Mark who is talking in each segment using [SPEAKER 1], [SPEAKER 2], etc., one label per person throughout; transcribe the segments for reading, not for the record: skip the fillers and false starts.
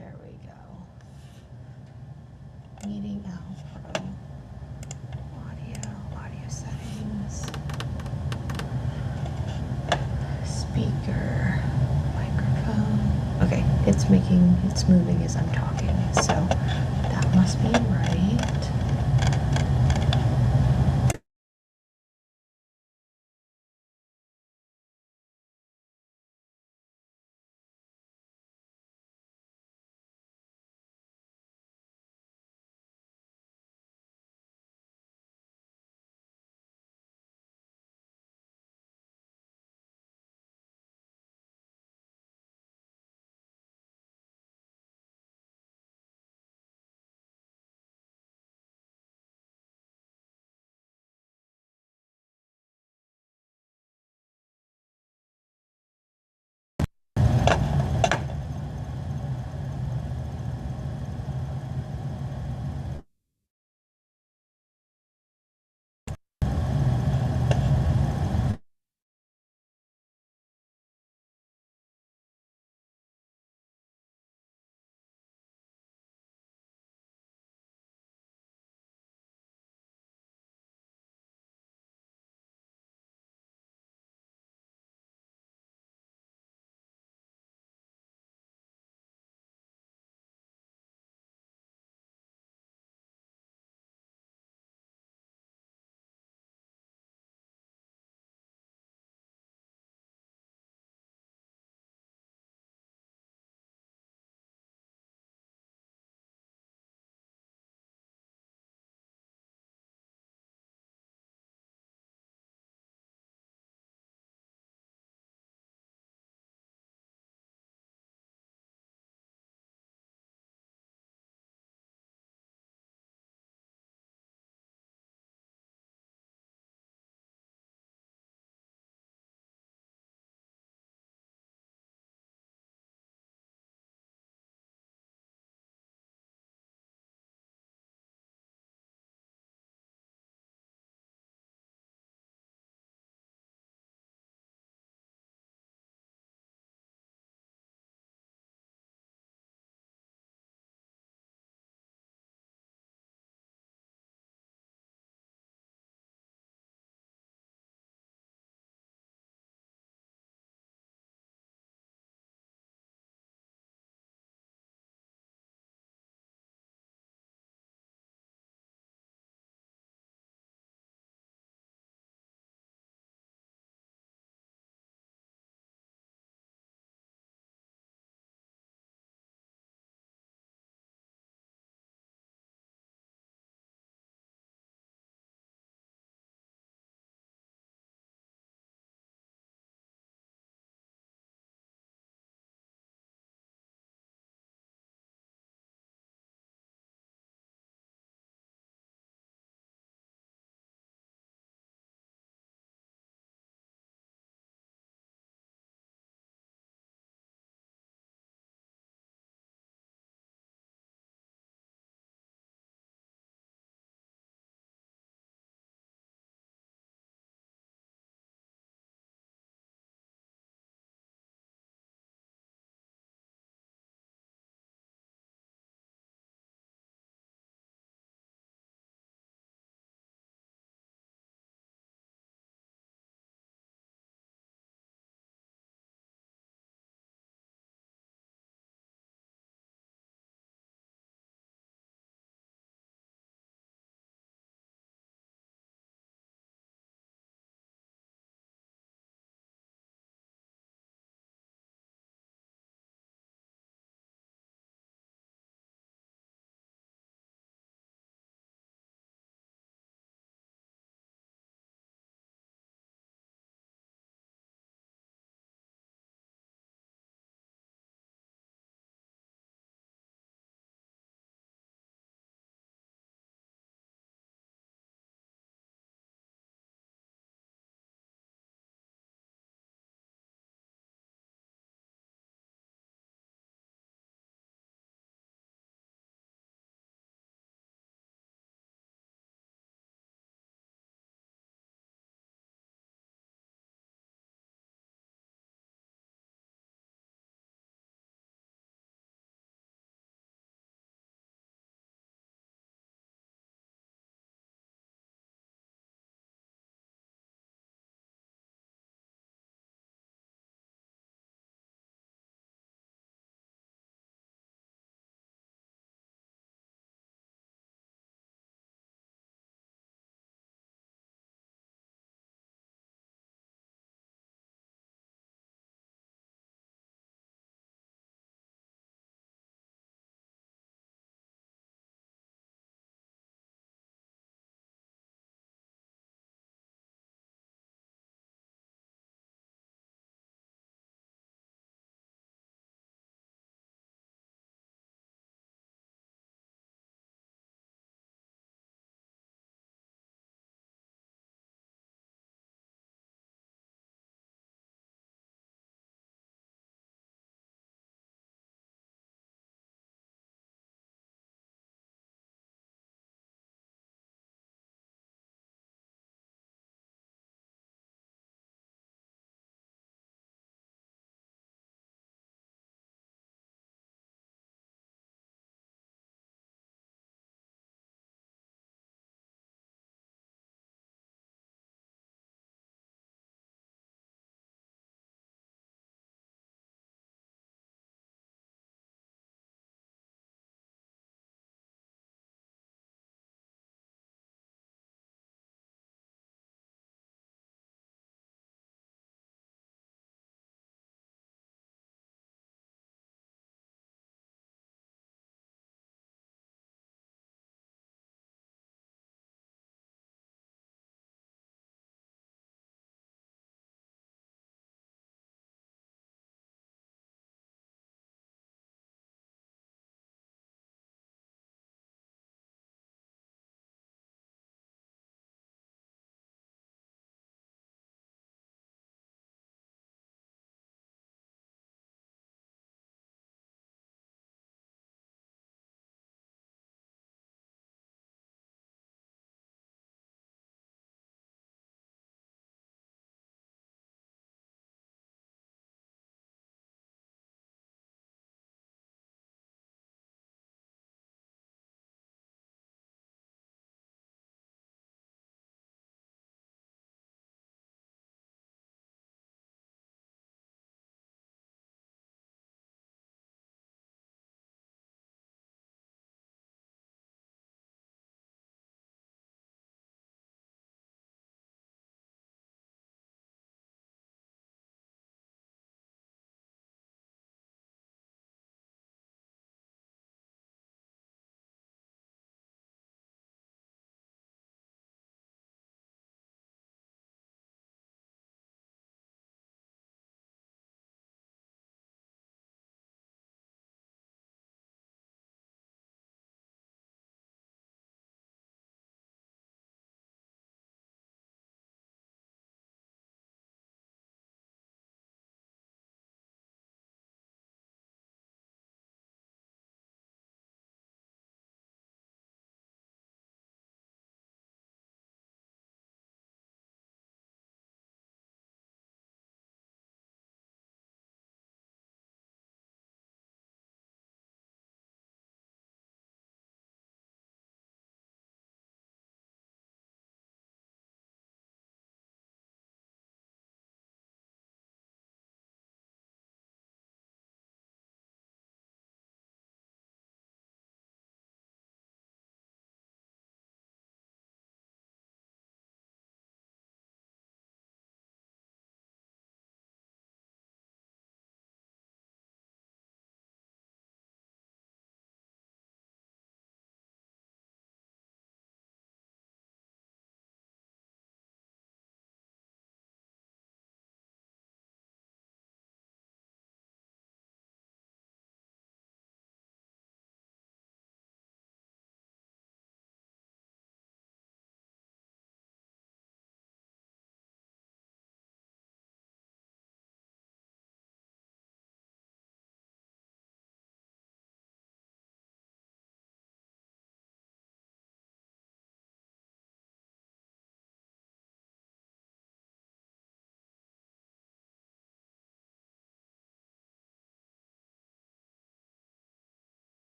[SPEAKER 1] There we go. Meeting out Pro. Audio settings. Speaker, microphone. Okay, it's moving as I'm talking, so that must be right.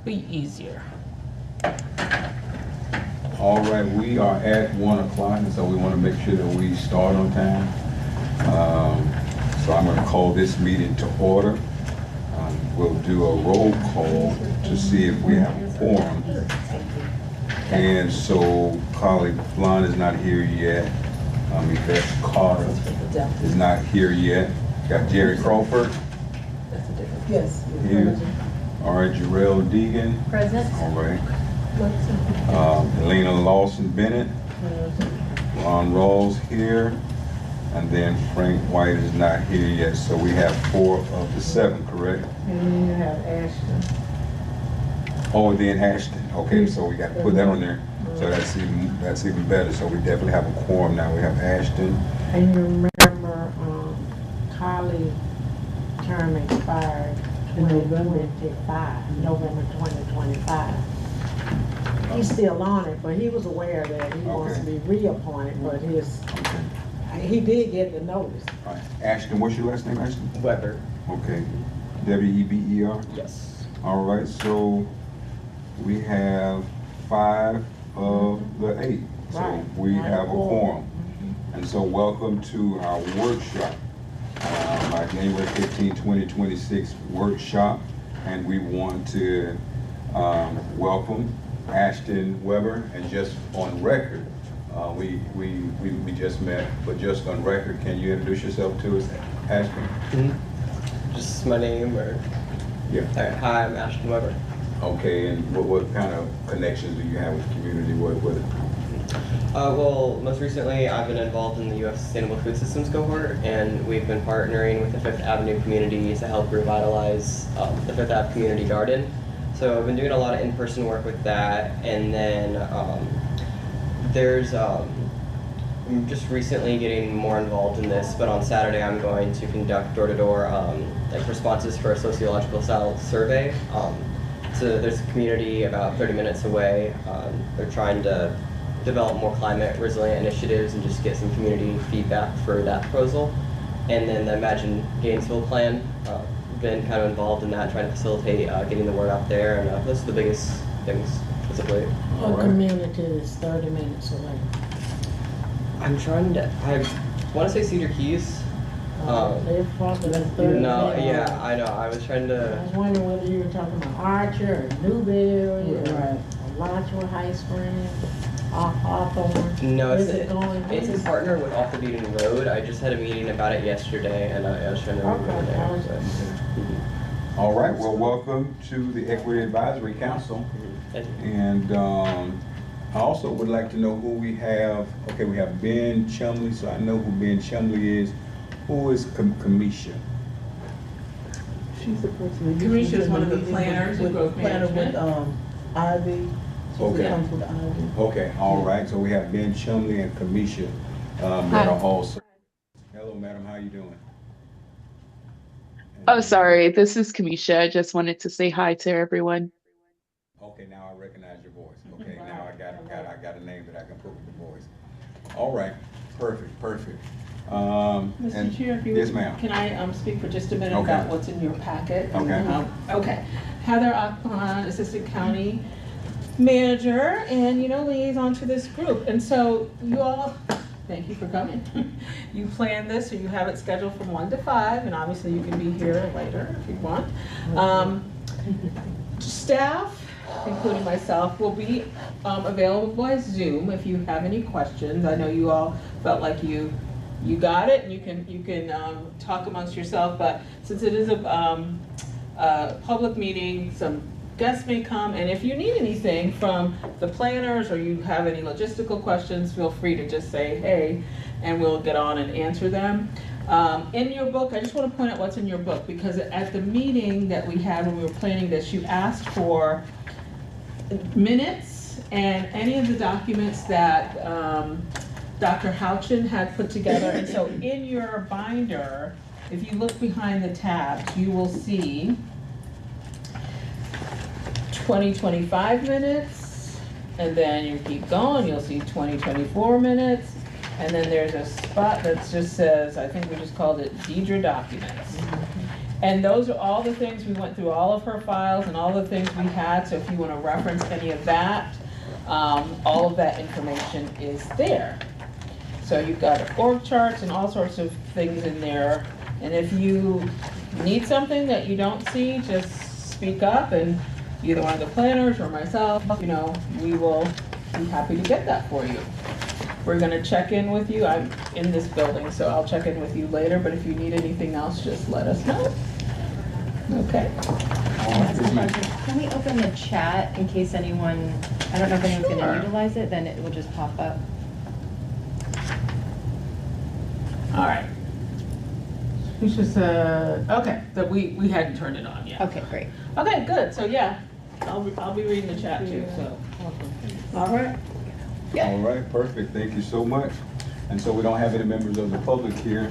[SPEAKER 2] be easier.
[SPEAKER 3] All right, we are at 1 o'clock, and so we want to make sure that we start on time. So I'm going to call this meeting to order. We'll do a roll call to see if we have a quorum. And so colleague Blonde is not here yet. Yvette Carter is not here yet. Got Jerry Crawford
[SPEAKER 4] Yes.
[SPEAKER 3] here. All right, Jarrell Deegan.
[SPEAKER 1] Present.
[SPEAKER 3] All right. Elena Lawson Bennett. Ron Rawls here. And then Frank White is not here yet. So we have 4 of the 7, correct?
[SPEAKER 4] And then you have Ashton.
[SPEAKER 3] Oh, then Ashton. Okay, so we got to put that on there. So that's even better. So we definitely have a quorum now. We have Ashton.
[SPEAKER 4] And you remember, Carly term expired November 2025. He's still on it, but he was aware that he wants to be reappointed, but he did get the notice.
[SPEAKER 3] All right. Ashton, what's your last name, Ashton?
[SPEAKER 5] Weber.
[SPEAKER 3] Okay. Weber?
[SPEAKER 5] Yes.
[SPEAKER 3] All right, so we have 5 of the 8. So
[SPEAKER 4] Right.
[SPEAKER 3] we have a quorum.
[SPEAKER 4] Mm-hmm.
[SPEAKER 3] And so welcome to our workshop, our January 15, 2026 workshop. And we want to welcome Ashton Weber. And just on record, we just met, but just on record, can you introduce yourself to us, Ashton?
[SPEAKER 5] Just my name, or?
[SPEAKER 3] Yeah.
[SPEAKER 5] All right. Hi, I'm Ashton Weber.
[SPEAKER 3] Okay, and what kind of connections do you have with the community?
[SPEAKER 5] Well, most recently, I've been involved in the U.S. Sustainable Food Systems cohort, and we've been partnering with the Fifth Avenue community to help revitalize the Fifth Ave Community Garden. So I've been doing a lot of in-person work with that, and then I'm just recently getting more involved in this, but on Saturday I'm going to conduct door-to-door like responses for a sociological style survey. So there's a community about 30 minutes away. They're trying to develop more climate resilient initiatives and just get some community feedback for that proposal. And then the Imagine Gainesville plan, been kind of involved in that, trying to facilitate getting the word out there, and those are the biggest things as of late.
[SPEAKER 4] Our community is 30 minutes away.
[SPEAKER 5] I want to say Cedar Keys.
[SPEAKER 4] They're probably 30
[SPEAKER 5] No,
[SPEAKER 4] minutes.
[SPEAKER 5] yeah, I know. I was trying
[SPEAKER 4] I
[SPEAKER 5] to.
[SPEAKER 4] was wondering whether you were talking about Archer or Newberry or Alachua High Spring or Hawthorne.
[SPEAKER 5] No,
[SPEAKER 4] Is it going
[SPEAKER 5] it's in
[SPEAKER 4] east?
[SPEAKER 5] partner with Off the Beaten Road. I just had a meeting about it yesterday, and I was trying to remember
[SPEAKER 4] Okay,
[SPEAKER 5] there.
[SPEAKER 4] I was-
[SPEAKER 3] All right, well, welcome to the Equity Advisory Council.
[SPEAKER 5] Thank you.
[SPEAKER 3] And I also would like to know who we have. Okay, we have Ben Chumley, so I know who Ben Chumley is. Who is Kamisha?
[SPEAKER 6] She's the person. that
[SPEAKER 2] Kamisha is
[SPEAKER 6] usually
[SPEAKER 2] one of the
[SPEAKER 6] meetings
[SPEAKER 2] planners in
[SPEAKER 6] with
[SPEAKER 2] growth
[SPEAKER 6] planner with
[SPEAKER 2] management.
[SPEAKER 6] Ivy. She
[SPEAKER 3] Okay.
[SPEAKER 6] comes with Ivy.
[SPEAKER 3] Okay, all right, so we have Ben Chumley and Kamisha that are also. Hello, madam, how you doing?
[SPEAKER 7] Oh, sorry. This is Kamisha. I just wanted to say hi to everyone.
[SPEAKER 3] Okay, now I recognize your voice. Okay, now I got a name that I can put with the voice. All right, perfect.
[SPEAKER 6] Mr.
[SPEAKER 3] And-
[SPEAKER 6] Chair, if you
[SPEAKER 3] yes,
[SPEAKER 6] would-
[SPEAKER 3] ma'am.
[SPEAKER 6] Can I speak for just a minute
[SPEAKER 3] Okay.
[SPEAKER 6] about what's in your packet?
[SPEAKER 3] Okay.
[SPEAKER 6] Okay. Heather Akpan, Assistant County Manager and, liaison to this group. And so you all, thank you for coming. You planned this, or you have it scheduled from 1 to 5, and obviously you can be here later if you want. Staff, including myself, will be available by Zoom if you have any questions. I know you all felt like you got it, and you can talk amongst yourself. But since it is a public meeting, some guests may come, and if you need anything from the planners or you have any logistical questions, feel free to just say hey, and we'll get on and answer them. In your book, I just want to point out what's in your book, because at the meeting that we had when we were planning this, you asked for minutes and any of the documents that Dr. Houchin had put together. And so in your binder, if you look behind the tabs, you will see 2025 minutes, and then you keep going, you'll see 2024 minutes, and then there's a spot that just says, I think we just called it Deidre Documents. And those are all the things, we went through all of her files and all the things we had, so if you wanna reference any of that, all of that information is there. So you've got org charts and all sorts of things in there, and if you need something that you don't see, just speak up, and either one of the planners or myself, you know, we will be happy to get that for you. We're gonna check in with you, I'm in this building, so I'll check in with you later, but if you need anything else, just let us know. Okay?
[SPEAKER 1] Can we open the chat in case anyone, I don't know if anyone's
[SPEAKER 6] Sure.
[SPEAKER 1] gonna utilize it, then it will just pop up.
[SPEAKER 6] All right. It's just, okay, that we hadn't turned it on yet.
[SPEAKER 1] Okay, great.
[SPEAKER 6] Okay, good, so yeah, I'll be reading the chat too, so. All right.
[SPEAKER 3] All right, perfect, thank you so much. And so we don't have any members of the public here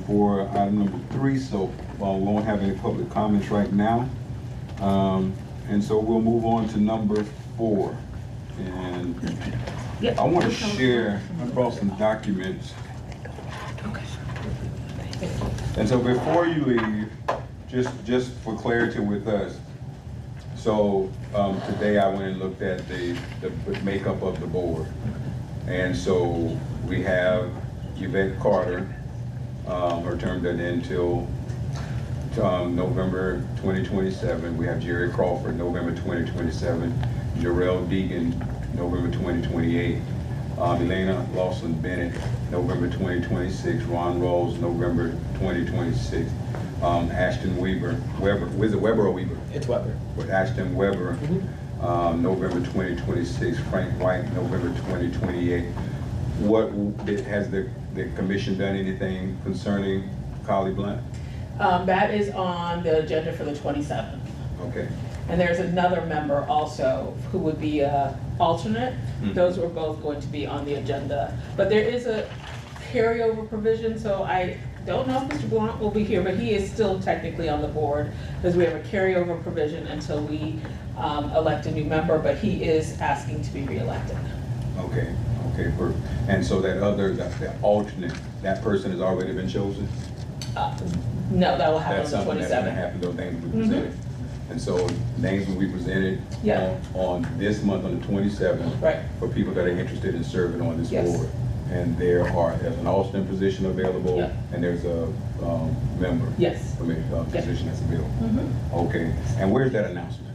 [SPEAKER 3] for item number 3, so we won't have any public comments right now. And so we'll move on to number 4. And I want to share, I brought some documents. And so before you leave, just for clarity with us, so today I went and looked at the makeup of the board. And so we have Yvette Carter, her term doesn't end until November 2027. We have Jerry Crawford, November 2027. Jarrell Deegan, November 2028. Elena Lawson Bennett, November 2026. Ron Rose, November 2026. Ashton Weber, is it Weber or Weber?
[SPEAKER 5] It's Weber.
[SPEAKER 3] With Ashton Weber, November 2026. Frank White, November 2028. What has the commission done anything concerning Collie Blunt?
[SPEAKER 6] That is on the agenda for the 27th.
[SPEAKER 3] Okay.
[SPEAKER 6] And there's another member also who would be a alternate.
[SPEAKER 3] Mhm.
[SPEAKER 6] Those were both going to be on the agenda. But there is a carryover provision, so I don't know if Mr. Blunt will be here, but he is still technically on the board because we have a carryover provision until we elect a new member, but he is asking to be reelected.
[SPEAKER 3] Okay, okay, perfect. And so that alternate, that person has already been chosen?
[SPEAKER 6] No, that will happen
[SPEAKER 3] That's
[SPEAKER 6] on the
[SPEAKER 3] something that's gonna
[SPEAKER 6] 27th.
[SPEAKER 3] happen, those names will be presented. And so names will be presented
[SPEAKER 6] Yeah.
[SPEAKER 3] on this month, on the 27th.
[SPEAKER 6] Right.
[SPEAKER 3] For people that are interested in serving on this
[SPEAKER 6] Yes.
[SPEAKER 3] board. And there's an alternate position available,
[SPEAKER 6] Yeah.
[SPEAKER 3] and there's a member.
[SPEAKER 6] Yes.
[SPEAKER 3] Position that's available.
[SPEAKER 6] Mhm.
[SPEAKER 3] Okay, and where's that announcement?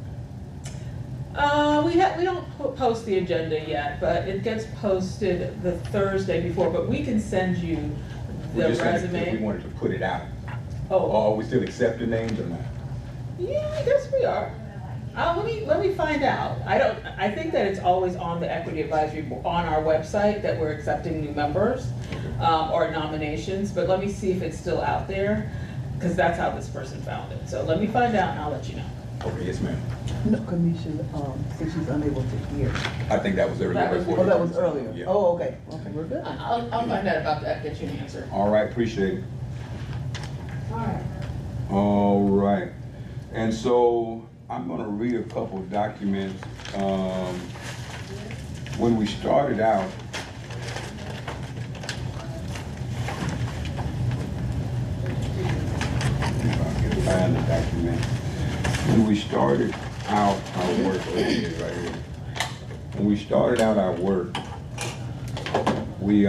[SPEAKER 6] We don't post the agenda yet, but it gets posted the Thursday before, but we can send you the
[SPEAKER 3] We're just gonna-
[SPEAKER 6] resume.
[SPEAKER 3] We wanted to put it out.
[SPEAKER 6] Oh,
[SPEAKER 3] Are we still accepting names or not?
[SPEAKER 6] yeah, I guess we are. Let me find out. I think that it's always on the Equity Advisory Board, on our website, that we're accepting new members, or nominations, but let me see if it's still out there, because that's how this person found it. So let me find out and I'll let you know.
[SPEAKER 3] Okay, yes, ma'am.
[SPEAKER 2] No, Commissioner, since she's unable to hear.
[SPEAKER 3] I think that was earlier.
[SPEAKER 6] That was-
[SPEAKER 3] before
[SPEAKER 2] Oh, that
[SPEAKER 3] the-
[SPEAKER 2] was earlier.
[SPEAKER 3] Yeah.
[SPEAKER 2] Oh, okay, okay, we're good.
[SPEAKER 6] I'll find out about that, get you an answer.
[SPEAKER 3] All right, appreciate it.
[SPEAKER 6] All right.
[SPEAKER 3] All right, and so I'm gonna read a couple of documents. When we started out, if I can find the document. When we started out our work, there it is right here. When we started out our work, we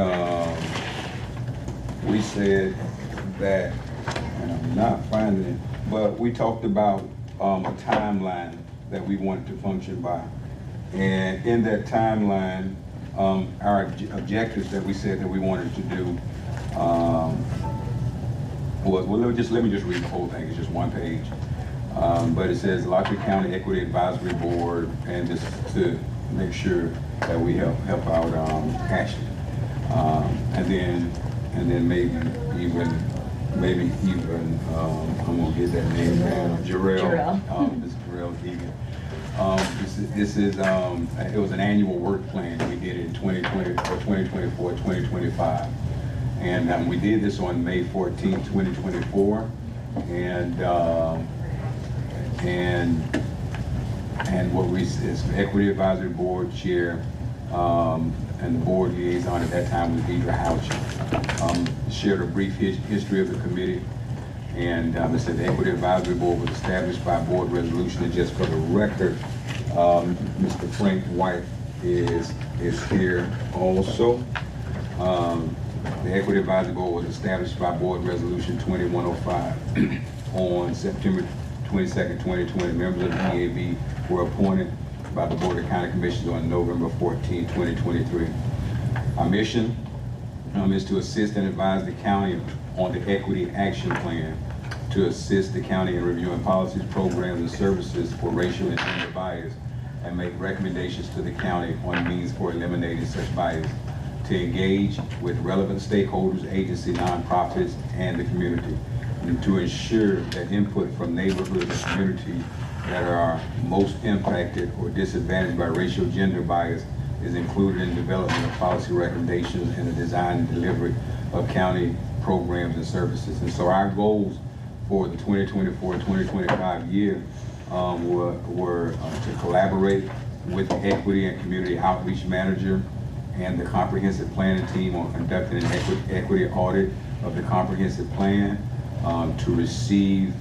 [SPEAKER 3] said that, and I'm not finding it, but we talked about a timeline that we wanted to function by. And in that timeline, our objectives that we said that we wanted to do was, well, let me just read the whole thing, it's just one page. But it says Alachua County Equity Advisory Board, and just to make sure that we help out Ashley. And then maybe even, I'm gonna get that name down, Jarrell. This is Jarrell Deegan. This is, it was an annual work plan we did in 2020, 2024, 2025. And we did this on May 14, 2024. And what we, is Equity Advisory Board Chair, and the board liaison at that time was Deidre Houch. Shared a brief history of the committee, And it said the Equity Advisory Board was established by board resolution, and just for the record, Mr. Frank White is here also. The Equity Advisory Board was established by board resolution 2105 on September 22nd, 2020. Members of the EAB were appointed by the Board of County Commissioners on November 14, 2023. Our mission is to assist and advise the county on the Equity Action Plan, to assist the county in reviewing policies, programs, and services for racial and gender bias, and make recommendations to the county on means for eliminating such bias, to engage with relevant stakeholders, agencies, nonprofits, and the community, and to ensure that input from neighborhoods and communities that are most impacted or disadvantaged by racial gender bias is included in development of policy recommendations and the design and delivery of county programs and services. And so our goals for the 2024-2025 year were to collaborate with the Equity and Community Outreach Manager and the Comprehensive Planning Team on conducting an equity audit of the comprehensive plan, to receive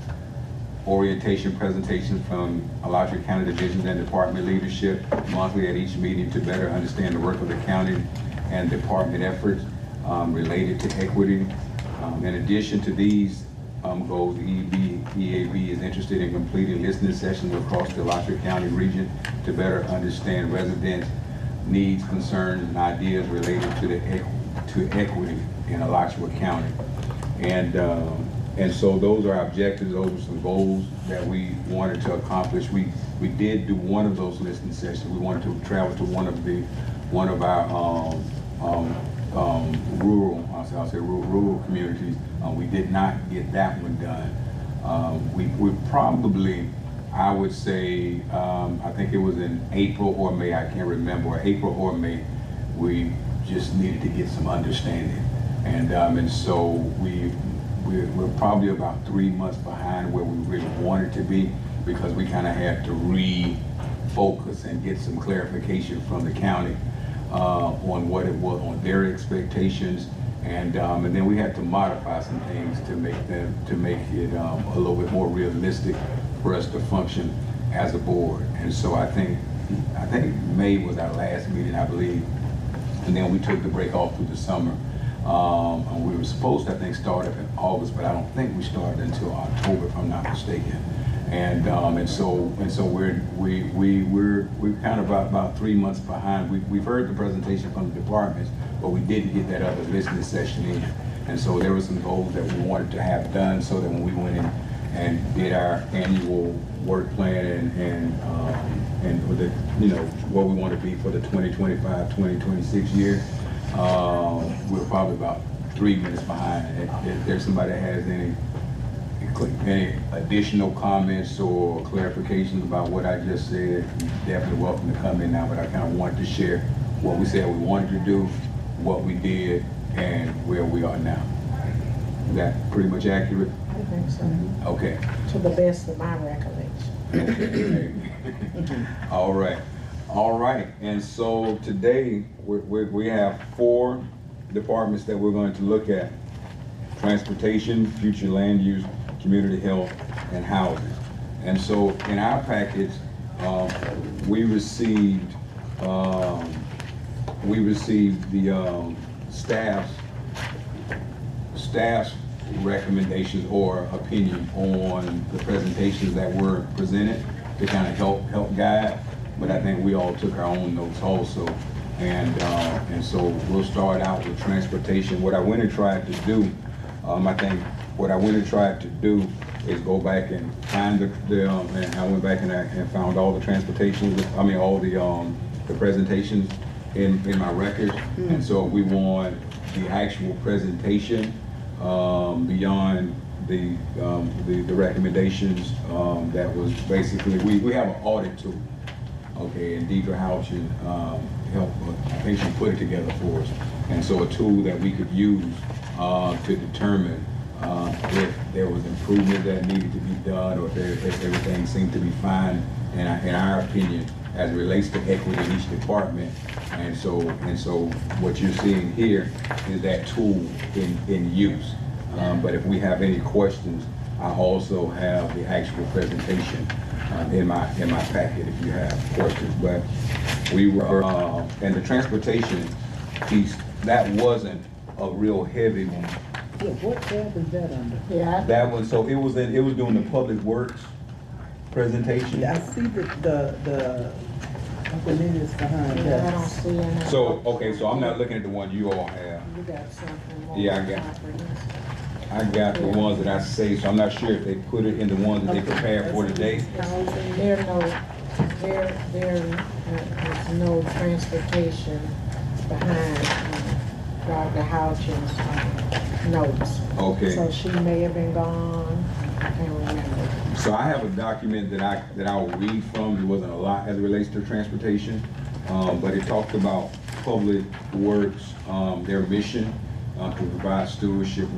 [SPEAKER 3] orientation presentations from Alachua County divisions and department leadership monthly at each meeting to better understand the work of the county and department efforts related to equity. In addition to these goals, the EAB is interested in completing listening sessions across the Alachua County region to better understand residents' needs, concerns, and ideas related to equity in Alachua County. And so those are our objectives. Those are some goals that we wanted to accomplish. We did do one of those listening sessions. We wanted to travel to one of our rural communities. We did not get that one done. We probably, I would say, I think it was in April or May, I can't remember, April or May, we just needed to get some understanding. And so we're probably about 3 months behind where we really wanted to be, because we kind of had to refocus and get some clarification from the county on what it was, on their expectations, and then we had to modify some things to make it a little bit more realistic for us to function as a board. And so I think May was our last meeting, I believe, and then we took the break off through the summer. And we were supposed to, I think, start up in August, but I don't think we started until October, if I'm not mistaken. And so we're kind of about 3 months behind. We've heard the presentation from the departments, but we didn't get that other listening session in. And so there were some goals that we wanted to have done, so that when we went in and did our annual work plan and with the, what we want to be for the 2025-2026 year. We're probably about 3 minutes behind. If there's somebody that has any additional comments or clarifications about what I just said, you're definitely welcome to come in now, but I kind of wanted to share what we said we wanted to do, what we did, and where we are now. Is that pretty much accurate?
[SPEAKER 4] I think so.
[SPEAKER 3] Okay.
[SPEAKER 4] To the best of my recollection.
[SPEAKER 3] All right, and so today we have 4 departments that we're going to look at: transportation, future land use, community health, and housing. And so in our package, we received the staff's recommendations or opinion on the presentations that were presented to kind of help guide. But I think we all took our own notes also. And so we'll start out with transportation. What I went and tried to do, is go back and find and I went back and found all the the presentations in my records. And so we want the actual presentation beyond the recommendations that was basically, we have an audit tool. Okay, and Deidre Houchin helped, I think she put it together for us. And so a tool that we could use to determine if there was improvement that needed to be done, or if everything seemed to be fine, in our opinion, as it relates to equity in each department. And so what you're seeing here is that tool in use. But if we have any questions I also have the actual presentation in my packet if you have questions. But we were, and the transportation piece, that wasn't a real heavy one.
[SPEAKER 2] Yeah, what tab is that under?
[SPEAKER 4] Yeah,
[SPEAKER 3] That one, so it was doing the public works presentation.
[SPEAKER 2] Yeah, I see the Uncle Nina's behind
[SPEAKER 4] I
[SPEAKER 2] that.
[SPEAKER 4] don't see any.
[SPEAKER 3] So, okay, so I'm not looking at the one you all have.
[SPEAKER 4] You got something more.
[SPEAKER 3] Yeah, I got-
[SPEAKER 4] comprehensive.
[SPEAKER 3] I got the ones that I say, so I'm not sure if they put it in the ones that they prepared for today.
[SPEAKER 4] There is no transportation behind Dr. Houchin's notes.
[SPEAKER 3] Okay.
[SPEAKER 4] So she may have been gone, I can't remember.
[SPEAKER 3] So I have a document that I'll read from. It wasn't a lot as it relates to transportation, but it talked about public works, their mission to provide stewardship.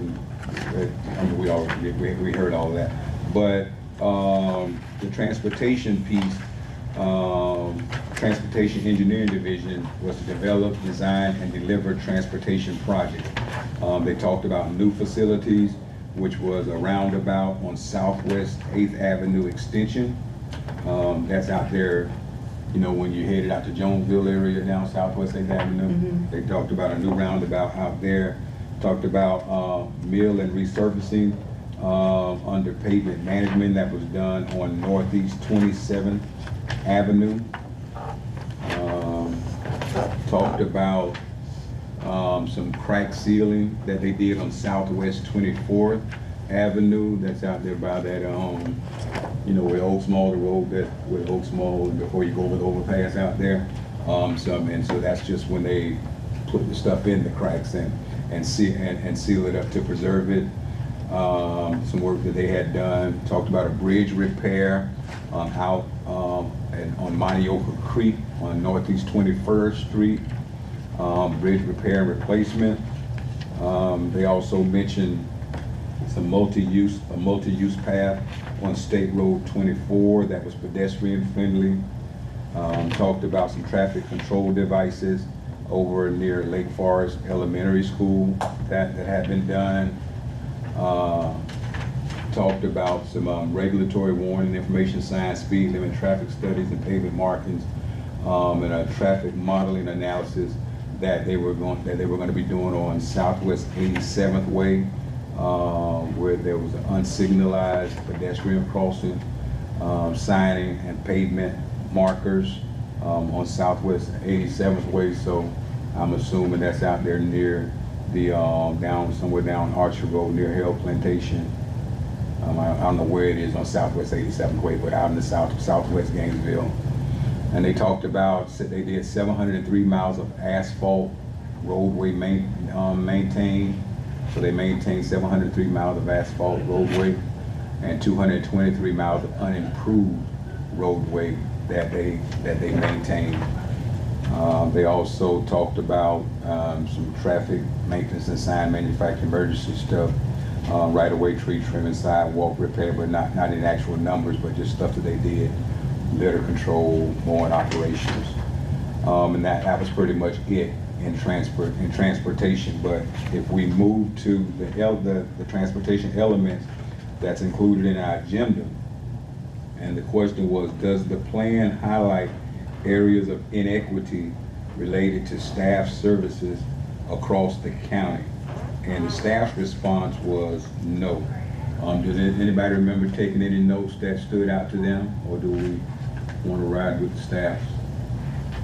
[SPEAKER 3] I mean, we heard all of that, but the transportation piece, Transportation Engineering Division was to develop, design, and deliver transportation projects. They talked about new facilities, which was a roundabout on Southwest 8th Avenue Extension. That's out there, you know, when you headed out to Jonesville area down Southwest 8th Avenue. They talked about a new roundabout out there. Talked about mill and resurfacing under pavement management that was done on Northeast 27th Avenue. Talked about some crack sealing that they did on Southwest 24th Avenue. That's out there by that, you know, where Oaks Mall, the road that with Oaks Mall before you go over the overpass out there. So that's just when they put the stuff in the cracks and seal it up to preserve it. Some work that they had done. Talked about a bridge repair out on Monteoka Creek on Northeast 21st Street. Bridge repair and replacement. They also mentioned some multi-use path on State Road 24 that was pedestrian friendly. Talked about some traffic control devices over near Lake Forest Elementary School that had been done. Talked about some regulatory warning information signs, speed limit, traffic studies, and pavement markings, and a traffic modeling analysis that they were going to be doing on Southwest 87th Way, where there was an unsignalized pedestrian crossing, signing and pavement markers on Southwest 87th Way. So I'm assuming that's out there near the somewhere down Archer Road near Hill Plantation. I don't know where it is on Southwest 87th Way, but out in the southwest Gainesville. And they talked about, they did 703 miles of asphalt roadway maintained. So they maintained 703 miles of asphalt roadway and 223 miles of unimproved roadway that they maintained. They also talked about some traffic maintenance and sign manufacturing emergency stuff, right-of-way tree trimming, sidewalk repair, but not in actual numbers, but just stuff that they did, litter control, mowing operations. And that was pretty much it in transportation. But if we move to the transportation elements that's included in our agenda, and the question was, does the plan highlight areas of inequity related to staff services across the county? And the staff's response was no. Does anybody remember taking any notes that stood out to them, or do we want to ride with the staff's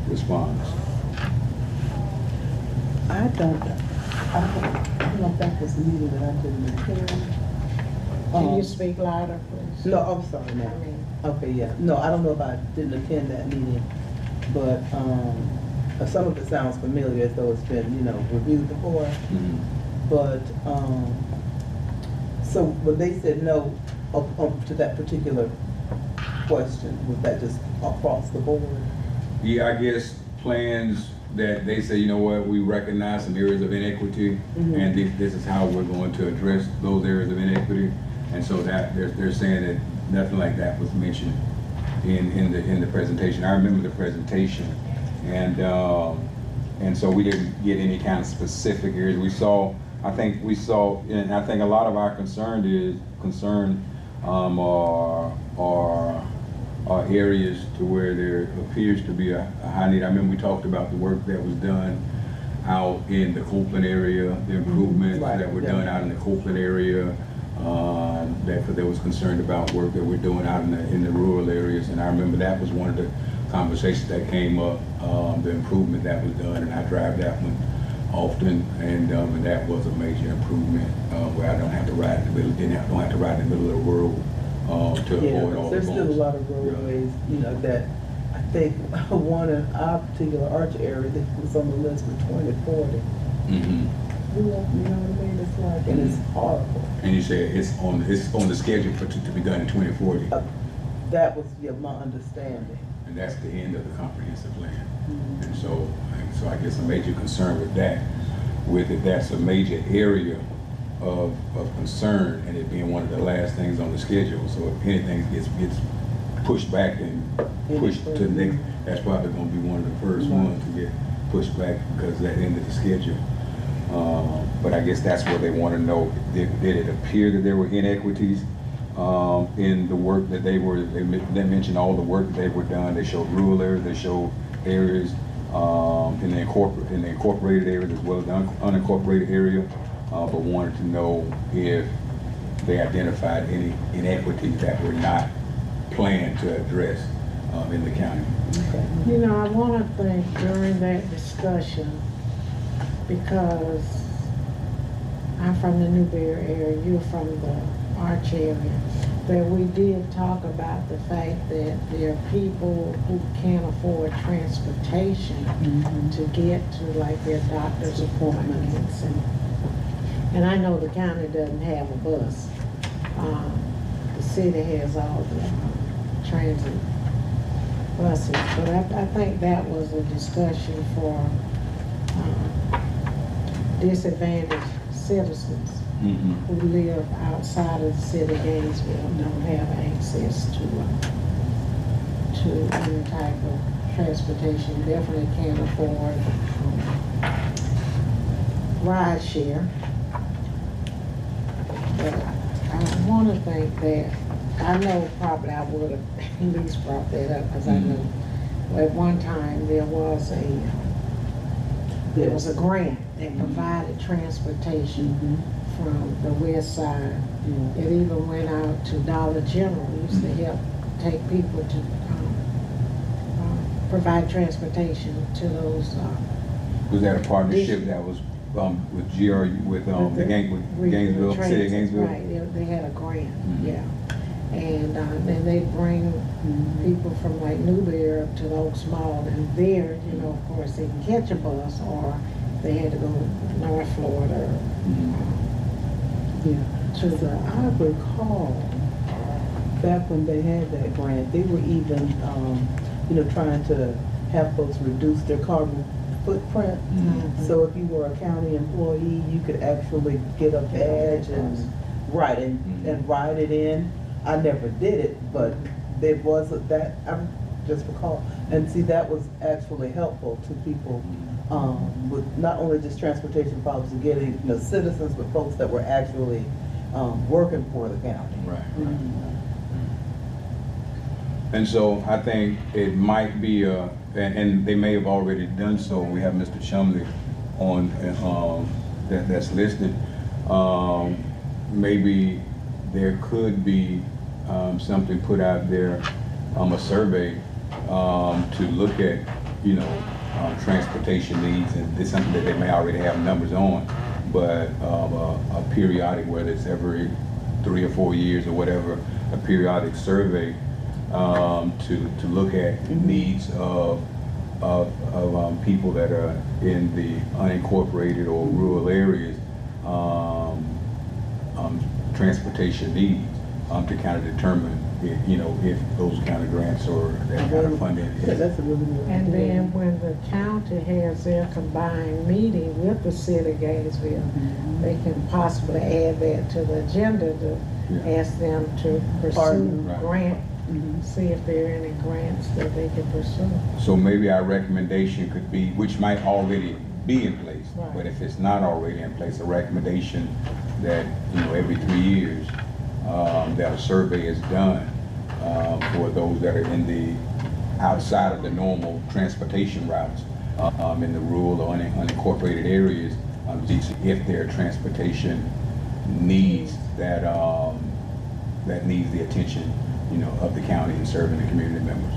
[SPEAKER 3] response?
[SPEAKER 2] I don't know if that was the meeting that I didn't attend.
[SPEAKER 4] Can you speak louder, please?
[SPEAKER 2] No, I'm sorry, ma'am. Okay, yeah. No, I don't know if I didn't attend that meeting, but some of it sounds familiar as though it's been, you know, reviewed before.
[SPEAKER 3] Mm-hmm.
[SPEAKER 2] But, so when they said no to that particular question, was that just across the board?
[SPEAKER 3] Yeah, I guess plans that they say, you know what, we recognize some areas of inequity, and this is how we're going to address those areas of inequity. And so that they're saying that nothing like that was mentioned in the presentation. I remember the presentation, and so we didn't get any kind of specific areas. We saw I think we saw, and I think a lot of our concern are areas to where there appears to be a high need. I remember we talked about the work that was done out in the Copeland area, the improvements
[SPEAKER 2] Right,
[SPEAKER 3] that were
[SPEAKER 2] yeah.
[SPEAKER 3] done out in the Copeland area. That was concerned about work that we're doing out in the rural areas, and I remember that was one of the conversations that came up, the improvement that was done, and I drive that one often, and that was a major improvement where I don't have to ride in the middle, don't have to ride in the middle of the road to
[SPEAKER 2] Yeah,
[SPEAKER 3] avoid all the
[SPEAKER 2] there's still a
[SPEAKER 3] bumps.
[SPEAKER 2] lot of roadways, you know, that I think one in our particular Arch area that was on the list for 2040.
[SPEAKER 3] Mhm.
[SPEAKER 2] You know what I mean? It's like, and it's horrible.
[SPEAKER 3] And you say it's on the schedule to be done in 2040,
[SPEAKER 2] That was, yeah, my understanding.
[SPEAKER 3] and that's the end of the comprehensive plan. And so I guess a major concern with that, that's a major area of concern, and it being one of the last things on the schedule. So if anything gets pushed back and pushed to the next, that's probably going to be one of the first ones to get pushed back because of that end of the schedule. But I guess that's what they want to know. Did it appear that there were inequities in the work that they mentioned all the work that they were done. They showed rural areas, they showed areas in the incorporated areas as well as the unincorporated area, but wanted to know if they identified any inequities that were not planned to address in the county.
[SPEAKER 4] You know, I want to think during that discussion, because I'm from the Newberry area, you're from the Arch area, that we did talk about the fact that there are people who can't afford transportation to get to like their doctor's appointments. And I know the county doesn't have a bus. The city has all the transit buses, but I think that was a discussion for disadvantaged citizens who live outside of the city of Gainesville, don't have access to any type of transportation, definitely can't afford ride share. But I want to think that, I know probably I would have at least brought that up, because I know at one time there was a grant that provided transportation from the west side. It even went out to Dollar General, used to help take people to provide transportation to those.
[SPEAKER 3] Was that a partnership that was with GRU, with the Gainesville, City of Gainesville?
[SPEAKER 4] Right, they had a grant, yeah. And then they bring people from like Newberry up to the Oaks Mall, and there, you know, of course, they can catch a bus, or they had to go to North Florida.
[SPEAKER 2] So I recall back when they had that grant, they were even, you know, trying to have folks reduce their carbon footprint. So if you were a county employee, you could actually get a badge and ride it in. I never did it, but there was that, I just recall. And see, that was actually helpful to people with not only just transportation problems and getting, you know, citizens, but folks that were actually working for the county.
[SPEAKER 3] Right. And so I think it might be and they may have already done so. We have Mr. Chumley on that's listed. Maybe there could be something put out there, a survey to look at, you know, transportation needs, and it's something that they may already have numbers on, but a periodic, whether it's every 3 or 4 years or whatever, a periodic survey to look at needs of people that are in the unincorporated or rural areas, transportation needs, to kind of determine if, you know, if those kind of grants or that kind of funding
[SPEAKER 2] Yeah,
[SPEAKER 3] is.
[SPEAKER 2] that's a really good
[SPEAKER 4] And
[SPEAKER 2] idea.
[SPEAKER 4] then when the county has their combined meeting with the city of Gainesville, they can possibly add that to the agenda to ask them to pursue
[SPEAKER 2] Partner.
[SPEAKER 4] grant, see if there are any grants that they can pursue.
[SPEAKER 3] So maybe our recommendation could be, which might already be in place.
[SPEAKER 4] Right.
[SPEAKER 3] But if it's not already in place, a recommendation that, every 3 years, that a survey is done, for those that are in the, outside of the normal transportation routes, in the rural or unincorporated areas, to see if their transportation needs that, that needs the attention, of the county and serving the community members.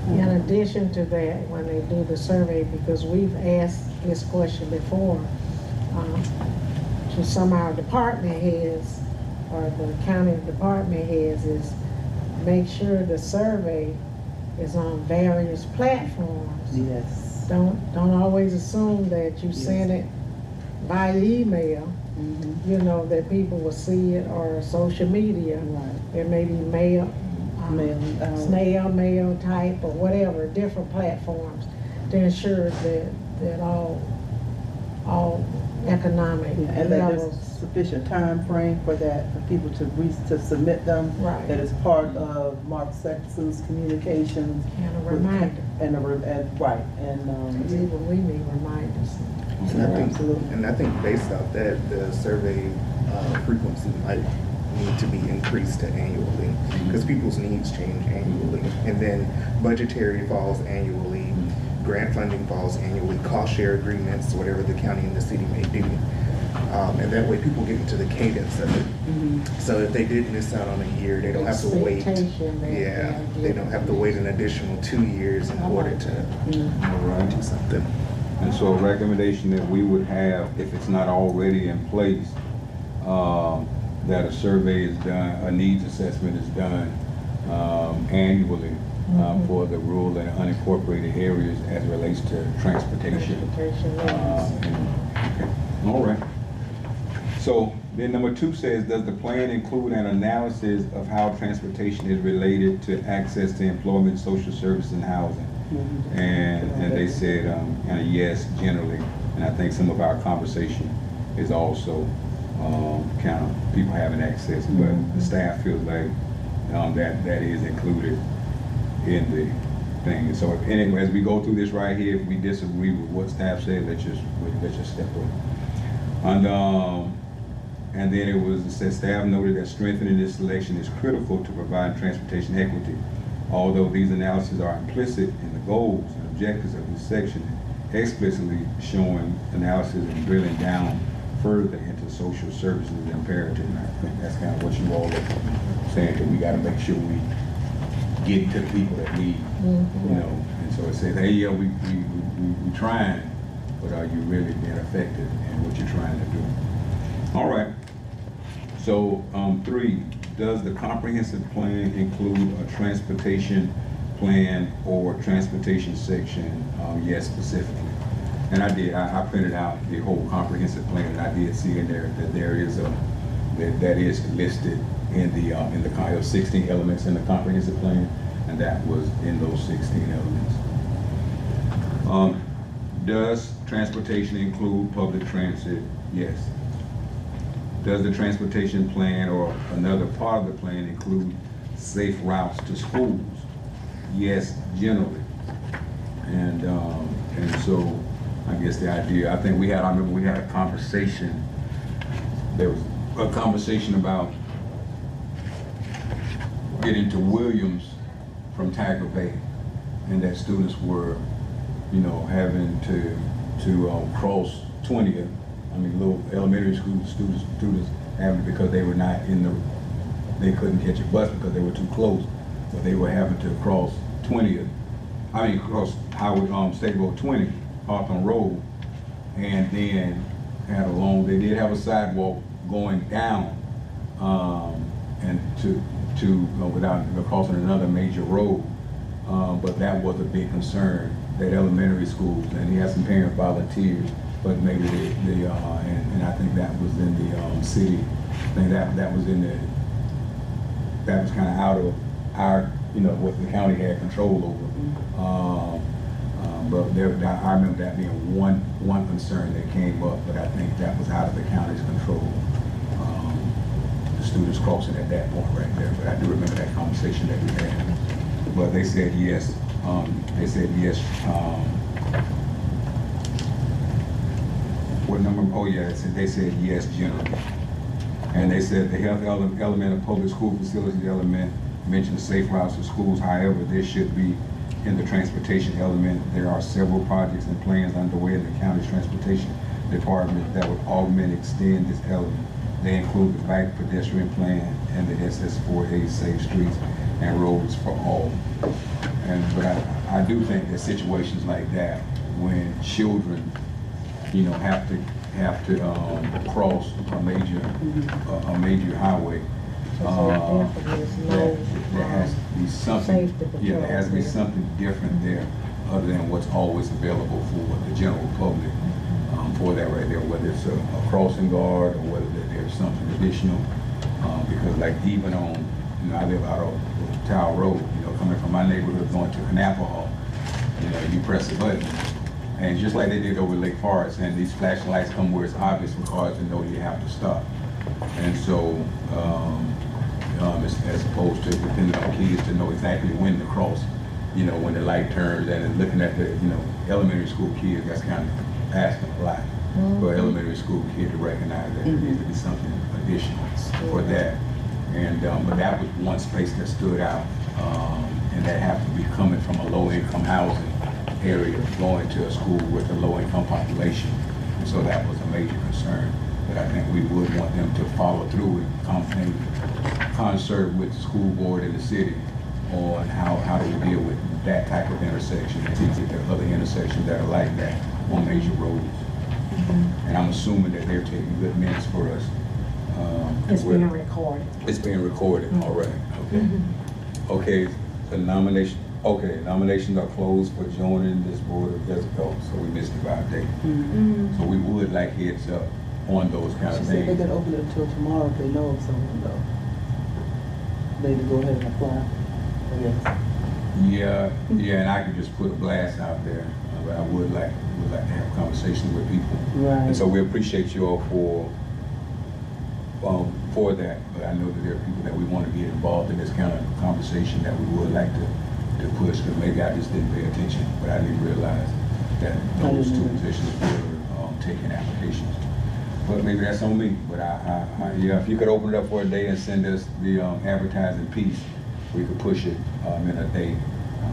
[SPEAKER 4] In addition to that, when they do the survey, because we've asked this question before, to some of our department heads or the county department heads, is make sure the survey is on various platforms.
[SPEAKER 2] Yes.
[SPEAKER 4] Don't always assume that you send it by email, that people will see it, or social media.
[SPEAKER 2] Right.
[SPEAKER 4] There may be mail, snail mail type, or whatever, different platforms to ensure that all economic
[SPEAKER 2] Yeah, and that there's
[SPEAKER 4] levels.
[SPEAKER 2] sufficient time frame for that, for people to submit them.
[SPEAKER 4] Right.
[SPEAKER 2] That is part of Mark Sexton's communications.
[SPEAKER 4] And a reminder.
[SPEAKER 2] Right,
[SPEAKER 4] Even we need reminders.
[SPEAKER 8] And I think based off that, the survey frequency might need to be increased to annually, because people's needs change annually. And then budgetary falls annually, grant funding falls annually, cost share agreements, whatever the county and the city may do. And that way people get into the cadence of it. So if they did miss out on a year, they don't have to wait.
[SPEAKER 4] Expectation that
[SPEAKER 8] Yeah,
[SPEAKER 4] they'll
[SPEAKER 8] they
[SPEAKER 4] get.
[SPEAKER 8] don't have to wait an additional 2 years in order to
[SPEAKER 3] All right.
[SPEAKER 8] do something.
[SPEAKER 3] And so a recommendation that we would have, if it's not already in place, that a survey is done, a needs assessment is done annually for the rural and unincorporated areas as it relates to transportation.
[SPEAKER 4] Transportation
[SPEAKER 3] Okay. All right. So then number 2 says, does the plan include an analysis of how transportation is related to access to employment, social services, and housing? And they said, and a yes, generally. And I think some of our conversation is also kind of people having access, but the staff feels like that is included in the thing. And so anyway, as we go through this right here, if we disagree with what staff said, let's just step away. And then it said staff noted that strengthening this selection is critical to provide transportation equity. Although these analyses are implicit in the goals and objectives of this section, explicitly showing analysis and drilling down further into social services is imperative. And I think that's kind of what you all are saying, that we got to make sure we get to the people that need, And so it says, hey, yeah, we trying, but are you really being effective in what you're trying to do? All right. So 3, does the comprehensive plan include a transportation plan or transportation section? Yes, specifically. And I printed out the whole comprehensive plan, and I did see in there that there is that is listed in the 16 elements in the comprehensive plan, and that was in those 16 elements. Does transportation include public transit? Yes. Does the transportation plan or another part of the plan include safe routes to schools? Yes, generally. And so I guess the idea, I remember we had a conversation. There was a conversation about getting to Williams from Tiger Bay, and that students were, having to cross 20th. Little elementary school students having, because they were not they couldn't catch a bus because they were too close, but they were having to cross 20th. Cross Highway, State Road 20, Hawthorne Road, and then they did have a sidewalk going down, and without crossing another major road, but that was a big concern, that elementary schools, and he had some parent volunteers, but maybe and I think that was in the city. I think that was kind of out of our, what the county had control over. But I remember that being one concern that came up, but I think that was out of the county's control. The students crossing at that point right there, but I do remember that conversation that we had. But they said yes. What number? Oh, yeah, they said yes, generally. And they said the health element of public school facilities element mentioned safe routes to schools. However, there should be in the transportation element. There are several projects and plans underway in the county's transportation department that would augment and extend this element. They include the bike pedestrian plan and the SS4A safe streets and roads for all. But I do think that situations like that, when children, have to cross a major highway, there has to be something. Yeah, there has to be something different there, other than what's always available for the general public. For that right there, whether it's a crossing guard or whether there's something additional, because like even on, I live out on Tower Road, coming from my neighborhood going to Knappahall, you press a button, and just like they did over Lake Forest, and these flashing lights come where it's obvious for cars to know you have to stop, and so as opposed to depending on kids to know exactly when to cross, when the light turns, and looking at the elementary school kids, that's kind of asking a lot for an elementary school kid to recognize that there needs to be something additional for that. And but that was one space that stood out, and that happened to be coming from a low-income housing area, going to a school with a low-income population. And so that was a major concern. But I think we would want them to follow through in concert with the school board and the city on how do we deal with that type of intersection. And see if there are other intersections that are like that on major roads. And I'm assuming that they're taking good minutes for us.
[SPEAKER 4] It's being recorded.
[SPEAKER 3] It's being recorded, all right, okay. Okay, the nominations are closed for joining this board of Jessica, so we missed the by date. So we would like heads up on those kind of
[SPEAKER 2] She said
[SPEAKER 3] things.
[SPEAKER 2] they could open it until tomorrow if they know of someone though. They to go ahead and apply, I guess.
[SPEAKER 3] Yeah, and I could just put a blast out there, but I would like to have conversations with people.
[SPEAKER 2] Right.
[SPEAKER 3] And so we appreciate you all for that, but I know that there are people that we want to get involved in this kind of conversation that we would like to push, because maybe I just didn't pay attention, but I didn't realize that those two positions were taking applications. But maybe that's on me, but yeah, if you could open it up for a day and send us the advertising piece, we could push it in a day,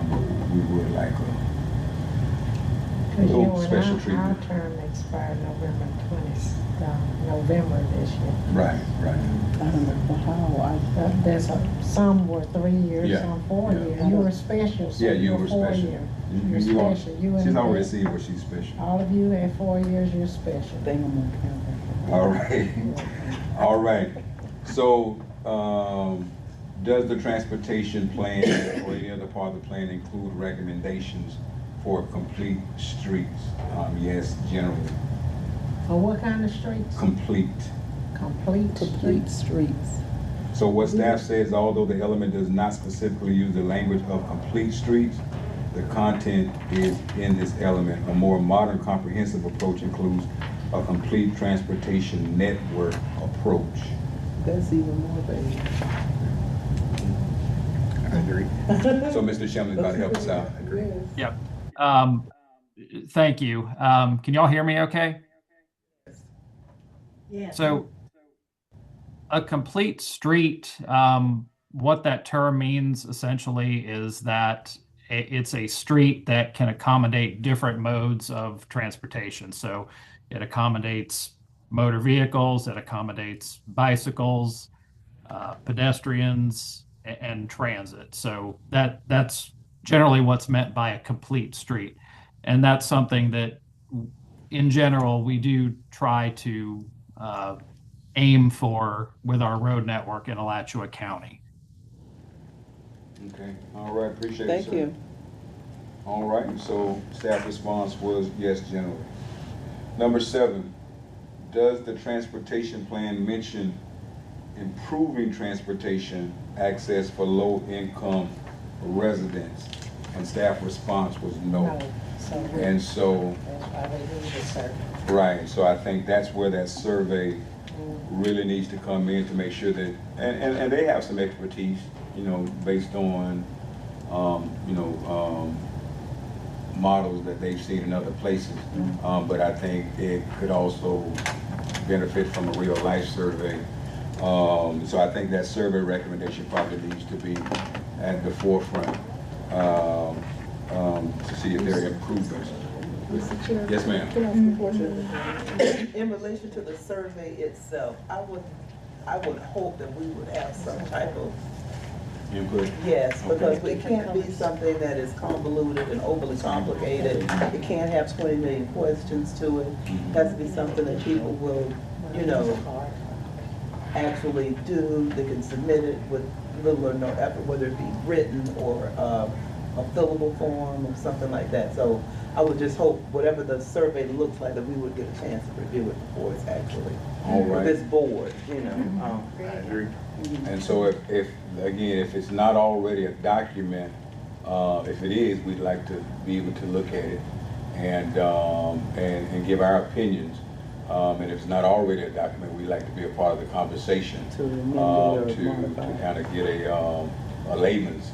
[SPEAKER 3] but we would like a little special
[SPEAKER 4] Our
[SPEAKER 3] treatment.
[SPEAKER 4] term expired November this year.
[SPEAKER 3] Right.
[SPEAKER 2] I don't know how
[SPEAKER 4] There's some were 3 years,
[SPEAKER 3] Yeah,
[SPEAKER 4] some 4
[SPEAKER 3] yeah.
[SPEAKER 4] years. You were special, so
[SPEAKER 3] Yeah,
[SPEAKER 4] you were 4
[SPEAKER 3] special.
[SPEAKER 4] years.
[SPEAKER 3] You
[SPEAKER 4] You're
[SPEAKER 3] are-
[SPEAKER 4] special. You and
[SPEAKER 3] She's
[SPEAKER 4] me.
[SPEAKER 3] already seen where she's special.
[SPEAKER 4] All of you had 4 years, you're special.
[SPEAKER 2] thing I'm gonna count.
[SPEAKER 3] All right, all right. So, does the transportation plan or any other part of the plan include recommendations for complete streets? Yes, generally.
[SPEAKER 4] For what kind of streets?
[SPEAKER 3] Complete.
[SPEAKER 4] Complete
[SPEAKER 2] Complete
[SPEAKER 4] streets.
[SPEAKER 2] streets.
[SPEAKER 3] So what staff says, although the element does not specifically use the language of complete streets, the content is in this element. A more modern comprehensive approach includes a complete transportation network approach.
[SPEAKER 2] That's even more vague.
[SPEAKER 8] I agree.
[SPEAKER 3] So Mr. Shumley's about to help us out.
[SPEAKER 2] Yes.
[SPEAKER 9] Yep. Thank you. Can y'all hear me okay?
[SPEAKER 4] Yes.
[SPEAKER 9] So a complete street, what that term means essentially is that it's a street that can accommodate different modes of transportation. So it accommodates motor vehicles, it accommodates bicycles, pedestrians, and transit. So that's generally what's meant by a complete street. And that's something that in general we do try to aim for with our road network in Alachua County.
[SPEAKER 3] Okay, all right, appreciate it,
[SPEAKER 2] Thank
[SPEAKER 3] sir.
[SPEAKER 2] you.
[SPEAKER 3] All right, so staff response was yes, generally. Number 7, does the transportation plan mention improving transportation access for low-income residents? And staff response was no. And so,
[SPEAKER 4] That's why they need the survey.
[SPEAKER 3] right, so I think that's where that survey really needs to come in to make sure that, and they have some expertise, based on, models that they've seen in other places. But I think it could also benefit from a real life survey. So I think that survey recommendation probably needs to be at the forefront to see if there are improvements.
[SPEAKER 2] Mr. Chair?
[SPEAKER 3] Yes, ma'am.
[SPEAKER 2] Can I ask a question? In relation to the survey itself, I would hope that we would have some type of,
[SPEAKER 3] Input?
[SPEAKER 2] yes,
[SPEAKER 3] Okay.
[SPEAKER 2] because it can't be something that is convoluted and overly complicated. It can't have 20 million questions to it. It has to be something that people will, you know, actually do. They can submit it with little or no effort, whether it be written or a fillable form or something like that. So I would just hope whatever the survey looks like, that we would get a chance to review it before it's actually
[SPEAKER 3] All
[SPEAKER 2] for
[SPEAKER 3] right.
[SPEAKER 2] this board, you know.
[SPEAKER 8] I agree.
[SPEAKER 3] And so if again, if it's not already a document, if it is, we'd like to be able to look at it and give our opinions. And if it's not already a document, we'd like to be a part of the conversation
[SPEAKER 2] To amend it or
[SPEAKER 3] to
[SPEAKER 2] modify.
[SPEAKER 3] kind of get a layman's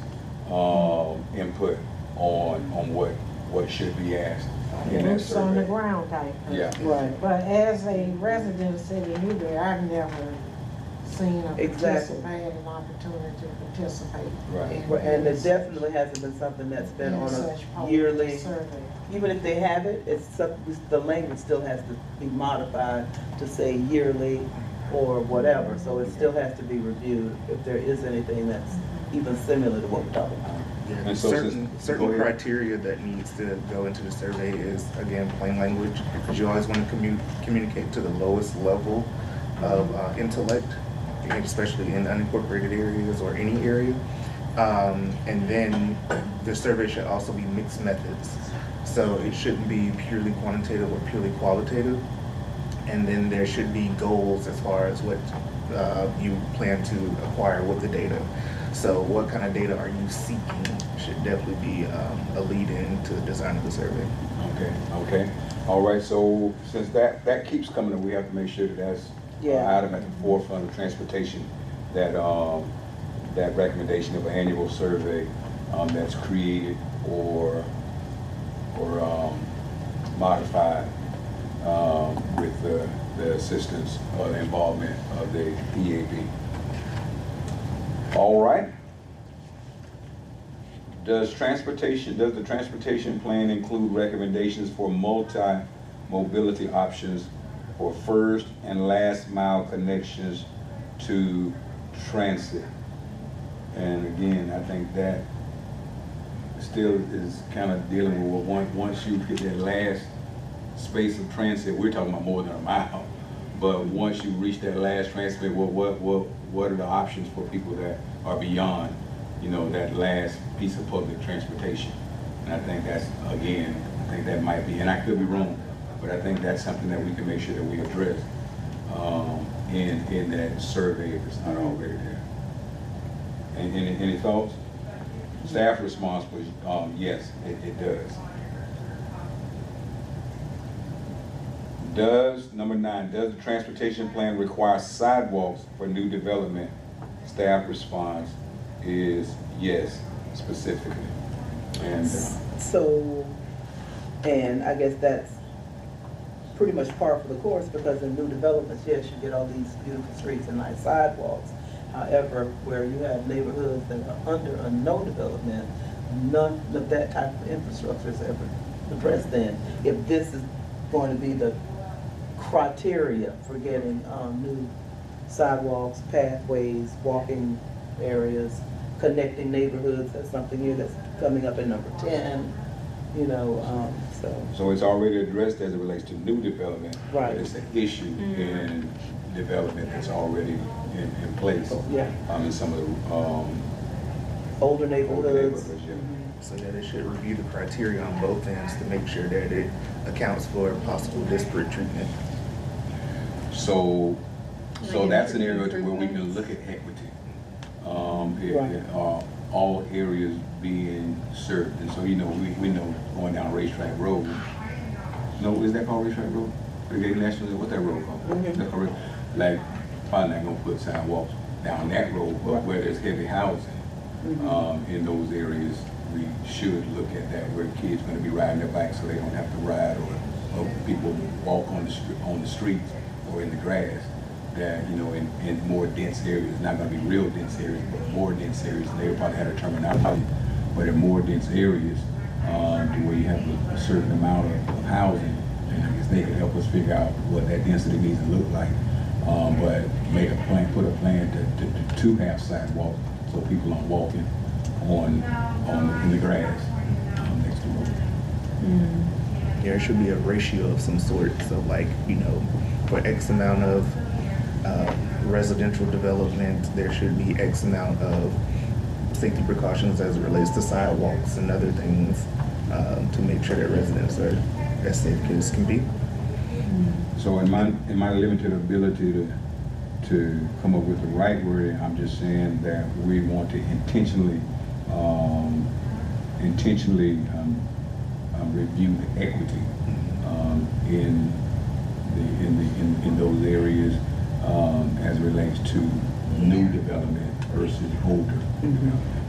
[SPEAKER 3] input on what should be asked in that
[SPEAKER 4] Boots on the
[SPEAKER 3] survey.
[SPEAKER 4] ground type.
[SPEAKER 3] Yeah.
[SPEAKER 2] Right.
[SPEAKER 4] But as a resident of City of Newberry, I've never seen or
[SPEAKER 2] Exactly.
[SPEAKER 4] had an opportunity to participate.
[SPEAKER 3] Right.
[SPEAKER 2] And it definitely hasn't been something that's been
[SPEAKER 4] in
[SPEAKER 2] on
[SPEAKER 4] such
[SPEAKER 2] a
[SPEAKER 4] public
[SPEAKER 2] yearly,
[SPEAKER 4] survey.
[SPEAKER 2] even if they have it, the language still has to be modified to say yearly or whatever. So it still has to be reviewed if there is anything that's even similar to what we're talking about.
[SPEAKER 8] Yeah,
[SPEAKER 3] And so
[SPEAKER 8] certain
[SPEAKER 3] go
[SPEAKER 8] certain
[SPEAKER 3] ahead.
[SPEAKER 8] criteria that needs to go into the survey is, again, plain language, because you always want to communicate to the lowest level of intellect, especially in unincorporated areas or any area. And then the survey should also be mixed methods. So it shouldn't be purely quantitative or purely qualitative. And then there should be goals as far as what you plan to acquire with the data. So what kind of data are you seeking should definitely be a lead in to the design of the survey.
[SPEAKER 3] Okay. All right, so since that keeps coming, and we have to make sure that that's an item at the forefront of transportation, that that recommendation of an annual survey that's created or modified with the assistance or the involvement of the EAB. All right. Does the transportation plan include recommendations for multi-mobility options for first and last mile connections to transit? And again, I think that still is kind of dealing with once you get that last space of transit, we're talking about more than a mile. But once you reach that last transit, what are the options for people that are beyond, you know, that last piece of public transportation? And I think that's, again, I think that might be, and I could be wrong, but I think that's something that we can make sure that we address in that survey if it's not already there. Any thoughts? Staff response was yes, it does. Number 9, does the transportation plan require sidewalks for new development? Staff response is yes, specifically. And
[SPEAKER 2] So, and I guess that's pretty much par for the course, because in new developments, yes, you get all these beautiful streets and nice sidewalks. However, where you have neighborhoods that are under a no development, none of that type of infrastructure is ever addressed in. If this is going to be the criteria for getting new sidewalks, pathways, walking areas, connecting neighborhoods, that's something here that's coming up in number 10, you know,
[SPEAKER 3] so it's already addressed as it relates to new development.
[SPEAKER 2] Right.
[SPEAKER 3] But it's an issue in development that's already in place.
[SPEAKER 2] Yeah.
[SPEAKER 3] In some of the
[SPEAKER 2] older neighborhoods.
[SPEAKER 3] yeah.
[SPEAKER 8] So that it should review the criteria on both ends to make sure that it accounts for possible disparate treatment.
[SPEAKER 3] So that's an area where we can look at equity. All areas being served. And so, you know, we know going down Racetrack Road. No, is that called Racetrack Road? What's that road called? Is that correct? Like, probably not gonna put sidewalks down that road, but where there's heavy housing in those areas, we should look at that, where kids gonna be riding their bikes so they don't have to ride, or people walk on the streets or in the grass, that, you know, in more dense areas, not gonna be real dense areas, but more dense areas, and they probably had a terminology, but in more dense areas, to where you have a certain amount of housing, and I guess they could help us figure out what that density needs to look like. But make a plan, put a plan to have sidewalks so people aren't walking in the grass next to the road.
[SPEAKER 8] There should be a ratio of some sort. So like, you know, for X amount of residential development, there should be X amount of safety precautions as it relates to sidewalks and other things to make sure that residents are as safe as can be.
[SPEAKER 3] So in my limited ability to come up with the right word, I'm just saying that we want to intentionally review the equity in those areas as it relates to new development versus older development.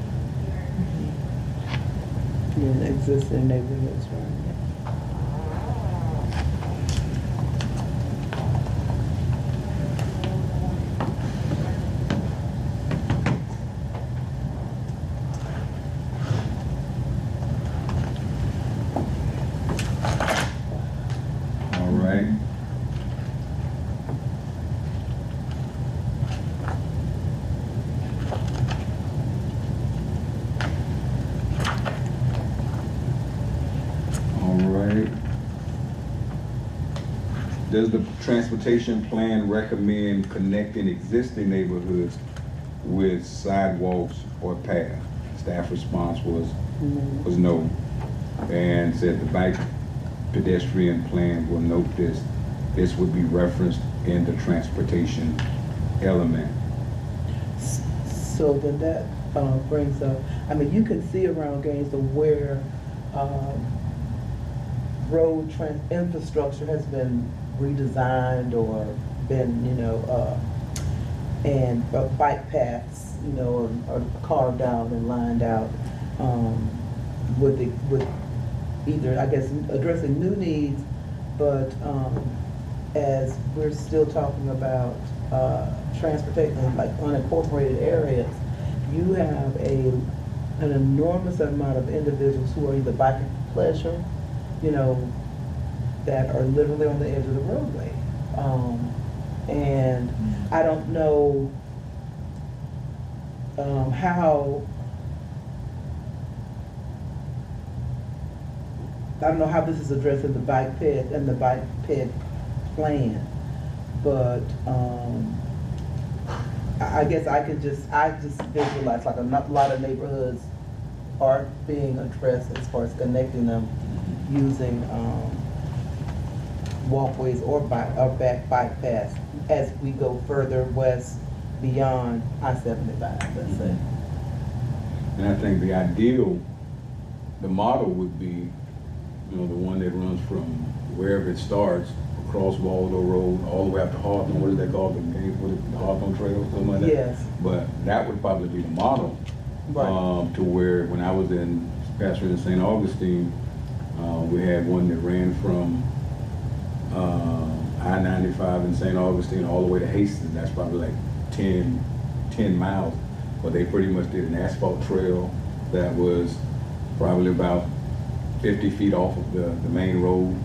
[SPEAKER 2] In existing neighborhoods, right?
[SPEAKER 3] All right. Does the transportation plan recommend connecting existing neighborhoods with sidewalks or paths? Staff response was no, and said the bike pedestrian plan will note this. This would be referenced in the transportation element.
[SPEAKER 2] So then that brings up, I mean, you can see around Gainesville where road infrastructure has been redesigned or been, you know, and bike paths, you know, are carved out and lined out with either, I guess, addressing new needs, but as we're still talking about transportation, like unincorporated areas, you have an enormous amount of individuals who are either biking for pleasure, you know, that are literally on the edge of the roadway. And I don't know how this is addressed in the bike ped and the bike ped plan, but I guess I just visualize like a lot of neighborhoods are being addressed as far as connecting them using walkways or bike paths as we go further west beyond I-75, let's say.
[SPEAKER 3] And I think the model would be, you know, the one that runs from wherever it starts, across Waldo Road, all the way up to Hawthorne. What is that called? The Hawthorne Trail, something like that?
[SPEAKER 2] Yes.
[SPEAKER 3] But that would probably be the model.
[SPEAKER 2] Right.
[SPEAKER 3] To where, when I was pastoring in St. Augustine, we had one that ran from I-95 in St. Augustine all the way to Hastings. That's probably like 10 miles. But they pretty much did an asphalt trail that was probably about 50 feet off of the main road,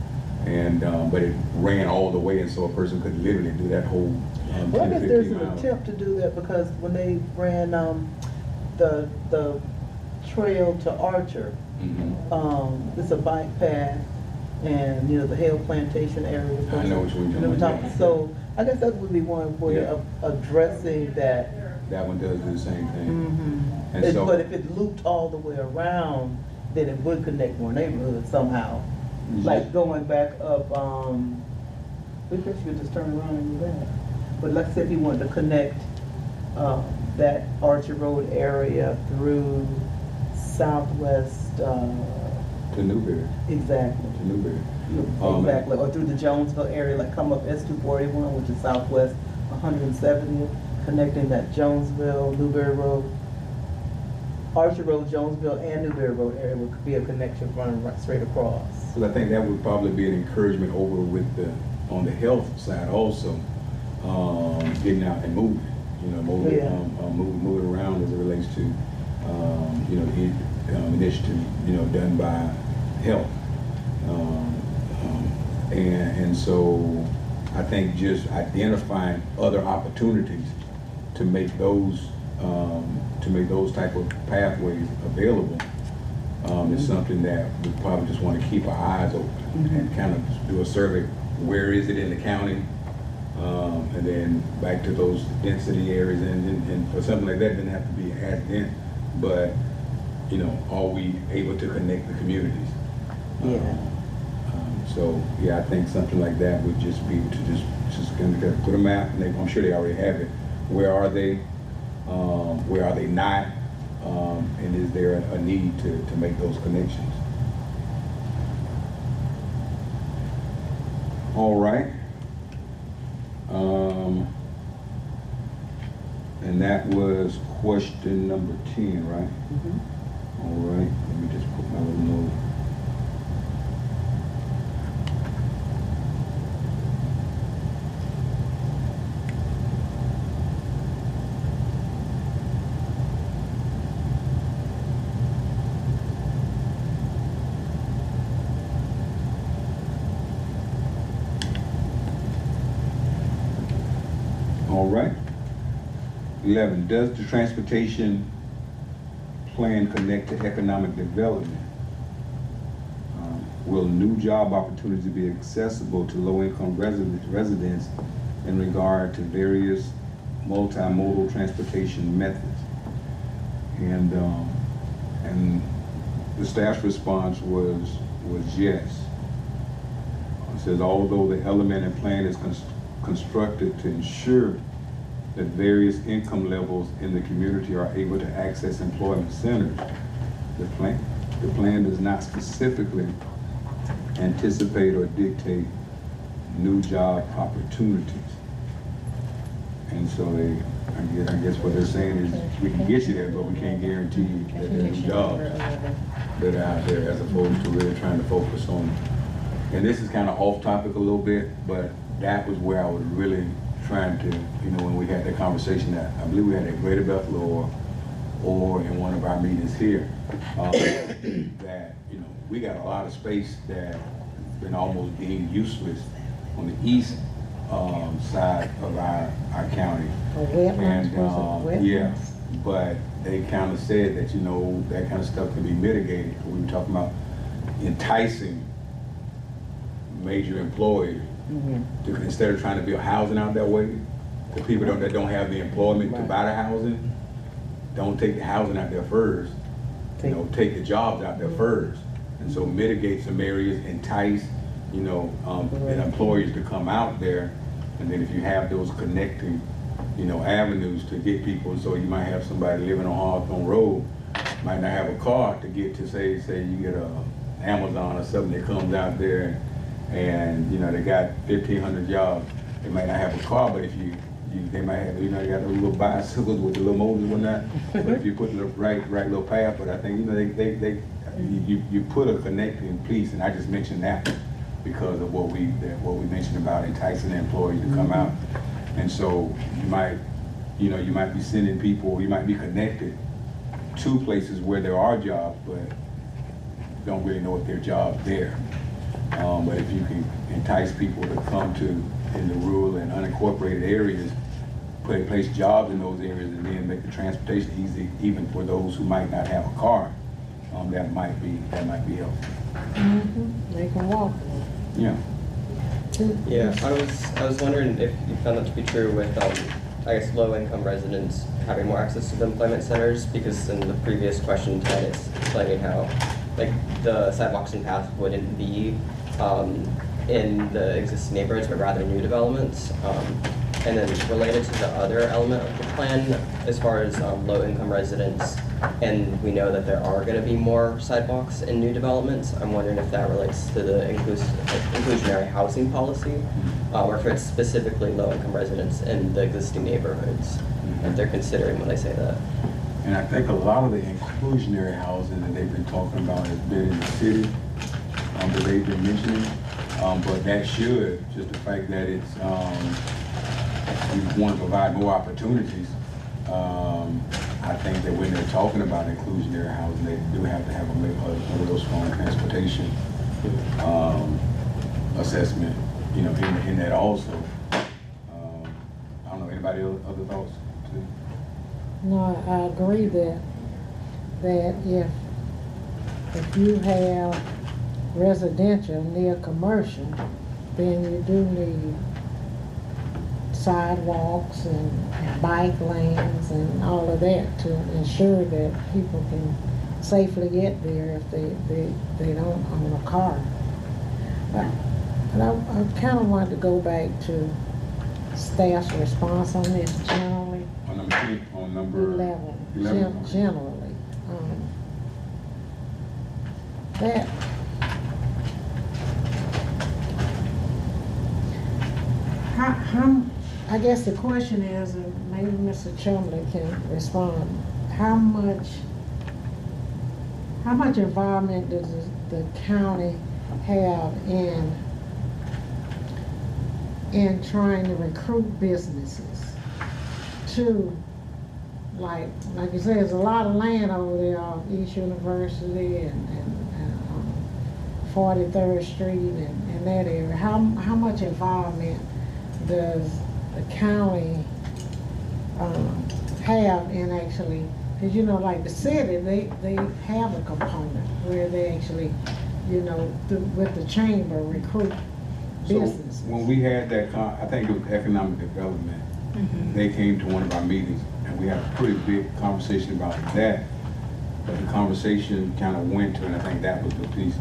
[SPEAKER 3] and but it ran all the way, and so a person could literally do that whole 10,
[SPEAKER 2] Well, I guess
[SPEAKER 3] 15
[SPEAKER 2] there's an
[SPEAKER 3] miles.
[SPEAKER 2] attempt to do that, because when they ran the trail to Archer, it's a bike path, and you know the Hale Plantation area.
[SPEAKER 3] I know which one you're talking about.
[SPEAKER 2] So I guess that would be one way of addressing that.
[SPEAKER 3] That one does do the same thing. And
[SPEAKER 2] But
[SPEAKER 3] so,
[SPEAKER 2] if it looped all the way around, then it would connect more neighborhoods somehow. Like going back up, we guess you could just turn around and do that. But let's say if you wanted to connect that Archer Road area through southwest,
[SPEAKER 3] to Newberry.
[SPEAKER 2] exactly.
[SPEAKER 3] To Newberry.
[SPEAKER 2] Exactly, or through the Jonesville area, like come up S241, which is southwest 170th, connecting that Jonesville, Newberry Road. Archer Road, Jonesville, and Newberry Road area would be a connection running right straight across.
[SPEAKER 3] So I think that would probably be an encouragement over with on the health side also, getting out and moving, moving,
[SPEAKER 2] Yeah.
[SPEAKER 3] moving around as it relates to, the initiative, done by health. And so I think just identifying other opportunities to make those type of pathways available is something that we probably just want to keep our eyes open and kind of do a survey. Where is it in the county? And then back to those density areas, and for something like that, it doesn't have to be as dense, but are we able to connect the communities?
[SPEAKER 2] Yeah.
[SPEAKER 3] So yeah, I think something like that would just be to just kind of put a map, and I'm sure they already have it. Where are they? Where are they not? And is there a need to make those connections? All right. And that was question number 10, right?
[SPEAKER 2] Mm-hmm.
[SPEAKER 3] All right. Let me just put my little note. All right. 11, does the transportation plan connect to economic development? Will new job opportunities be accessible to low-income residents in regard to various multimodal transportation methods? And the staff's response was yes. It says, although the element and plan is constructed to ensure that various income levels in the community are able to access employment centers, the plan does not specifically anticipate or dictate new job opportunities. And so I guess what they're saying is we can get you there, but we can't guarantee you that there are new jobs that are out there, as opposed to really trying to focus on. And this is kind of off topic a little bit, but that was where I was really trying to, when we had that conversation, that I believe we had at Greater Bethel or in one of our meetings here, that, we got a lot of space that's been almost deemed useless on the east side of our county. And yeah, but they kind of said that, that kind of stuff can be mitigated. We were talking about enticing major employers to, instead of trying to build housing out that way, the people that don't have the employment to buy the housing, don't take the housing out there first, take the jobs out there first. And so mitigate some areas, entice, employers to come out there. And then if you have those connecting, avenues to get people, so you might have somebody living on Hawthorne Road, might not have a car to get to, say you get a Amazon or something that comes out there and they got 1,500 jobs. They might not have a car, but if they might have, they got those little bicycles with the little motors and whatnot. But if you put the right little path, but I think, you put a connecting piece, and I just mentioned that because of what we mentioned about enticing the employees to come out. And so you might be sending people, you might be connected to places where there are jobs, but don't really know if there are jobs there. But if you can entice people to come to in the rural and unincorporated areas, place jobs in those areas, and then make the transportation easy, even for those who might not have a car, that might be helpful.
[SPEAKER 4] They can walk.
[SPEAKER 5] Yeah, I was wondering if you found that to be true with, I guess, low-income residents having more access to the employment centers, because in the previous question, Ted is explaining how, the sidewalks and paths wouldn't be in the existing neighborhoods, but rather new developments. And then related to the other element of the plan, as far as low-income residents, and we know that there are going to be more sidewalks in new developments, I'm wondering if that relates to the inclusionary housing policy, or if it's specifically low-income residents in the existing neighborhoods that they're considering when they say that.
[SPEAKER 3] And I think a lot of the inclusionary housing that they've been talking about has been in the city, that they've been mentioning. But that should, just the fact that it's, we want to provide more opportunities. I think that when they're talking about inclusionary housing, they do have to have a real strong transportation assessment, you know, in that also. I don't know, anybody else, other thoughts?
[SPEAKER 4] No, I agree that if you have residential near commercial, then you do need sidewalks and bike lanes and all of that to ensure that people can safely get there if they don't own a car. But I kind of wanted to go back to staff's response on this generally.
[SPEAKER 3] On number 10, on number
[SPEAKER 4] 11. Generally. That how I guess the question is, and maybe Mr. Chumley can respond, how much involvement does the county have in trying to recruit businesses to, like you say, there's a lot of land over there on East University and 43rd Street and that area. How much involvement does the county have in actually, because you know, like the city, they have a component where they actually, you know, with the chamber recruit businesses.
[SPEAKER 3] So when we had that, I think it was economic development, they came to one of our meetings and we had a pretty big conversation about that. But the conversation kind of went to, and I think that was the piece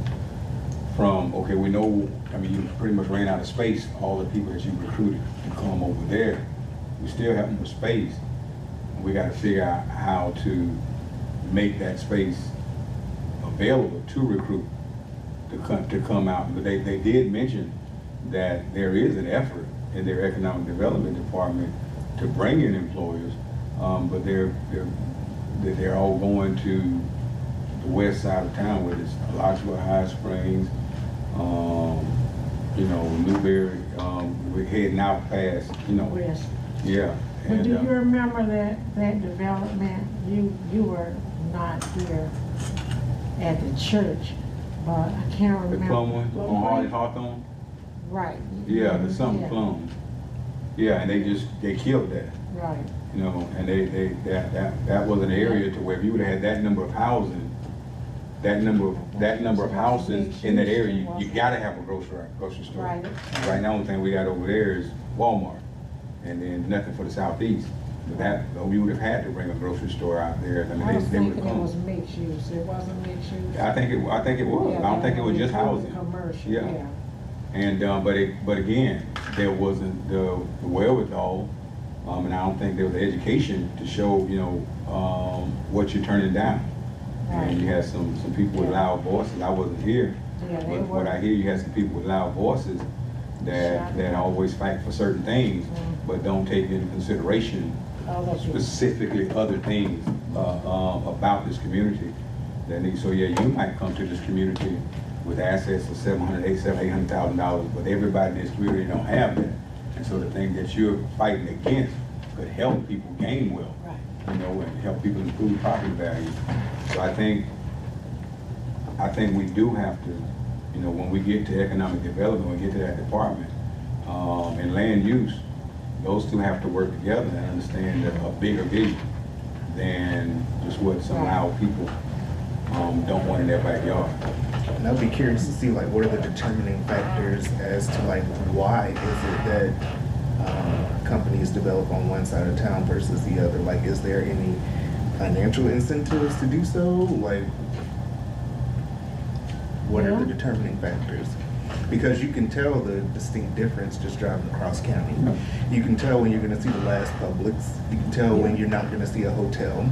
[SPEAKER 3] from, okay, we know, I mean, you pretty much ran out of space, all the people that you recruited to come over there. We still have more space. We got to figure out how to make that space available to recruit, to come out. But they did mention that there is an effort in their economic development department to bring in employers, but they're all going to the west side of town, where it's Alachua, High Springs, you know, Newberry. We're heading out past, you know.
[SPEAKER 4] West.
[SPEAKER 3] Yeah.
[SPEAKER 4] But
[SPEAKER 3] And,
[SPEAKER 4] do you remember that development? You were not here at the church, but I can't remember.
[SPEAKER 3] the Plum one on Hardy Hawthorne?
[SPEAKER 4] Right.
[SPEAKER 3] Yeah, the something
[SPEAKER 4] Yeah.
[SPEAKER 3] Plum. Yeah, and they killed that.
[SPEAKER 4] Right.
[SPEAKER 3] You know, and that was an area to where if you would have had that number of housing, that number of houses in that area, you gotta have a grocery store.
[SPEAKER 4] Right.
[SPEAKER 3] And right now, the only thing we got over there is Walmart, and then nothing for the southeast. But we would have had to bring a grocery store out there. I mean,
[SPEAKER 4] I was
[SPEAKER 3] they would
[SPEAKER 4] thinking
[SPEAKER 3] have
[SPEAKER 4] it was
[SPEAKER 3] come.
[SPEAKER 4] mixed use. It wasn't mixed use.
[SPEAKER 3] I think it was. I don't think it was just housing.
[SPEAKER 4] Commercial.
[SPEAKER 3] Yeah.
[SPEAKER 4] Yeah.
[SPEAKER 3] And but again, there wasn't the wherewithal, and I don't think there was the education to show, you know, what you're turning down.
[SPEAKER 4] Right.
[SPEAKER 3] And you had some people with loud voices. I wasn't here,
[SPEAKER 4] Yeah, they
[SPEAKER 3] but
[SPEAKER 4] were.
[SPEAKER 3] what I hear, you had some people with loud voices that always fight for certain things, but don't take into consideration specifically other things about this community. So yeah, you might come to this community with assets of $800,000, but everybody in this community don't have that. And so the thing that you're fighting against could help people gain wealth, you know, and help people improve property value. So I think we do have to, you know, when we get to economic development, when we get to that department, and land use, those two have to work together and understand a bigger vision than just what somehow people don't want in their backyard.
[SPEAKER 8] And I'd be curious to see, like, what are the determining factors as to, like, why is it that companies develop on one side of town versus the other? Like, is there any financial incentives to do so? Like, what are the determining factors? Because you can tell the distinct difference just driving across county. You can tell when you're going to see the last Publix. You can tell when you're not going to see a hotel.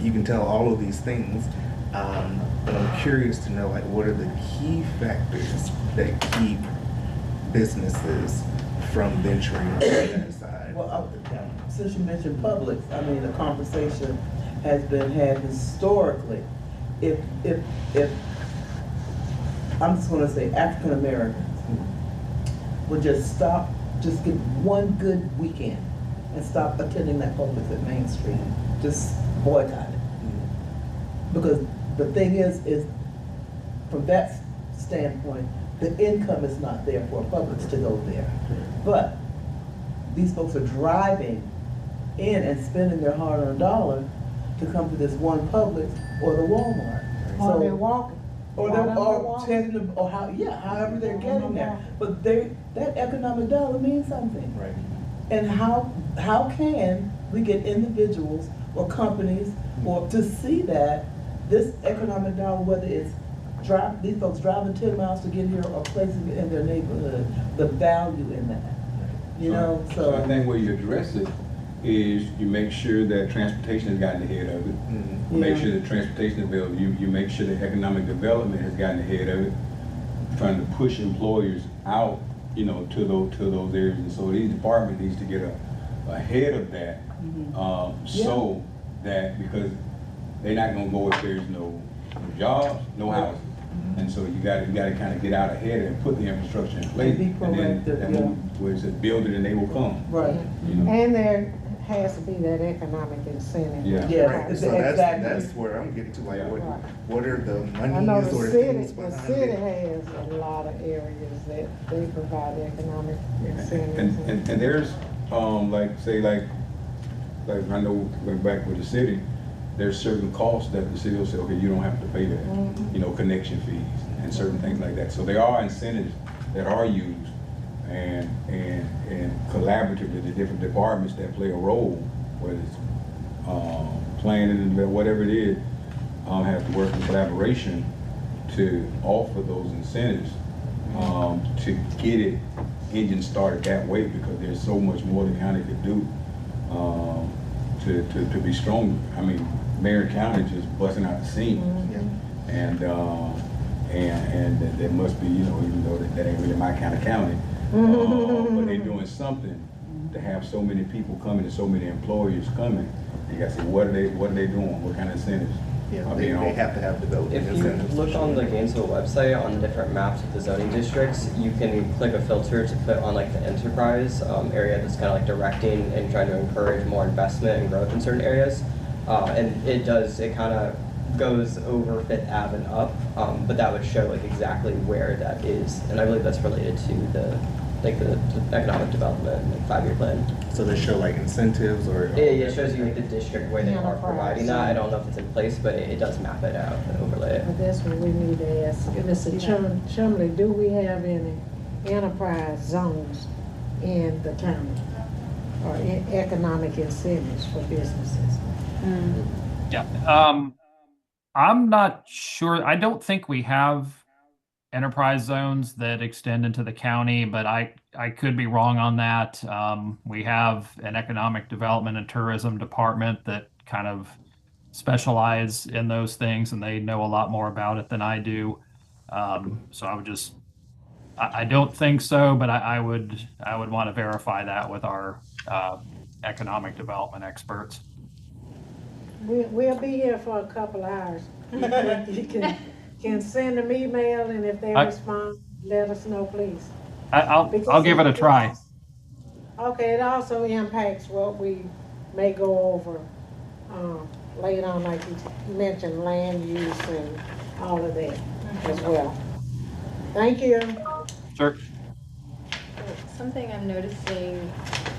[SPEAKER 8] You can tell all of these things. But I'm curious to know, like, what are the key factors that keep businesses from venturing on that side?
[SPEAKER 2] Well, since you mentioned Publix, I mean, the conversation has been had historically. If I'm just gonna say African Americans would just stop, just get one good weekend and stop attending that Publix at Main Street, just boycott it. Because the thing is from that standpoint, the income is not there for a Publix to go there. But these folks are driving in and spending their hard-earned dollar to come to this one Publix or the Walmart.
[SPEAKER 4] Or they're walking.
[SPEAKER 2] Or however they're getting there. But that economic dollar means something.
[SPEAKER 8] Right.
[SPEAKER 2] And how can we get individuals or companies or to see that this economic dollar, whether it's these folks driving 10 miles to get here or placing it in their neighborhood, the value in that, you know?
[SPEAKER 3] So I think where you address it is you make sure that transportation has gotten ahead of it. You make sure that transportation is available. You make sure that economic development has gotten ahead of it, trying to push employers out, you know, to those areas. And so these departments needs to get ahead of that, so that, because they're not gonna go if there's no jobs, no housing. And so you gotta kind of get out ahead and put the infrastructure in place.
[SPEAKER 2] Be proactive,
[SPEAKER 3] and then where it says build it and they will come.
[SPEAKER 2] Right.
[SPEAKER 3] You know?
[SPEAKER 4] And there has to be that economic incentive.
[SPEAKER 3] Yeah.
[SPEAKER 2] Yes,
[SPEAKER 8] Right. So
[SPEAKER 2] exactly.
[SPEAKER 8] that's where I'm getting to, like,
[SPEAKER 3] Yeah.
[SPEAKER 8] what are the
[SPEAKER 4] I know
[SPEAKER 8] monies or things
[SPEAKER 4] the
[SPEAKER 8] behind
[SPEAKER 4] city
[SPEAKER 8] it?
[SPEAKER 4] has a lot of areas that they provide economic incentives.
[SPEAKER 3] And there's, like I know, going back with the city, there's certain costs that the city will say, okay, you don't have to pay that, you know, connection fees and certain things like that. So there are incentives that are used and collaboratively, the different departments that play a role, whether it's planning and whatever it is, have to work in collaboration to offer those incentives to get it engine started that way, because there's so much more the county could do to be stronger. I mean, Marion County just busting out the seams, and there must be, you know, even though that ain't really my kind of county, but they're doing something to have so many people coming and so many employers coming. You got to say, what are they doing? What kind of incentives?
[SPEAKER 8] Yeah,
[SPEAKER 3] are
[SPEAKER 8] they
[SPEAKER 3] being offered?
[SPEAKER 8] have to have development
[SPEAKER 5] If you
[SPEAKER 8] incentives.
[SPEAKER 5] look on the Gainesville website on different maps of the zoning districts, you can click a filter to put on like the enterprise area that's kind of like directing and trying to encourage more investment and growth in certain areas. And it kind of goes over Fifth Ave and up, but that would show like exactly where that is. And I believe that's related to the economic development, like 5-year plan.
[SPEAKER 8] So they show like incentives or?
[SPEAKER 5] It shows you like the district where they are
[SPEAKER 4] Enterprise.
[SPEAKER 5] providing that. I don't know if it's in place, but it does map it out and overlay it.
[SPEAKER 4] But that's what we need to ask. Mr. Chumley, do we have any enterprise zones in the county? Or economic incentives for businesses?
[SPEAKER 9] Yeah. I'm not sure. I don't think we have enterprise zones that extend into the county, but I could be wrong on that. We have an economic development and tourism department that kind of specialize in those things, and they know a lot more about it than I do. So I don't think so, but I would want to verify that with our economic development experts.
[SPEAKER 4] We'll be here for a couple hours. You can send them email, and if they respond, let us know, please.
[SPEAKER 9] I'll give it a try.
[SPEAKER 4] Okay, it also impacts what we may go over later on, like you mentioned, land use and all of that as well. Thank you.
[SPEAKER 9] Sure.
[SPEAKER 10] Something I'm noticing,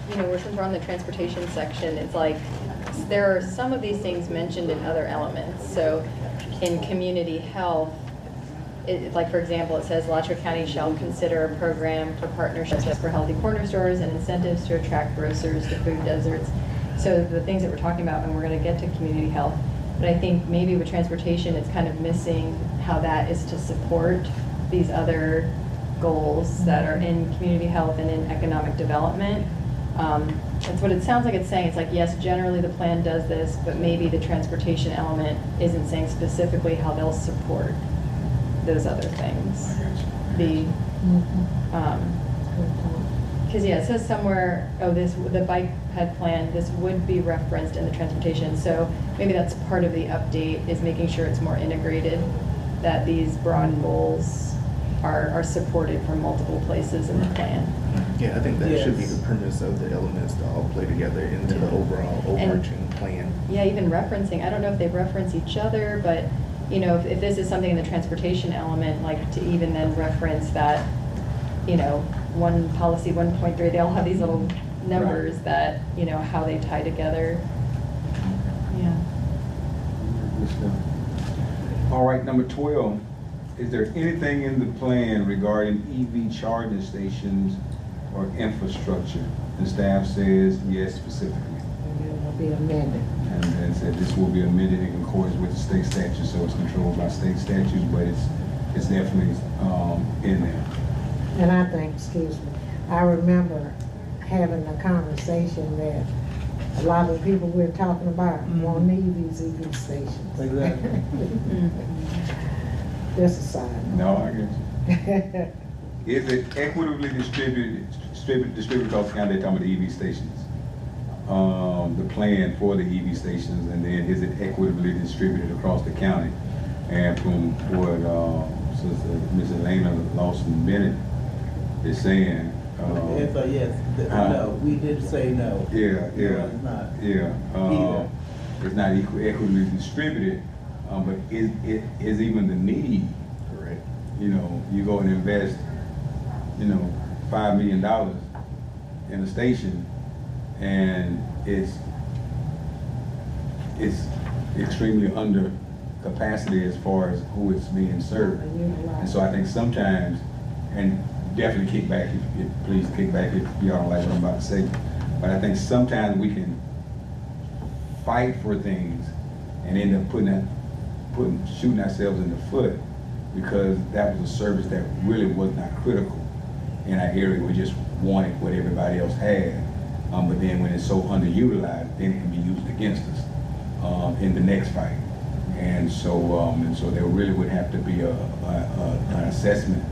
[SPEAKER 10] you know, since we're on the transportation section, it's like there are some of these things mentioned in other elements. So in community health, like for example, it says Alachua County shall consider a program for partnerships for healthy corner stores and incentives to attract grocers to food deserts. So the things that we're talking about, and we're going to get to community health, but I think maybe with transportation, it's kind of missing how that is to support these other goals that are in community health and in economic development. That's what it sounds like it's saying. It's like, yes, generally the plan does this, but maybe the transportation element isn't saying specifically how they'll support those other things. Because yeah, it says somewhere, oh, the bike ped plan, this would be referenced in the transportation. So maybe that's part of the update, is making sure it's more integrated, that these broad goals are supported from multiple places in the plan.
[SPEAKER 8] Yeah, I think that should be
[SPEAKER 2] Yes.
[SPEAKER 8] the premise of the elements to all play together into the overall overarching plan.
[SPEAKER 10] Yeah, even referencing, I don't know if they reference each other, but, you know, if this is something in the transportation element, like to even then reference that, you know, one policy 1.3, they all have these little numbers that, you know, how they tie together. Yeah.
[SPEAKER 3] Good stuff. All right, number 12, is there anything in the plan regarding EV charging stations or infrastructure? The staff says yes specifically.
[SPEAKER 4] And it will be amended.
[SPEAKER 3] And then said this will be amended in accordance with the state statute, so it's controlled by state statutes, but it's definitely in there.
[SPEAKER 4] And I think, excuse me, I remember having a conversation that a lot of the people we're talking about won't need these EV stations.
[SPEAKER 2] Exactly.
[SPEAKER 4] Just a side note.
[SPEAKER 3] No, I get you. Is it equitably distributed across the county? They're talking about the EV stations. The plan for the EV stations, and then is it equitably distributed across the county? And from what Ms. Elena Lawson Bennett is saying.
[SPEAKER 2] Yes, no, we did say no.
[SPEAKER 3] Yeah,
[SPEAKER 2] No, it's not.
[SPEAKER 3] yeah.
[SPEAKER 2] Either.
[SPEAKER 3] It's not equitably distributed, but is even the need?
[SPEAKER 8] Correct.
[SPEAKER 3] You know, you go and invest, you know, $5 million in a station, and it's extremely under capacity as far as who it's being served. And so I think sometimes, and definitely kick back, please kick back if y'all don't like what I'm about to say, but I think sometimes we can fight for things and end up shooting ourselves in the foot, because that was a service that really was not critical in our area. We just wanted what everybody else had, but then when it's so underutilized, then it can be used against us in the next fight. And so there really would have to be an assessment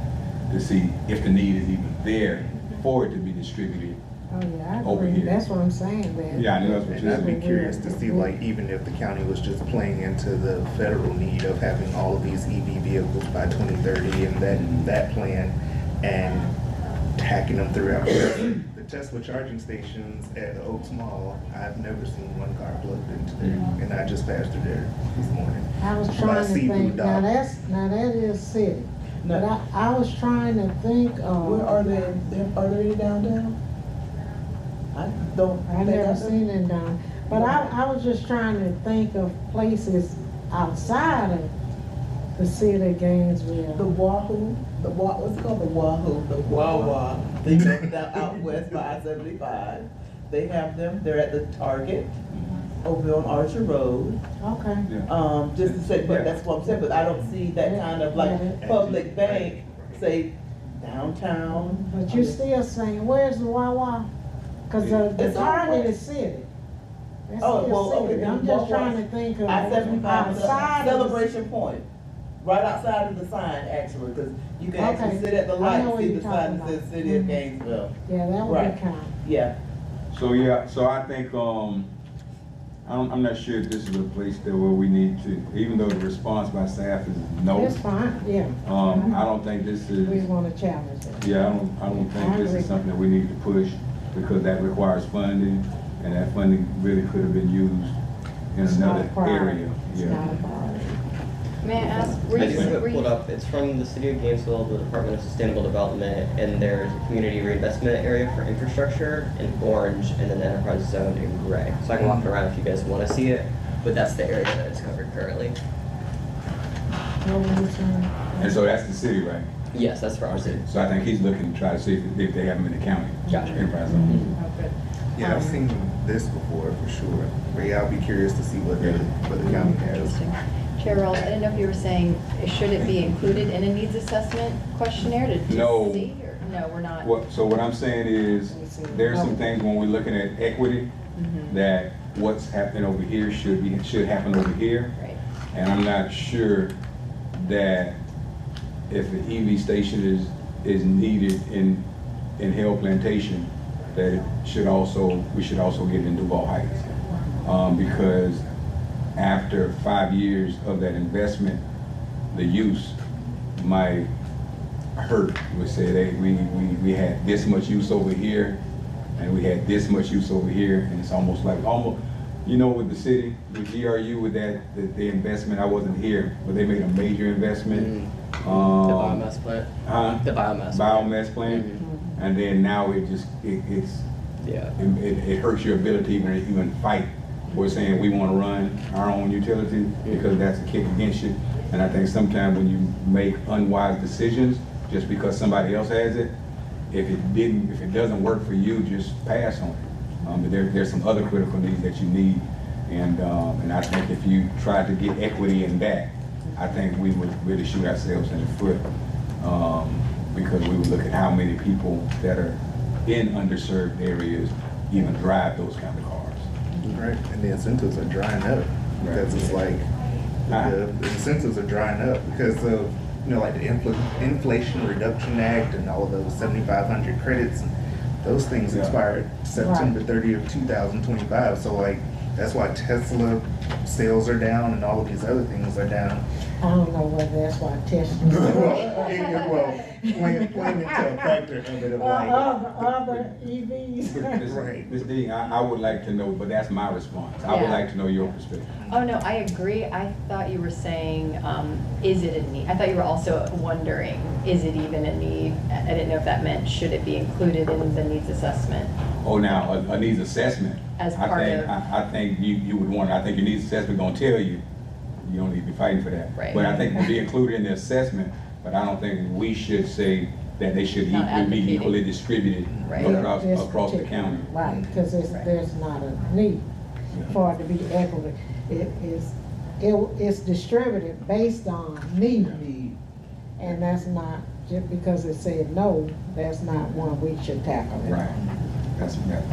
[SPEAKER 3] to see if the need is even there for it to be distributed.
[SPEAKER 4] Oh, yeah, I
[SPEAKER 3] Over
[SPEAKER 4] agree.
[SPEAKER 3] here.
[SPEAKER 4] That's what I'm saying, man.
[SPEAKER 3] Yeah, I know that's what
[SPEAKER 8] And
[SPEAKER 3] you're
[SPEAKER 8] I'd be
[SPEAKER 3] saying.
[SPEAKER 8] curious to see, like, even if the county was just playing into the federal need of having all of these EV vehicles by 2030 and that plan, and tacking them throughout. The Tesla charging stations at the Oaks Mall, I've never seen one car plugged into there, and I just passed through there this morning.
[SPEAKER 4] I was
[SPEAKER 8] By
[SPEAKER 4] trying to
[SPEAKER 8] Seafood
[SPEAKER 4] think,
[SPEAKER 8] Dock.
[SPEAKER 4] now that is city.
[SPEAKER 2] No.
[SPEAKER 4] But I was trying to think of.
[SPEAKER 2] Where are they? Are they any downtown? I don't.
[SPEAKER 4] I
[SPEAKER 2] think
[SPEAKER 4] never
[SPEAKER 2] I-
[SPEAKER 4] seen them down. But I was just trying to think of places outside of the city of Gainesville.
[SPEAKER 2] The Wahoo, what's it called? The Wahoo, the Wawa. They go down out west by I-75. They have them. They're at the Target over on Archer Road.
[SPEAKER 4] Okay.
[SPEAKER 2] Just to say, but that's what I'm saying. But I don't see that kind of like public bank, say downtown.
[SPEAKER 4] But you still saying, where's the Wawa? Cause the
[SPEAKER 2] It's on
[SPEAKER 4] Target
[SPEAKER 2] West.
[SPEAKER 4] is city. That's
[SPEAKER 2] Oh,
[SPEAKER 4] still
[SPEAKER 2] well,
[SPEAKER 4] city.
[SPEAKER 2] okay,
[SPEAKER 4] I'm just
[SPEAKER 2] Wawa's
[SPEAKER 4] trying to think of
[SPEAKER 2] I-75,
[SPEAKER 4] outside of the-
[SPEAKER 2] Celebration Point, right outside of the sign actually, because you can
[SPEAKER 4] Okay.
[SPEAKER 2] actually sit at the
[SPEAKER 4] I
[SPEAKER 2] light
[SPEAKER 4] know
[SPEAKER 2] and
[SPEAKER 4] what
[SPEAKER 2] see
[SPEAKER 4] you're
[SPEAKER 2] the sign that
[SPEAKER 4] talking
[SPEAKER 2] says
[SPEAKER 4] about.
[SPEAKER 2] City of
[SPEAKER 4] Mhm.
[SPEAKER 2] Gainesville.
[SPEAKER 4] Yeah, that would
[SPEAKER 2] Right.
[SPEAKER 4] be kind.
[SPEAKER 2] Yeah.
[SPEAKER 3] So I think I'm not sure if this is a place that where we need to, even though the response by staff is no.
[SPEAKER 4] It's fine, yeah.
[SPEAKER 3] I don't think this is.
[SPEAKER 4] We wanna challenge it.
[SPEAKER 3] Yeah, I don't think
[SPEAKER 4] I
[SPEAKER 3] this
[SPEAKER 4] agree.
[SPEAKER 3] is something that we need to push, because that requires funding, and that funding really could have been used in
[SPEAKER 4] It's not
[SPEAKER 3] another
[SPEAKER 4] a priority.
[SPEAKER 3] area.
[SPEAKER 4] It's
[SPEAKER 3] Yeah.
[SPEAKER 4] not a priority.
[SPEAKER 10] May I ask,
[SPEAKER 5] I just have it pulled up. It's from the City of Gainesville, the Department of Sustainable Development, and there's a community reinvestment area for infrastructure in orange, and then the enterprise zone in gray. So I can walk around if you guys want to see it, but that's the area that is covered currently.
[SPEAKER 4] What were you saying?
[SPEAKER 3] And so that's the city, right?
[SPEAKER 5] Yes, that's for our city.
[SPEAKER 3] So I think he's looking to try to see if they have them in the county.
[SPEAKER 5] Gotcha.
[SPEAKER 3] Enterprise zone.
[SPEAKER 8] Yeah, I've seen this before for sure. But yeah, I'll be curious to see what the county has.
[SPEAKER 10] Interesting. Chair Rawls, I didn't know if you were saying, should it be included in a needs assessment questionnaire to just
[SPEAKER 3] No.
[SPEAKER 10] see? Or no, we're not.
[SPEAKER 3] So what I'm saying is, there's some things when we're looking at equity, that what's happening over here should happen over here.
[SPEAKER 10] Right.
[SPEAKER 3] And I'm not sure that if an EV station is needed in in Hill Plantation, that we should also get in Duval Heights. Because after 5 years of that investment, the use might hurt. We say we had this much use over here, and we had this much use over here, and it's almost, you know, with the city, with GRU, with the investment. I wasn't here, but they made a major investment.
[SPEAKER 5] The biomass plant. The
[SPEAKER 3] biomass plant, and then now it hurts your ability to even fight. We're saying we want to run our own utility because that's a kick against you. And I think sometimes when you make unwise decisions just because somebody else has it, if it doesn't work for you, just pass on it. But there's some other critical needs that you need, and I think if you try to get equity in that, I think we would really shoot ourselves in the foot, because we would look at how many people that are in underserved areas even drive those kind of cars.
[SPEAKER 8] Right, and the incentives are drying up because it's like the incentives are drying up because of, you know, like the Inflation Reduction Act and all of those 7,500 credits. And those things expired September 30th, 2025. So like that's why Tesla sales are down and all of these other things are down.
[SPEAKER 4] I don't know whether that's why Tesla.
[SPEAKER 8] Playing into a factor of it of like
[SPEAKER 4] other EVs.
[SPEAKER 8] Right.
[SPEAKER 3] Ms. D, I would like to know, but that's my response. I would like to know your perspective.
[SPEAKER 10] Oh, no, I agree. I thought you were saying, is it a need? I thought you were also wondering, is it even a need? I didn't know if that meant, should it be included in the needs assessment?
[SPEAKER 3] Oh, now, a needs assessment.
[SPEAKER 10] As part of.
[SPEAKER 3] I think you would want, I think your needs assessment gonna tell you, you don't need to be fighting for that.
[SPEAKER 10] Right.
[SPEAKER 3] But I think it would be included in the assessment, but I don't think we should say that they should
[SPEAKER 10] Not
[SPEAKER 3] be
[SPEAKER 10] advocating.
[SPEAKER 3] equally distributed
[SPEAKER 10] Right.
[SPEAKER 3] across the county.
[SPEAKER 4] Right, because there's not a need for it to be equity. It's distributed based on need. And that's not, just because it said no, that's not one we should tackle.
[SPEAKER 3] Right. That's right.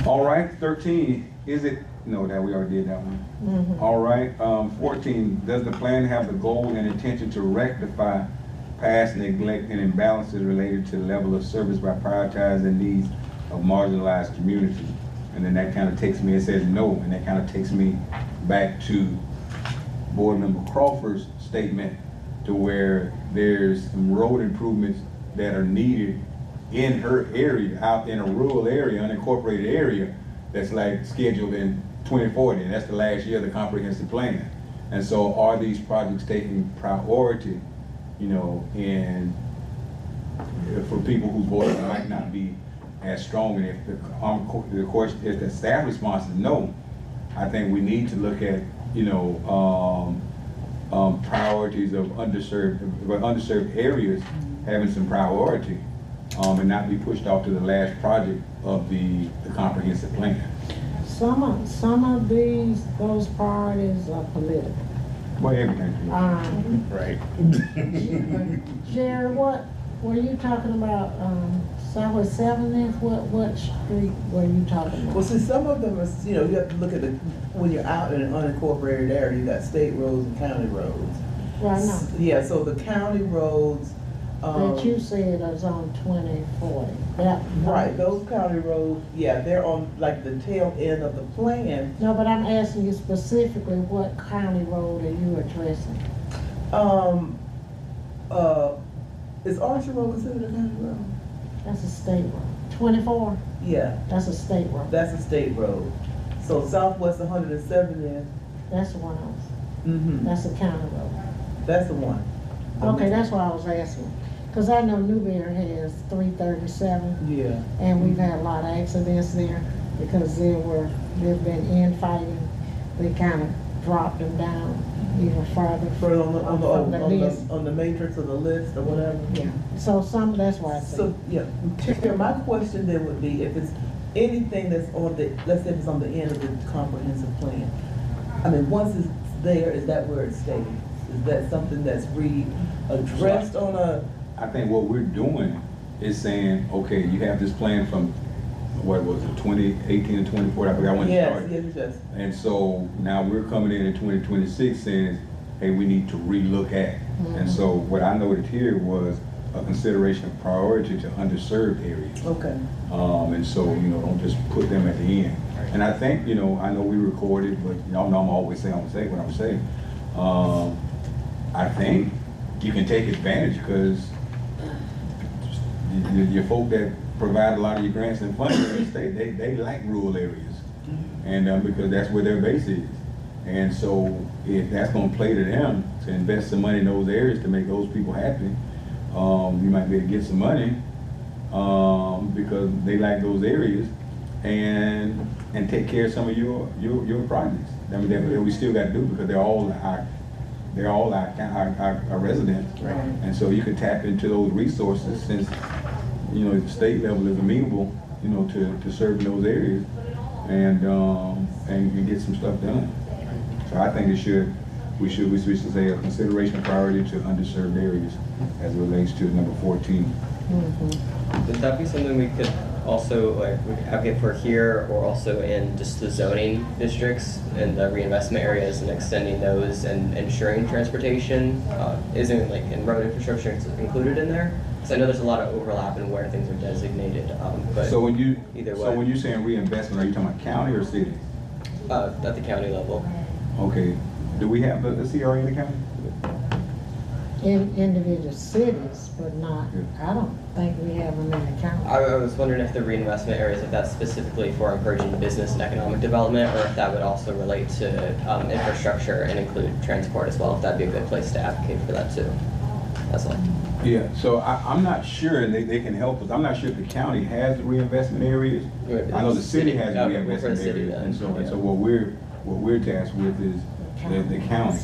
[SPEAKER 3] All right, 13, is it, no, that we already did that one. All right, 14, does the plan have the goal and intention to rectify past neglect and imbalances related to the level of service by prioritizing the needs of marginalized communities? And then that kind of takes me, it says no, and that kind of takes me back to Board Member Crawford's statement to where there's some road improvements that are needed in her area, out in a rural area, unincorporated area, that's like scheduled in 2040, and that's the last year of the comprehensive plan. And so are these projects taking priority, you know, and for people whose voices might not be as strong? And if if the staff response is no, I think we need to look at, you know, priorities of underserved areas having some priority, and not be pushed off to the last project of the comprehensive plan.
[SPEAKER 4] Some of those priorities are political.
[SPEAKER 3] Well, everything.
[SPEAKER 8] right.
[SPEAKER 4] Jerry, what were you talking about? Southwest 7th? What street were you talking about?
[SPEAKER 2] Well, see, some of them is, you know, you have to look at when you're out in an unincorporated area, you got state roads and county roads.
[SPEAKER 4] Well, I know.
[SPEAKER 2] Yeah, so the county roads.
[SPEAKER 4] That you said is on 2040.
[SPEAKER 2] Right, those county roads, yeah, they're on like the tail end of the plan.
[SPEAKER 4] No, but I'm asking you specifically, what county road are you addressing?
[SPEAKER 2] Is Archer Road considered a county road?
[SPEAKER 4] That's a state road. 24?
[SPEAKER 2] Yeah,
[SPEAKER 4] That's a state road.
[SPEAKER 2] that's a state road. So Southwest 170th,
[SPEAKER 4] That's the one else. That's a county road.
[SPEAKER 2] that's the one.
[SPEAKER 4] Okay, that's what I was asking. Because I know Newberry has 337,
[SPEAKER 2] Yeah.
[SPEAKER 4] and we've had a lot of accidents there because they've been infighting. They kind of dropped them down even farther
[SPEAKER 2] For
[SPEAKER 4] from the list.
[SPEAKER 2] on the matrix or the list or whatever.
[SPEAKER 4] Yeah, so that's why I said.
[SPEAKER 2] So, yeah, Chair, my question then would be, if it's anything that's on the, let's say if it's on the end of the comprehensive plan, I mean, once it's there, is that where it stays? Is that something that's addressed on a?
[SPEAKER 3] I think what we're doing is saying, okay, you have this plan from, what was it, 2018 to 2040, I forgot when it started.
[SPEAKER 2] Yes.
[SPEAKER 3] And so now we're coming in 2026 saying, hey, we need to relook at. And so what I noted here was a consideration of priority to underserved areas.
[SPEAKER 2] Okay.
[SPEAKER 3] And so, don't just put them at the end. And I think, I know we recorded, but y'all know I'm always saying, I'm gonna say what I'm saying. I think you can take advantage because your folk that provide a lot of your grants and funding in the state, they like rural areas. And because that's where their base is. And so if that's gonna play to them to invest some money in those areas to make those people happy, you might be able to get some money because they like those areas and take care of some of your projects. I mean, that we still got to do because they're all our residents.
[SPEAKER 2] Right.
[SPEAKER 3] And so you can tap into those resources since the state level is amenable, to serve in those areas and get some stuff done. So I think we should say a consideration priority to underserved areas as it relates to number 14.
[SPEAKER 5] Would that be something we could also we could advocate for here, or also in just the zoning districts and the reinvestment areas and extending those and ensuring transportation? Isn't in road infrastructure included in there? Because I know there's a lot of overlap in where things are designated. But
[SPEAKER 3] So when
[SPEAKER 5] you're
[SPEAKER 3] saying reinvestment, are you talking about county or city?
[SPEAKER 5] at the county level.
[SPEAKER 3] Okay. Do we have the CRA in the county?
[SPEAKER 4] In individual cities, but not, I don't think we have them in the county.
[SPEAKER 5] I was wondering if the reinvestment areas, if that's specifically for encouraging business and economic development, or if that would also relate to infrastructure and include transport as well, if that'd be a good place to advocate for that too. That's all.
[SPEAKER 3] Yeah, so I'm not sure, and they can help us. I'm not sure if the county has the reinvestment areas. I know the city has the reinvestment areas, and so what we're tasked with is the county.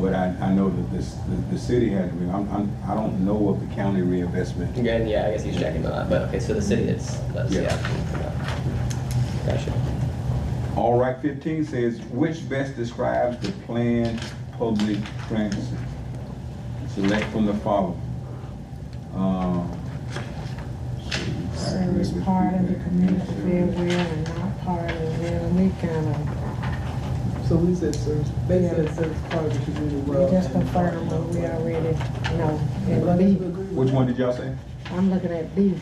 [SPEAKER 3] But I know that the city has. I don't know of the county reinvestment.
[SPEAKER 5] Again, yeah, I guess he's checking on that. But okay, so the city does. Yeah. Gotcha.
[SPEAKER 3] All right, 15 says, which best describes the planned public transit? Select from the following.
[SPEAKER 4] Service part of the community very well and not part of it, and we kind of,
[SPEAKER 2] So we said service, they said service part of the community well.
[SPEAKER 4] we just confirmed what we already know.
[SPEAKER 2] Everybody
[SPEAKER 4] And B,
[SPEAKER 2] agree with
[SPEAKER 3] Which
[SPEAKER 2] that?
[SPEAKER 3] one did y'all say?
[SPEAKER 4] I'm looking at B,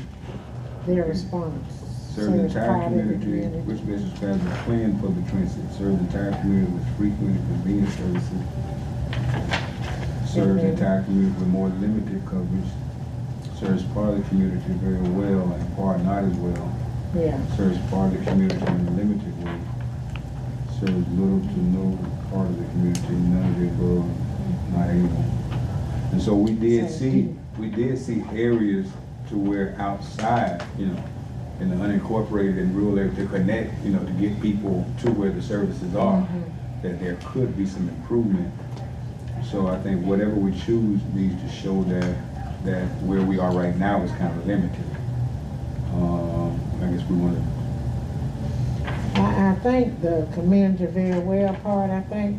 [SPEAKER 4] their response.
[SPEAKER 3] Serve the
[SPEAKER 4] Service
[SPEAKER 3] entire
[SPEAKER 4] part of the
[SPEAKER 3] community, which best describes the planned public transit? Serve the entire community with frequent and convenient services. Serves the entire community with more limited coverage. Serves part of the community very well and part not as well.
[SPEAKER 4] Yeah,
[SPEAKER 3] Serves part of the community in a limited way. Serves little to no part of the community, none of the above, not able. And so we did see areas to where outside, in the unincorporated and rural area to connect, to get people to where the services are, that there could be some improvement. So I think whatever we choose needs to show that where we are right now is kind of limited. I guess we want to.
[SPEAKER 4] I think the community very well part, I think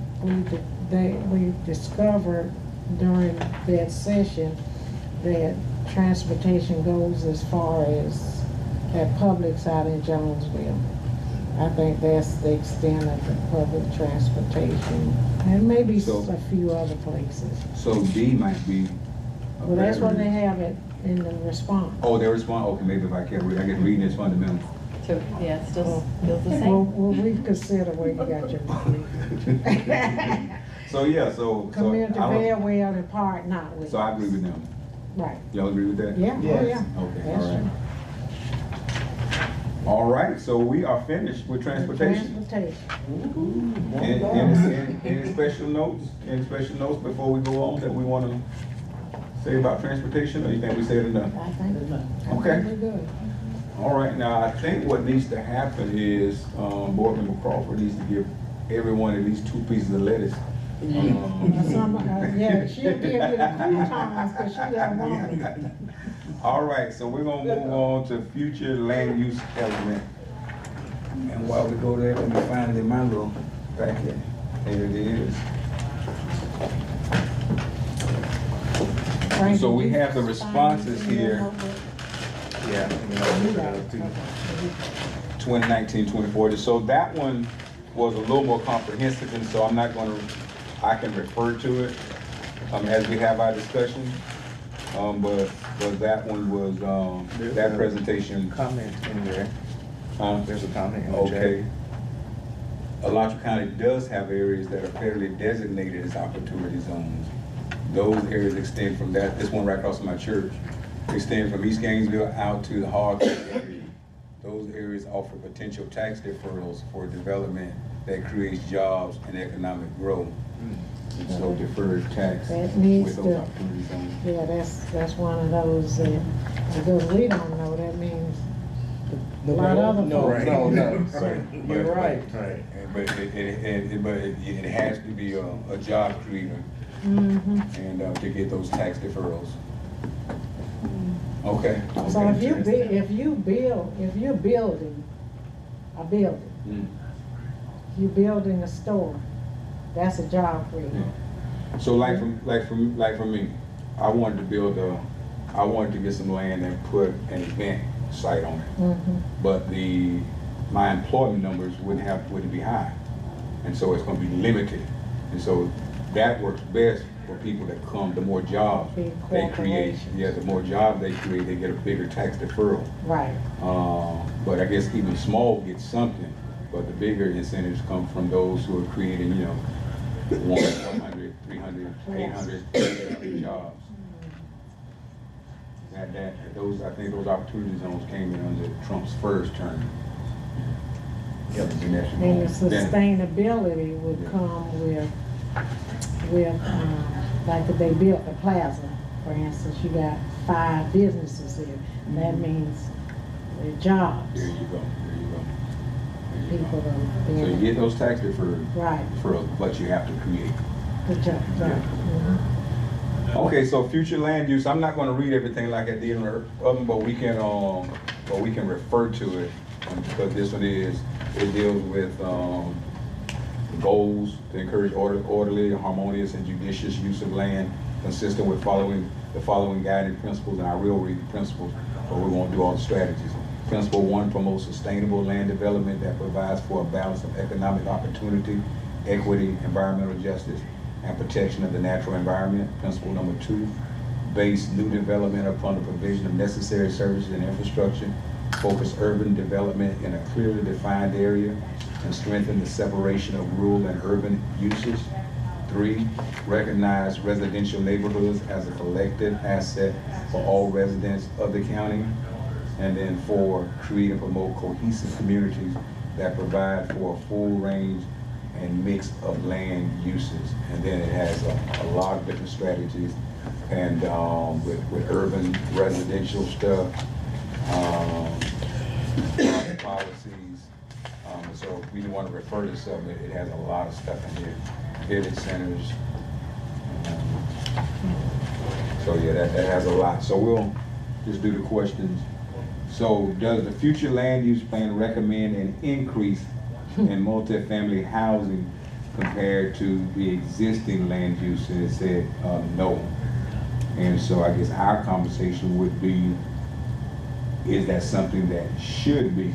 [SPEAKER 4] we discovered during that session that transportation goes as far as at Publix out in Jonesville. I think that's the extent of the public transportation, and maybe a few other places.
[SPEAKER 3] So D might be.
[SPEAKER 4] Well, that's what they have it in the response.
[SPEAKER 3] Oh, they respond. Okay, maybe if I can't read, I guess reading is fundamental.
[SPEAKER 10] So, yeah, it's still the
[SPEAKER 4] We'll
[SPEAKER 10] same.
[SPEAKER 4] reconsider where you got your degree.
[SPEAKER 3] So yeah, so
[SPEAKER 4] Community
[SPEAKER 3] I
[SPEAKER 4] very
[SPEAKER 3] was,
[SPEAKER 4] well and part not with.
[SPEAKER 3] so I agree with them.
[SPEAKER 4] Right.
[SPEAKER 3] Y'all agree with that?
[SPEAKER 4] Yeah, oh
[SPEAKER 2] Yes.
[SPEAKER 4] yeah.
[SPEAKER 3] Okay,
[SPEAKER 4] That's
[SPEAKER 3] all right.
[SPEAKER 4] true.
[SPEAKER 3] All right, so we are finished with transportation.
[SPEAKER 4] Transportation.
[SPEAKER 3] Any special notes? Any special notes before we go on that we want to say about transportation, or you think we said enough?
[SPEAKER 4] I think
[SPEAKER 3] Okay.
[SPEAKER 4] we're good.
[SPEAKER 3] All right, now I think what needs to happen is Board Member Crawford needs to give everyone at least 2 pieces of lettuce.
[SPEAKER 4] Yeah, she'll give you the croutons, because she doesn't want it.
[SPEAKER 3] All right, so we're gonna move on to future land use element. And while we go there, let me find it in my little packet. Here it is.
[SPEAKER 4] Frank,
[SPEAKER 3] So we
[SPEAKER 4] did you
[SPEAKER 3] have the
[SPEAKER 4] sign
[SPEAKER 3] responses
[SPEAKER 4] anything in your
[SPEAKER 3] here.
[SPEAKER 4] notebook?
[SPEAKER 8] Yeah.
[SPEAKER 4] You got it. Okay.
[SPEAKER 3] 2019-2040. So that one was a little more comprehensive, and so I'm not gonna, I can refer to it as we have our discussion. but that one was,
[SPEAKER 8] There's
[SPEAKER 3] that
[SPEAKER 8] a
[SPEAKER 3] presentation.
[SPEAKER 8] Comment in there. There's a comment in the
[SPEAKER 3] Okay.
[SPEAKER 8] chat.
[SPEAKER 3] Alachua County does have areas that are federally designated as opportunity zones. Those areas extend from this one right across from my church, extend from East Gainesville out to the Hog area. Those areas offer potential tax deferrals for development that creates jobs and economic growth. And so deferred tax
[SPEAKER 4] That needs
[SPEAKER 3] with those
[SPEAKER 4] to-
[SPEAKER 3] opportunity zones.
[SPEAKER 4] Yeah, that's one of those that, because we don't know, that means a lot of other
[SPEAKER 2] No,
[SPEAKER 4] folks.
[SPEAKER 2] no, no,
[SPEAKER 8] Right.
[SPEAKER 2] you're right.
[SPEAKER 8] Right.
[SPEAKER 3] But it has to be a job creator
[SPEAKER 4] Mhm.
[SPEAKER 3] and to get those tax deferrals. Okay.
[SPEAKER 4] So
[SPEAKER 3] okay.
[SPEAKER 4] if you're building a building,
[SPEAKER 3] Mm.
[SPEAKER 4] you're building a store, that's a job creator.
[SPEAKER 3] Yeah. So like for me, I wanted to get some land and put an event site on it.
[SPEAKER 4] Mhm.
[SPEAKER 3] But my employment numbers wouldn't be high. And so it's gonna be limited. And so that works best for people that come, the more jobs
[SPEAKER 4] Big
[SPEAKER 3] they create.
[SPEAKER 4] corporations.
[SPEAKER 3] Yeah, the more jobs they create, they get a bigger tax deferral.
[SPEAKER 4] Right.
[SPEAKER 3] But I guess even small get something, but the bigger incentives come from those who are creating, 100, 300, 800, 800 jobs. I think those opportunity zones came in under Trump's first term.
[SPEAKER 8] Yep.
[SPEAKER 3] And that's
[SPEAKER 4] And the
[SPEAKER 3] benefit.
[SPEAKER 4] sustainability would come with, like if they built the plaza, for instance, you got 5 businesses there. And that means the jobs,
[SPEAKER 3] There you go, there you go. There you
[SPEAKER 4] people
[SPEAKER 3] go.
[SPEAKER 4] are
[SPEAKER 3] So you
[SPEAKER 4] being,
[SPEAKER 3] get those tax deferred,
[SPEAKER 4] right,
[SPEAKER 3] but you have to create.
[SPEAKER 4] the job, right. Mhm.
[SPEAKER 3] Okay, so future land use, I'm not gonna read everything like I did in the other, but we can refer to it, because this one it deals with, goals to encourage orderly, harmonious, and judicious use of land, consistent with the following guiding principles, and I will read the principles, but we won't do all the strategies. Principle 1, promote sustainable land development that provides for a balance of economic opportunity, equity, environmental justice, and protection of the natural environment. Principle number 2, base new development upon the provision of necessary services and infrastructure, focus urban development in a clearly defined area, and strengthen the separation of rural and urban uses. 3, recognize residential neighborhoods as a collective asset for all residents of the county. And then 4, create and promote cohesive communities that provide for a full range and mix of land uses. And then it has a lot of different strategies, and with urban residential stuff, policies. So if we want to refer to something, it has a lot of stuff in here. Village centers. So yeah, that has a lot. So we'll just do the questions. So does the future land use plan recommend an increase in multifamily housing compared to the existing land use? And it said no. And so I guess our conversation would be, is that something that should be,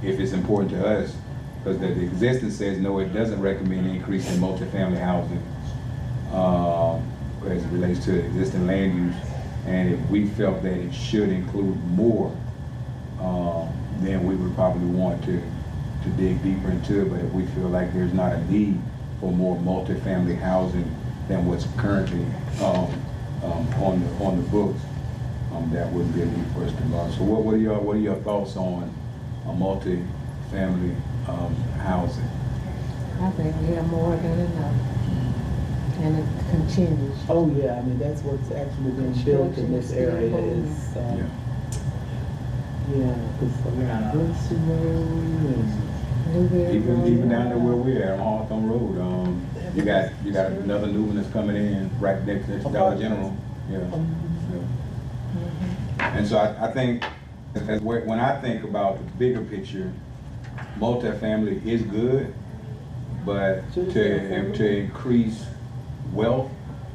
[SPEAKER 3] if it's important to us? Because the existing says no, it doesn't recommend an increase in multifamily housing as it relates to the existing land use. And if we felt that it should include more, then we would probably want to dig deeper into it. But if we feel like there's not a need for more multifamily housing than what's currently on the books, that wouldn't be a need for us to learn. So what are your thoughts on a multifamily housing?
[SPEAKER 4] I think we have more than enough, and it continues.
[SPEAKER 2] Oh, yeah, I mean, that's what's actually been built in this area is, because around Woodsy Road and
[SPEAKER 4] Newberry Road.
[SPEAKER 3] Even down there where we're at, on Hawthorne Road, you got another new one that's coming in right next to Dollar General. Yeah. And so I think, when I think about the bigger picture, multifamily is good, but to increase wealth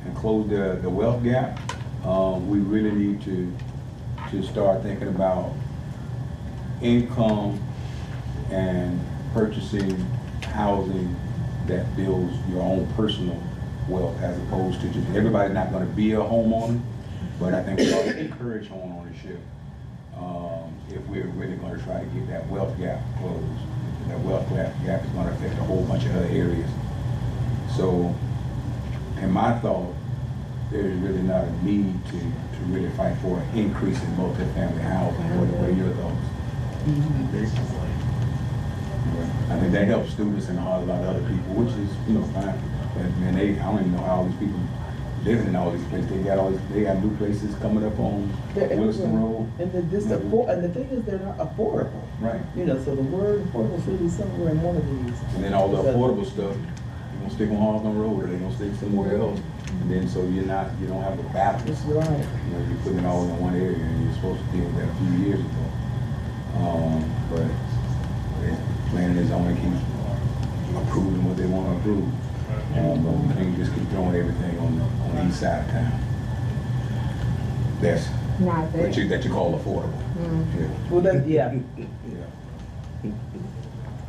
[SPEAKER 3] and close the wealth gap, we really need to start thinking about income and purchasing housing that builds your own personal wealth, as opposed to just, everybody's not going to be a homeowner, But I think we ought to encourage home ownership if we're really going to try to get that wealth gap closed. That wealth gap is going to affect a whole bunch of other areas. So, in my thought, there's really not a need to really fight for an increase in multifamily housing. What are your thoughts? I think that helps students and a whole lot of other people, which is, fine. But man, I don't even know how all these people living in all these places. They got new places coming up on Williston Road.
[SPEAKER 2] And the thing is, they're not affordable.
[SPEAKER 3] Right.
[SPEAKER 2] So the word affordable should be somewhere in one of these.
[SPEAKER 3] And then all the affordable stuff, you're gonna stick on Hawthorne Road, or they're gonna stick somewhere else. And then so you don't have a balance.
[SPEAKER 2] That's right.
[SPEAKER 3] You're putting it all in one area, and you're supposed to deal with that a few years ago. But planning and zoning keeps approving what they want to approve. But we can't just keep throwing everything on the east side of town. That's
[SPEAKER 4] Not there.
[SPEAKER 3] that you call affordable. Yeah.
[SPEAKER 2] Well, yeah.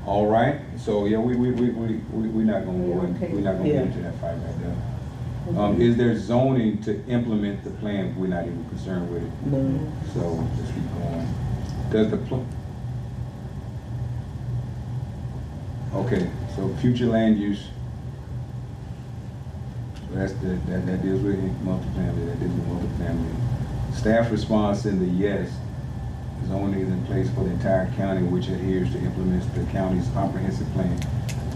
[SPEAKER 3] All right. So yeah, we're not gonna go in,
[SPEAKER 4] Okay.
[SPEAKER 3] we're not gonna get into that fight right there. Is there zoning to implement the plan? We're not even concerned with it.
[SPEAKER 2] No.
[SPEAKER 3] So let's keep going. Does the okay, so future land use. So that deals with multifamily, that deals with multifamily. Staff response in the yes, zoning is in place for the entire county which adheres to implements the county's comprehensive plan.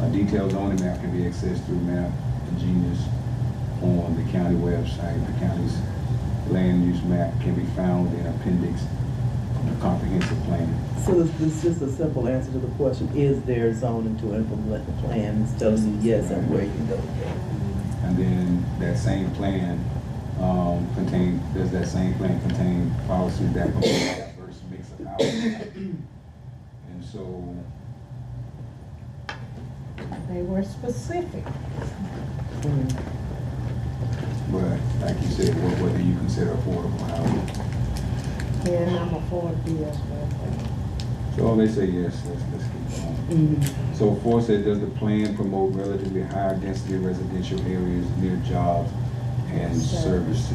[SPEAKER 3] A detailed zoning map can be accessed through Map and Genius on the county website. The county's land use map can be found in appendix of the comprehensive plan.
[SPEAKER 2] So it's just a simple answer to the question, is there zoning to implement the plan? It's telling you yes and where you go.
[SPEAKER 3] And then that same plan does that same plan contain policies that promote a diverse mix of housing? And so,
[SPEAKER 4] They were specific.
[SPEAKER 3] but like you said, what do you consider affordable housing?
[SPEAKER 4] Yeah, and I'm afford deals with
[SPEAKER 3] So they say yes, let's keep going. So 4 said, does the plan promote relatively higher density residential areas near jobs and services?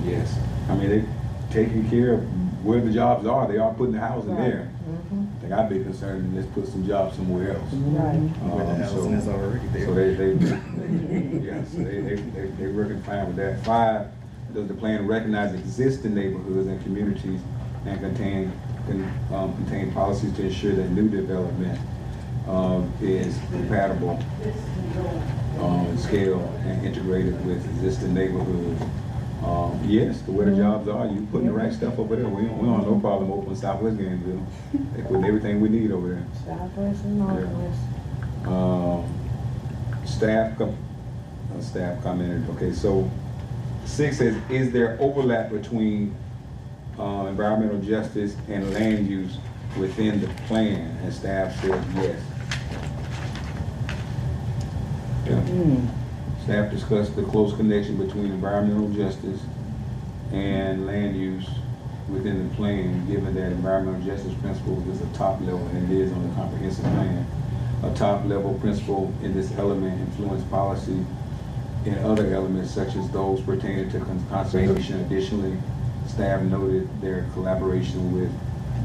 [SPEAKER 3] Yes. I mean, they taking care of where the jobs are. They are putting the housing there. I think I'd be concerned, let's put some jobs somewhere else.
[SPEAKER 4] Right.
[SPEAKER 8] Where the housing is already there.
[SPEAKER 3] So they're working fine with that. 5, does the plan recognize existing neighborhoods and communities and contain policies to ensure that new development is compatible in scale and integrated with existing neighborhoods? Yes, the where the jobs are, you putting the right stuff over there. We don't have no problem opening Southwest Gainesville. They putting everything we need over there.
[SPEAKER 4] Southwest and Northwest.
[SPEAKER 3] Staff commented. Okay, so 6 says, is there overlap between environmental justice and land use within the plan? And staff said yes. Yeah. Staff discussed the close connection between environmental justice and land use within the plan, given that environmental justice principle is a top level and it is on the comprehensive plan. A top level principle in this element influence policy in other elements such as those pertaining to conservation. Additionally, staff noted their collaboration with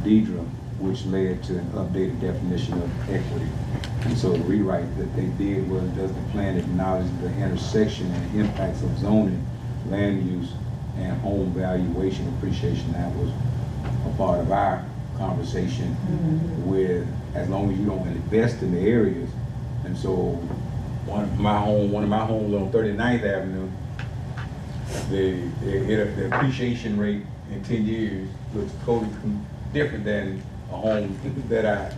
[SPEAKER 3] Deidre, which led to an updated definition of equity. And so the rewrite that they did was, does the plan acknowledge the intersection and impacts of zoning, land use, and home valuation appreciation? That was a part of our conversation with, as long as you don't invest in the areas. And so one of my homes on 39th Avenue, the appreciation rate in 10 years looks totally different than a home that I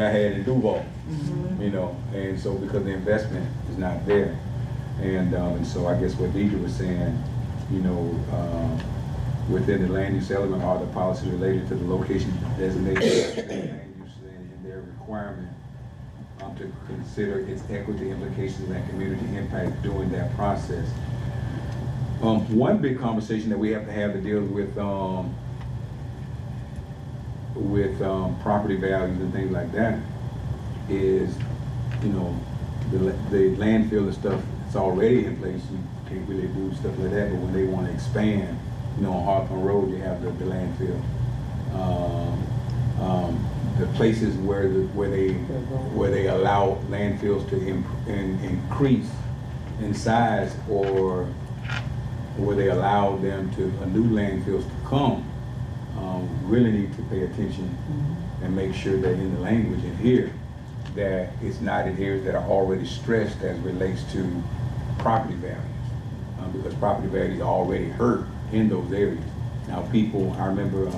[SPEAKER 3] had in Duval, and so because the investment is not there, and so I guess what Deidre was saying, within the land use element are the policies related to the location designated land use and their requirement to consider its equity implications and community impact during that process. One big conversation that we have to have that deals with property values and things like that is, the landfill and stuff, it's already in place. You can't really do stuff like that, but when they want to expand, You know, on Hawthorne Road, you have the landfill. The places where they allow landfills to increase in size, or where they allow them to new landfills to come, really need to pay attention and make sure that in the language in here that it's not in areas that are already stressed as relates to property values, because property values are already hurt in those areas. Now, people, I remember,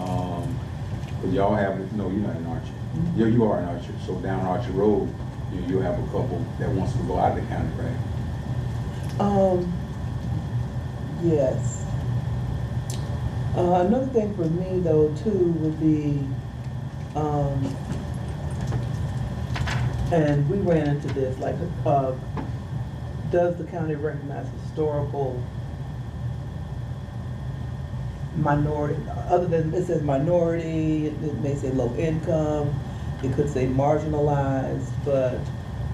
[SPEAKER 3] but y'all have, no, you're not in Archer. Yeah, you are in Archer. So down Archer Road, you have a couple that wants to go out of the county, right?
[SPEAKER 2] Yes. Another thing for me though too would be, and we ran into this, like, does the county recognize historical minority, other than, it says minority, it may say low income, it could say marginalized, but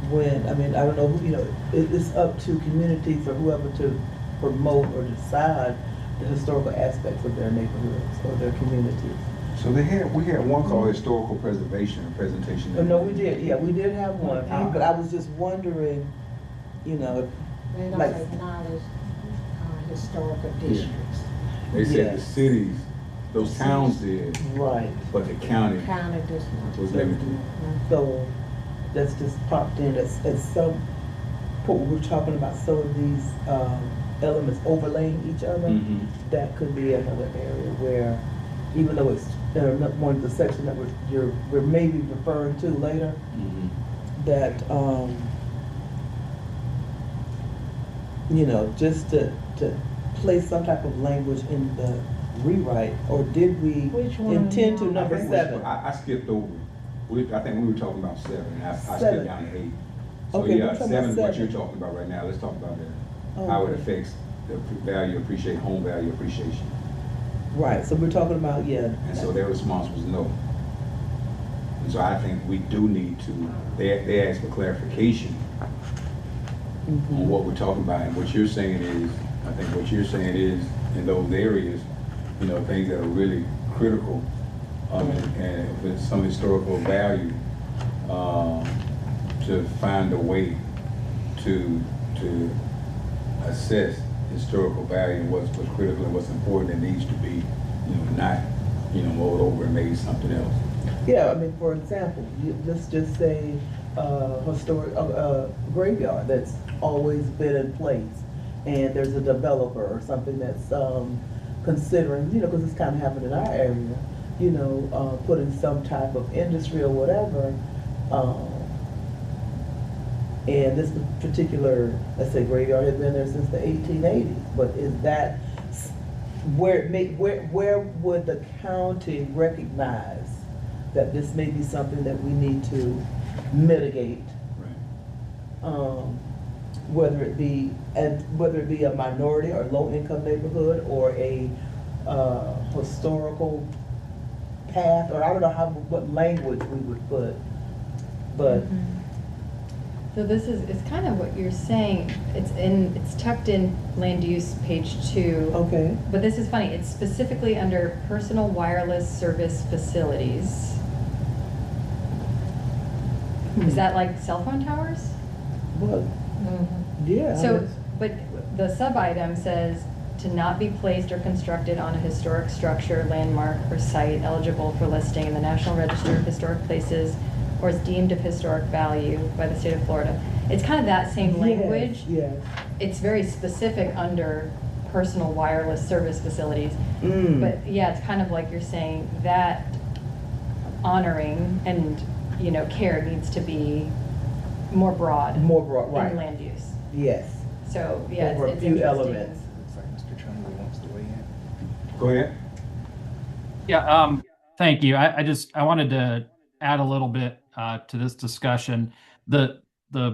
[SPEAKER 2] when, I mean, I don't know, who, you know, it's up to communities or whoever to promote or decide the historical aspects of their neighborhoods or their communities.
[SPEAKER 3] So we had one called historical preservation and presentation.
[SPEAKER 2] No, we did, yeah, we did have one, but I was just wondering, you know,
[SPEAKER 4] They don't
[SPEAKER 2] like,
[SPEAKER 4] acknowledge historical districts.
[SPEAKER 3] They said the
[SPEAKER 2] Yes.
[SPEAKER 3] cities, those towns did,
[SPEAKER 2] right.
[SPEAKER 3] but the county
[SPEAKER 4] County district.
[SPEAKER 3] was limited.
[SPEAKER 2] So that's just popped in as some, what we're talking about, some of these elements overlaying each other. That could be another area where, even though it's one of the section that we're maybe referring to later, that you know, just to place some type of language in the rewrite, or did we
[SPEAKER 4] Which one?
[SPEAKER 2] intend to
[SPEAKER 3] I
[SPEAKER 2] number
[SPEAKER 3] think
[SPEAKER 2] 7?
[SPEAKER 3] I skipped over. I think we were talking about 7, and I
[SPEAKER 2] 7.
[SPEAKER 3] skipped down to 8. So
[SPEAKER 2] Okay,
[SPEAKER 3] yeah,
[SPEAKER 2] we're talking
[SPEAKER 3] 7 is
[SPEAKER 2] about
[SPEAKER 3] what you're
[SPEAKER 2] 7.
[SPEAKER 3] talking about right now. Let's talk about that.
[SPEAKER 2] Oh,
[SPEAKER 3] How it
[SPEAKER 2] okay.
[SPEAKER 3] affects the home value appreciation.
[SPEAKER 2] Right, so we're talking about, yeah.
[SPEAKER 3] And so their response was no. And so I think we do need to, they asked for clarification on what we're talking about. And what you're saying is, I think what you're saying is, in those areas, you know, things that are really critical, and with some historical value, to find a way to assess historical value and what's critical and what's important and needs to be, you know, not, you know, rolled over and made something else.
[SPEAKER 2] Yeah, I mean, for example, let's just say historic graveyard that's always been in place, and there's a developer or something that's considering, you know, because it's kind of happened in our area, you know, putting some type of industry or whatever, and this particular, let's say, graveyard has been there since the 1880s, but is that where would the county recognize that this may be something that we need to mitigate, whether it be a minority or low-income neighborhood or a historical path, or I don't know what language we would put, but.
[SPEAKER 10] So this is, it's kind of what you're saying. It's tucked in land use page 2.
[SPEAKER 2] Okay.
[SPEAKER 10] But this is funny. It's specifically under personal wireless service facilities. Is that like cell phone towers?
[SPEAKER 2] Well, yeah.
[SPEAKER 10] So, but the sub-item says to not be placed or constructed on a historic structure, landmark, or site eligible for listing in the National Register of Historic Places or is deemed of historic value by the state of Florida. It's kind of that same language.
[SPEAKER 2] Yes.
[SPEAKER 10] It's very specific under personal wireless service facilities. But yeah, it's kind of like you're saying that honoring and, you know, care needs to be more broad.
[SPEAKER 2] More broad, right.
[SPEAKER 10] In land use.
[SPEAKER 2] Yes.
[SPEAKER 10] So yeah,
[SPEAKER 2] Over a
[SPEAKER 10] it's
[SPEAKER 2] few
[SPEAKER 10] interesting.
[SPEAKER 2] elements.
[SPEAKER 8] Looks like Mr. Chumley wants to weigh in.
[SPEAKER 3] Go ahead.
[SPEAKER 9] Yeah, thank you. I wanted to add a little bit to this discussion. The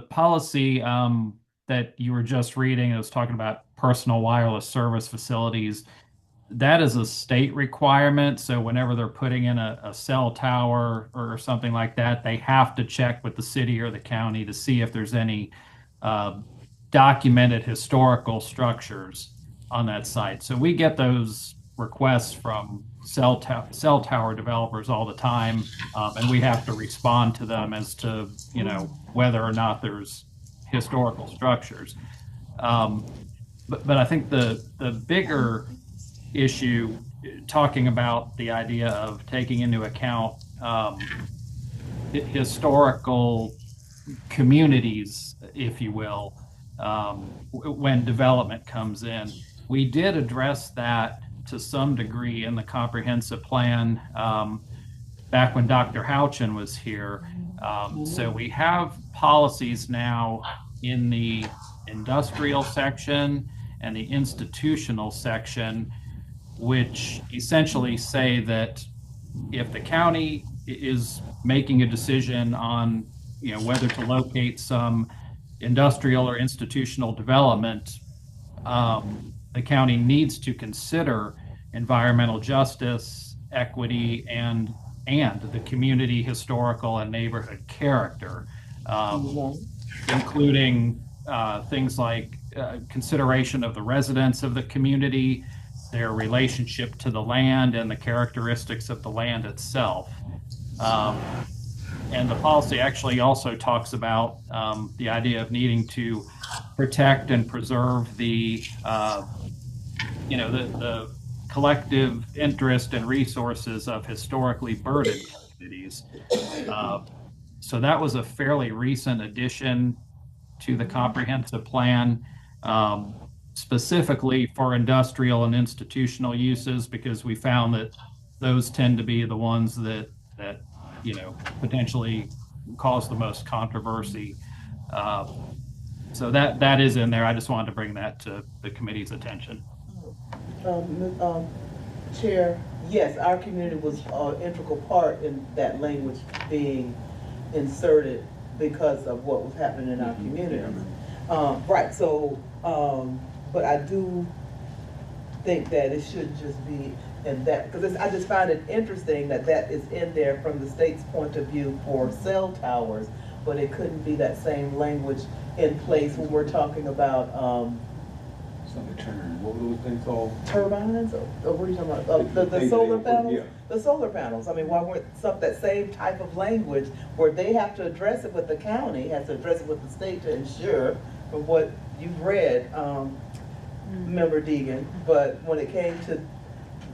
[SPEAKER 9] policy that you were just reading, it was talking about personal wireless service facilities. That is a state requirement. So whenever they're putting in a cell tower or something like that, they have to check with the city or the county to see if there's any documented historical structures on that site. So we get those requests from cell tower developers all the time, and we have to respond to them as to, whether or not there's historical structures. But I think the bigger issue, talking about the idea of taking into account historical communities, if you will, when development comes in. We did address that to some degree in the comprehensive plan back when Dr. Houchin was here. So we have policies now in the industrial section and the institutional section, which essentially say that if the county is making a decision on, whether to locate some industrial or institutional development, the county needs to consider environmental justice, equity, and the community historical and neighborhood character, including things like consideration of the residents of the community, their relationship to the land, and the characteristics of the land itself. And the policy actually also talks about the idea of needing to protect and preserve the collective interest and resources of historically burdened communities. So that was a fairly recent addition to the comprehensive plan, specifically for industrial and institutional uses, because we found that those tend to be the ones that potentially cause the most controversy. So that is in there. I just wanted to bring that to the committee's attention.
[SPEAKER 2] Chair, yes, our community was an integral part in that language being inserted because of what was happening in our communities. Right, so, but I do think that it should just be in that, because I just find it interesting that that is in there from the state's point of view for cell towers, but it couldn't be that same language in place when we're talking about,
[SPEAKER 3] what were those things called?
[SPEAKER 2] turbines, or what are you talking about? The solar panels? Yeah. The solar panels. I mean, why weren't that same type of language where they have to address it with the county, has to address it with the state to ensure, from what you've read, Member Deegan, but when it came to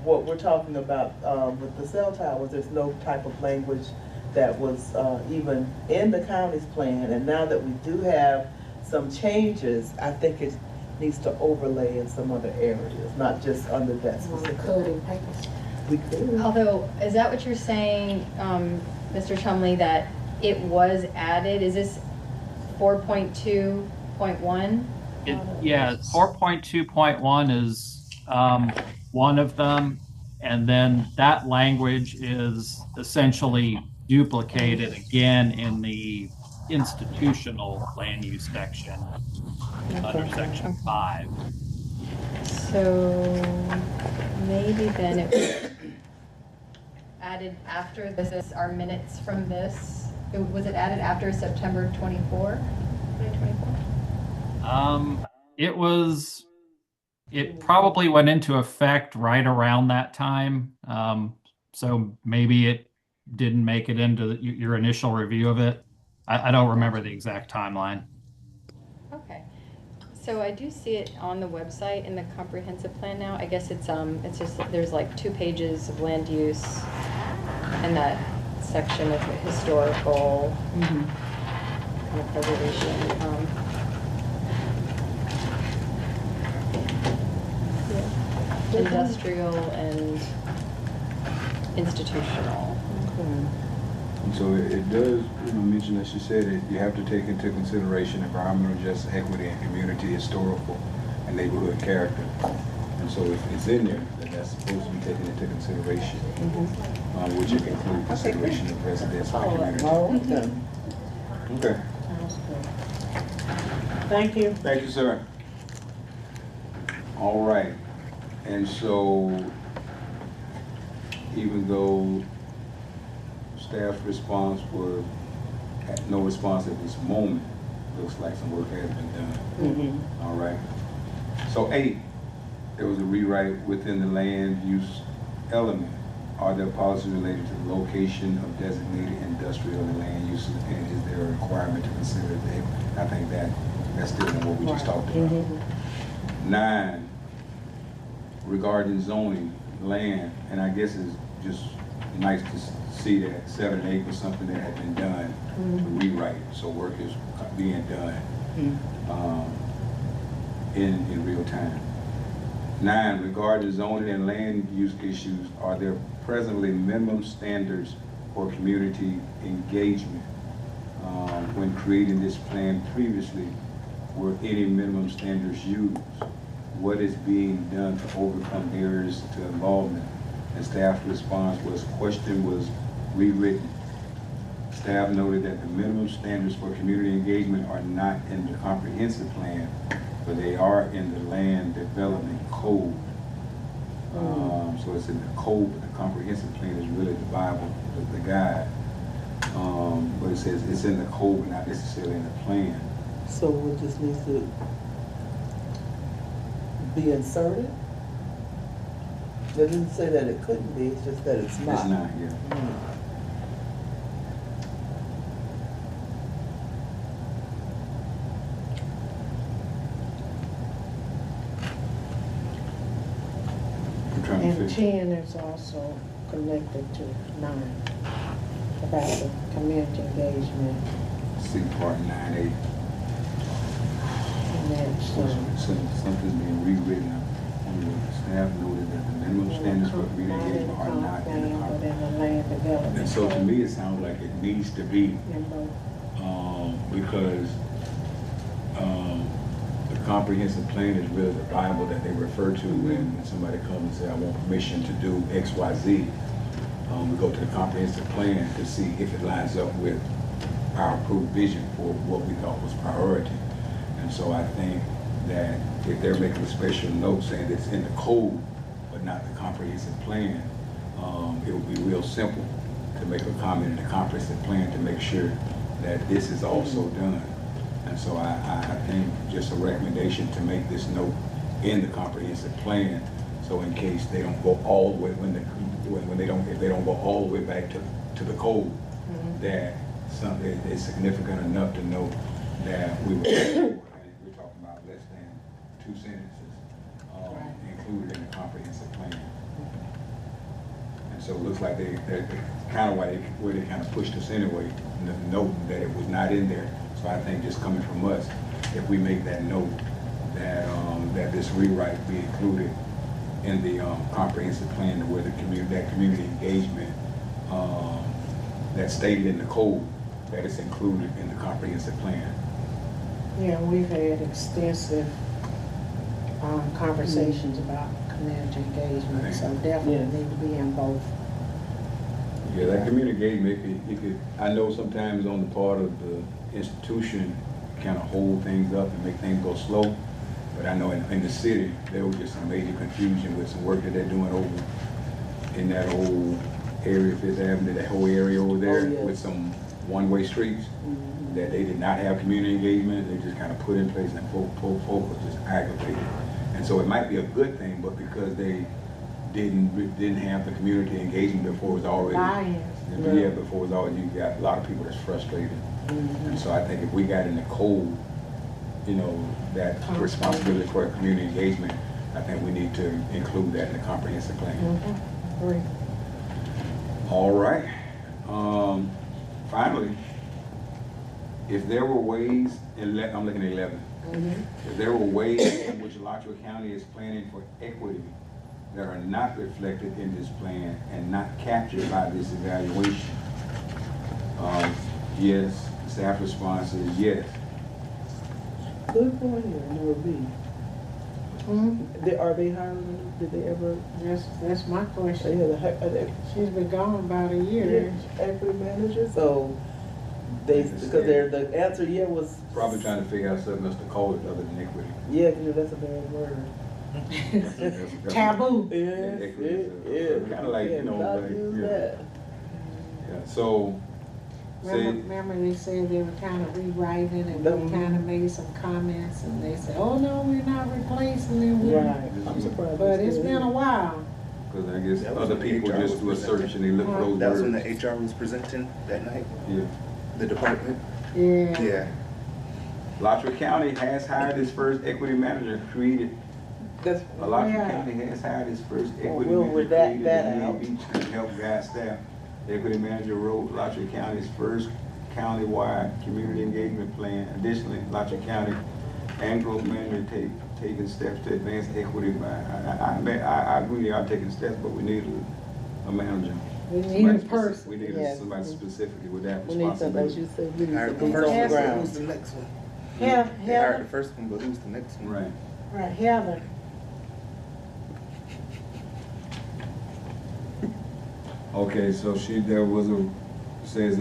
[SPEAKER 2] what we're talking about with the cell towers, there's no type of language that was even in the county's plan, and now that we do have some changes, I think it needs to overlay in some other areas, not just under that specific. We could.
[SPEAKER 10] Although, is that what you're saying, Mr. Chumley, that it was added? Is this 4.2.1?
[SPEAKER 9] Yeah, 4.2.1 is one of them, and then that language is essentially duplicated again in the institutional land use section under section 5.
[SPEAKER 10] So maybe then it was added after this, our minutes from this. Was it added after September 24, 2024? It probably went into effect right around that time.
[SPEAKER 9] So maybe it didn't make it into your initial review of it. I don't remember the exact timeline.
[SPEAKER 10] Okay. So I do see it on the website in the comprehensive plan now. I guess it's just, there's like 2 pages of land use and that section of historical kind of preservation. Industrial and institutional.
[SPEAKER 3] So it does, mention, as you said, you have to take into consideration environmental justice, equity, and community historical and neighborhood character. And so if it's in there, then that's supposed to be taken into consideration, which would include consideration of residents and community. Okay.
[SPEAKER 6] Thank you.
[SPEAKER 3] Thank you, sir. All right. And so, even though staff's response were no response at this moment, looks like some work has been done. All right. So 8, there was a rewrite within the land use element. Are there policies related to the location of designated industrial and land uses, and is there a requirement to consider that? I think that's different than what we just talked about. 9, regarding zoning, land, and I guess it's just nice to see that 7 and 8 was something that had been done to rewrite, so work is being done in real time. 9, regarding zoning and land use issues, are there presently minimum standards for community engagement? When creating this plan previously, were any minimum standards used? What is being done to overcome barriers to involvement? And staff response was, question was rewritten. Staff noted that the minimum standards for community engagement are not in the comprehensive plan, but they are in the land development code. So it's in the code, but the comprehensive plan is really the Bible, the guide. But it says it's in the code, but not necessarily in the plan.
[SPEAKER 2] So it just needs to be inserted? It doesn't say that it couldn't be, it's just that it's not.
[SPEAKER 3] It's not, yeah. I'm trying to
[SPEAKER 4] And
[SPEAKER 3] fix.
[SPEAKER 4] 10 is also connected to 9, about the community engagement,
[SPEAKER 3] See part 9A.
[SPEAKER 4] and that's,
[SPEAKER 3] Something's being rewritten. Staff noted that the minimum standards for community engagement are not in the
[SPEAKER 4] but
[SPEAKER 3] comprehensive.
[SPEAKER 4] in the land development.
[SPEAKER 3] And so to me, it sounds like it needs to be,
[SPEAKER 4] In both.
[SPEAKER 3] because the comprehensive plan is really the Bible that they refer to when somebody comes and say, I want permission to do X, Y, Z. We go to the comprehensive plan to see if it lines up with our approved vision for what we thought was priority. And so I think that if they're making a special note saying it's in the code, but not the comprehensive plan, it would be real simple to make a comment in the comprehensive plan to make sure that this is also done. And so I think just a recommendation to make this note in the comprehensive plan, so in case they don't go all the way, if they don't go all the way back to the code, that something is significant enough to know that we were, we're talking about less than 2 sentences included in the comprehensive plan. And so it looks like they're kind of where they kind of pushed us anyway, noting that it was not in there. So I think just coming from us, if we make that note that that this rewrite be included in the comprehensive plan, where the community engagement that's stated in the code, that it's included in the comprehensive plan.
[SPEAKER 4] Yeah, we've had extensive conversations about community engagement, so definitely need to be in both.
[SPEAKER 3] Yeah, that community engagement, it could, I know sometimes on the part of the institution, kind of hold things up and make things go slow. But I know in the city, there was just some major confusion with some work that they're doing over in that whole area, Fifth Avenue, that whole area over there with some one-way streets that they did not have community engagement. They just kind of put in place, and folk was just aggravated. And so it might be a good thing, but because they didn't have the community engagement before it was already, before it was already, you got a lot of people that's frustrated. And so I think if we got in the code, you know, that responsibility for community engagement, I think we need to include that in the comprehensive plan.
[SPEAKER 4] Agree.
[SPEAKER 3] All right. Finally, if there were ways, I'm looking at 11. If there were ways in which Alachua County is planning for equity that are not reflected in this plan and not captured by this evaluation, yes. Staff response is yes.
[SPEAKER 2] Good point here, number B. Are they hiring? Did they ever?
[SPEAKER 4] That's my question.
[SPEAKER 2] They
[SPEAKER 4] She's been gone about a year.
[SPEAKER 2] equity manager, so because the answer was
[SPEAKER 3] Probably trying to figure out something else to call it other than equity.
[SPEAKER 2] Yeah, because that's a bad word.
[SPEAKER 3] That's-
[SPEAKER 4] Taboo.
[SPEAKER 2] Yeah,
[SPEAKER 3] Kind of like, you know,
[SPEAKER 2] not
[SPEAKER 3] like,
[SPEAKER 2] use
[SPEAKER 3] yeah.
[SPEAKER 2] that.
[SPEAKER 3] Yeah, so
[SPEAKER 4] Remember they said they were kind of rewriting and we kind of made some comments and they said, oh no, we're not replacing it.
[SPEAKER 2] Right, I'm surprised.
[SPEAKER 4] But it's been a while.
[SPEAKER 3] Because I guess
[SPEAKER 8] That was
[SPEAKER 3] other
[SPEAKER 8] when the
[SPEAKER 3] people
[SPEAKER 8] HR
[SPEAKER 3] just do a
[SPEAKER 8] was
[SPEAKER 3] search and they look for those
[SPEAKER 8] That was when
[SPEAKER 3] words.
[SPEAKER 8] the HR was presenting that night,
[SPEAKER 3] Yeah.
[SPEAKER 8] the department.
[SPEAKER 4] Yeah.
[SPEAKER 8] Yeah.
[SPEAKER 3] Lottery County has hired its first equity manager, created.
[SPEAKER 2] That's,
[SPEAKER 3] Lottery
[SPEAKER 4] Yeah.
[SPEAKER 3] County has hired its first equity
[SPEAKER 2] we'll
[SPEAKER 3] manager,
[SPEAKER 2] redact
[SPEAKER 3] created
[SPEAKER 2] that
[SPEAKER 3] in
[SPEAKER 2] out.
[SPEAKER 3] Beach to help guide staff. The equity manager wrote Lottery County's first county-wide community engagement plan. Additionally, Lottery County and growth management taking steps to advance equity. I agree they are taking steps, but we need a manager.
[SPEAKER 4] We need a
[SPEAKER 3] Somebody
[SPEAKER 4] person.
[SPEAKER 3] We need
[SPEAKER 2] Yes.
[SPEAKER 3] somebody specifically with that
[SPEAKER 2] we need something, as
[SPEAKER 3] responsibility.
[SPEAKER 2] you said, we need
[SPEAKER 8] Hired
[SPEAKER 2] some
[SPEAKER 8] the
[SPEAKER 2] boots
[SPEAKER 8] first
[SPEAKER 2] on the
[SPEAKER 8] one, so
[SPEAKER 2] ground.
[SPEAKER 8] who's the next one?
[SPEAKER 4] Heather,
[SPEAKER 8] They hired the
[SPEAKER 4] Heather,
[SPEAKER 8] first one, but who's the next one?
[SPEAKER 3] Right.
[SPEAKER 4] right, Heather.
[SPEAKER 3] Okay, so there was says,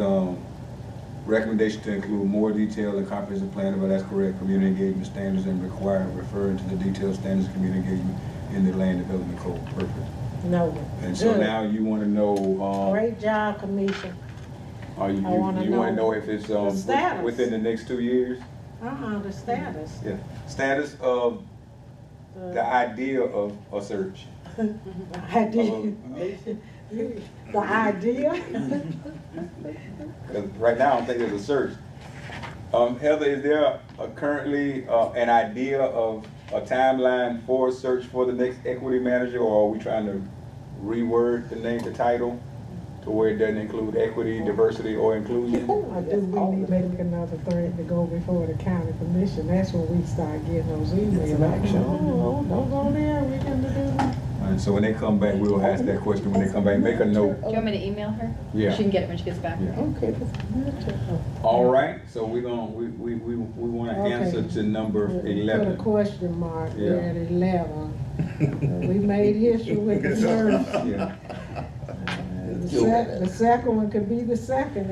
[SPEAKER 3] recommendation to include more detailed and comprehensive plan, but that's correct, community engagement standards and required referring to the detailed standards of community engagement in the land development code. Perfect.
[SPEAKER 4] No.
[SPEAKER 3] And so
[SPEAKER 4] Good.
[SPEAKER 3] now you wanna know,
[SPEAKER 4] Great job, Commissioner.
[SPEAKER 3] you
[SPEAKER 4] I wanna
[SPEAKER 3] wanna
[SPEAKER 4] know
[SPEAKER 3] know if it's,
[SPEAKER 4] the status.
[SPEAKER 3] within the next 2 years?
[SPEAKER 4] The status.
[SPEAKER 3] Yeah. Status of the idea of a search.
[SPEAKER 4] idea. The idea.
[SPEAKER 3] 'Cause right now, I don't think there's a search. Heather, is there currently an idea of a timeline for a search for the next equity manager, or are we trying to reword the title to where it doesn't include equity, diversity, or inclusion?
[SPEAKER 4] I do, we need to make another thread to go before the county commission. That's when we start getting those emails like, oh, don't go there, we can do that.
[SPEAKER 3] And so when they come back, we'll ask that question when they come back. Make a note.
[SPEAKER 10] Do you want me to email her?
[SPEAKER 3] Yeah.
[SPEAKER 10] She can get it when she gets back.
[SPEAKER 3] Yeah.
[SPEAKER 2] Okay,
[SPEAKER 3] All right, so we want to
[SPEAKER 4] Okay.
[SPEAKER 3] answer to number
[SPEAKER 4] Put a
[SPEAKER 3] 11.
[SPEAKER 4] question mark
[SPEAKER 3] Yeah.
[SPEAKER 4] there at 11. We made history with the first.
[SPEAKER 3] Yeah.
[SPEAKER 4] The second one could be the second.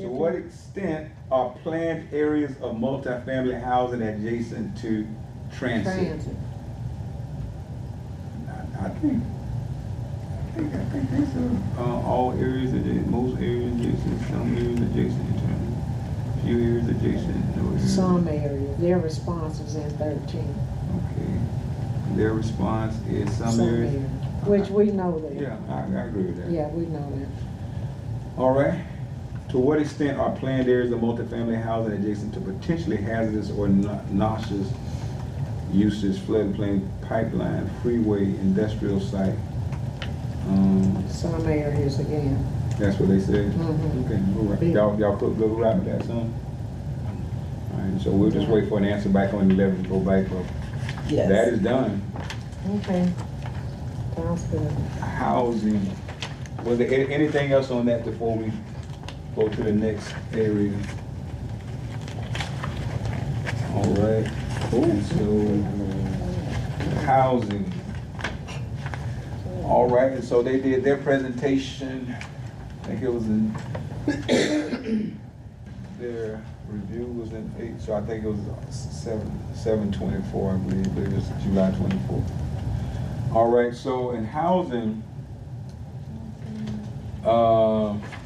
[SPEAKER 3] To what extent are planned areas of multifamily housing adjacent to transit?
[SPEAKER 4] Transit.
[SPEAKER 3] I think these are all areas, most areas adjacent, some areas adjacent, few areas adjacent, no areas.
[SPEAKER 4] Some areas, their response is in 13.
[SPEAKER 3] Okay. Their response is some areas.
[SPEAKER 4] Which we know that.
[SPEAKER 3] Yeah, I agree with that.
[SPEAKER 4] Yeah, we know that.
[SPEAKER 3] All right. To what extent are planned areas of multifamily housing adjacent to potentially hazardous or noxious uses, floodplain, pipeline, freeway, industrial site?
[SPEAKER 4] Some areas again.
[SPEAKER 3] That's what they said?
[SPEAKER 4] Mhm.
[SPEAKER 3] Okay, all right. Y'all could go right with that, son? All right, so we'll just wait for an answer back on 11 and go back for,
[SPEAKER 2] yes.
[SPEAKER 3] that is done.
[SPEAKER 4] Okay. Sounds good.
[SPEAKER 3] Housing. Was there anything else on that before we go to the next area? All right. And so, housing. All right, and so they did their presentation. I think it was in, their review was in 8, so I think it was 7/24, I believe it was July 24th. All right, so in housing,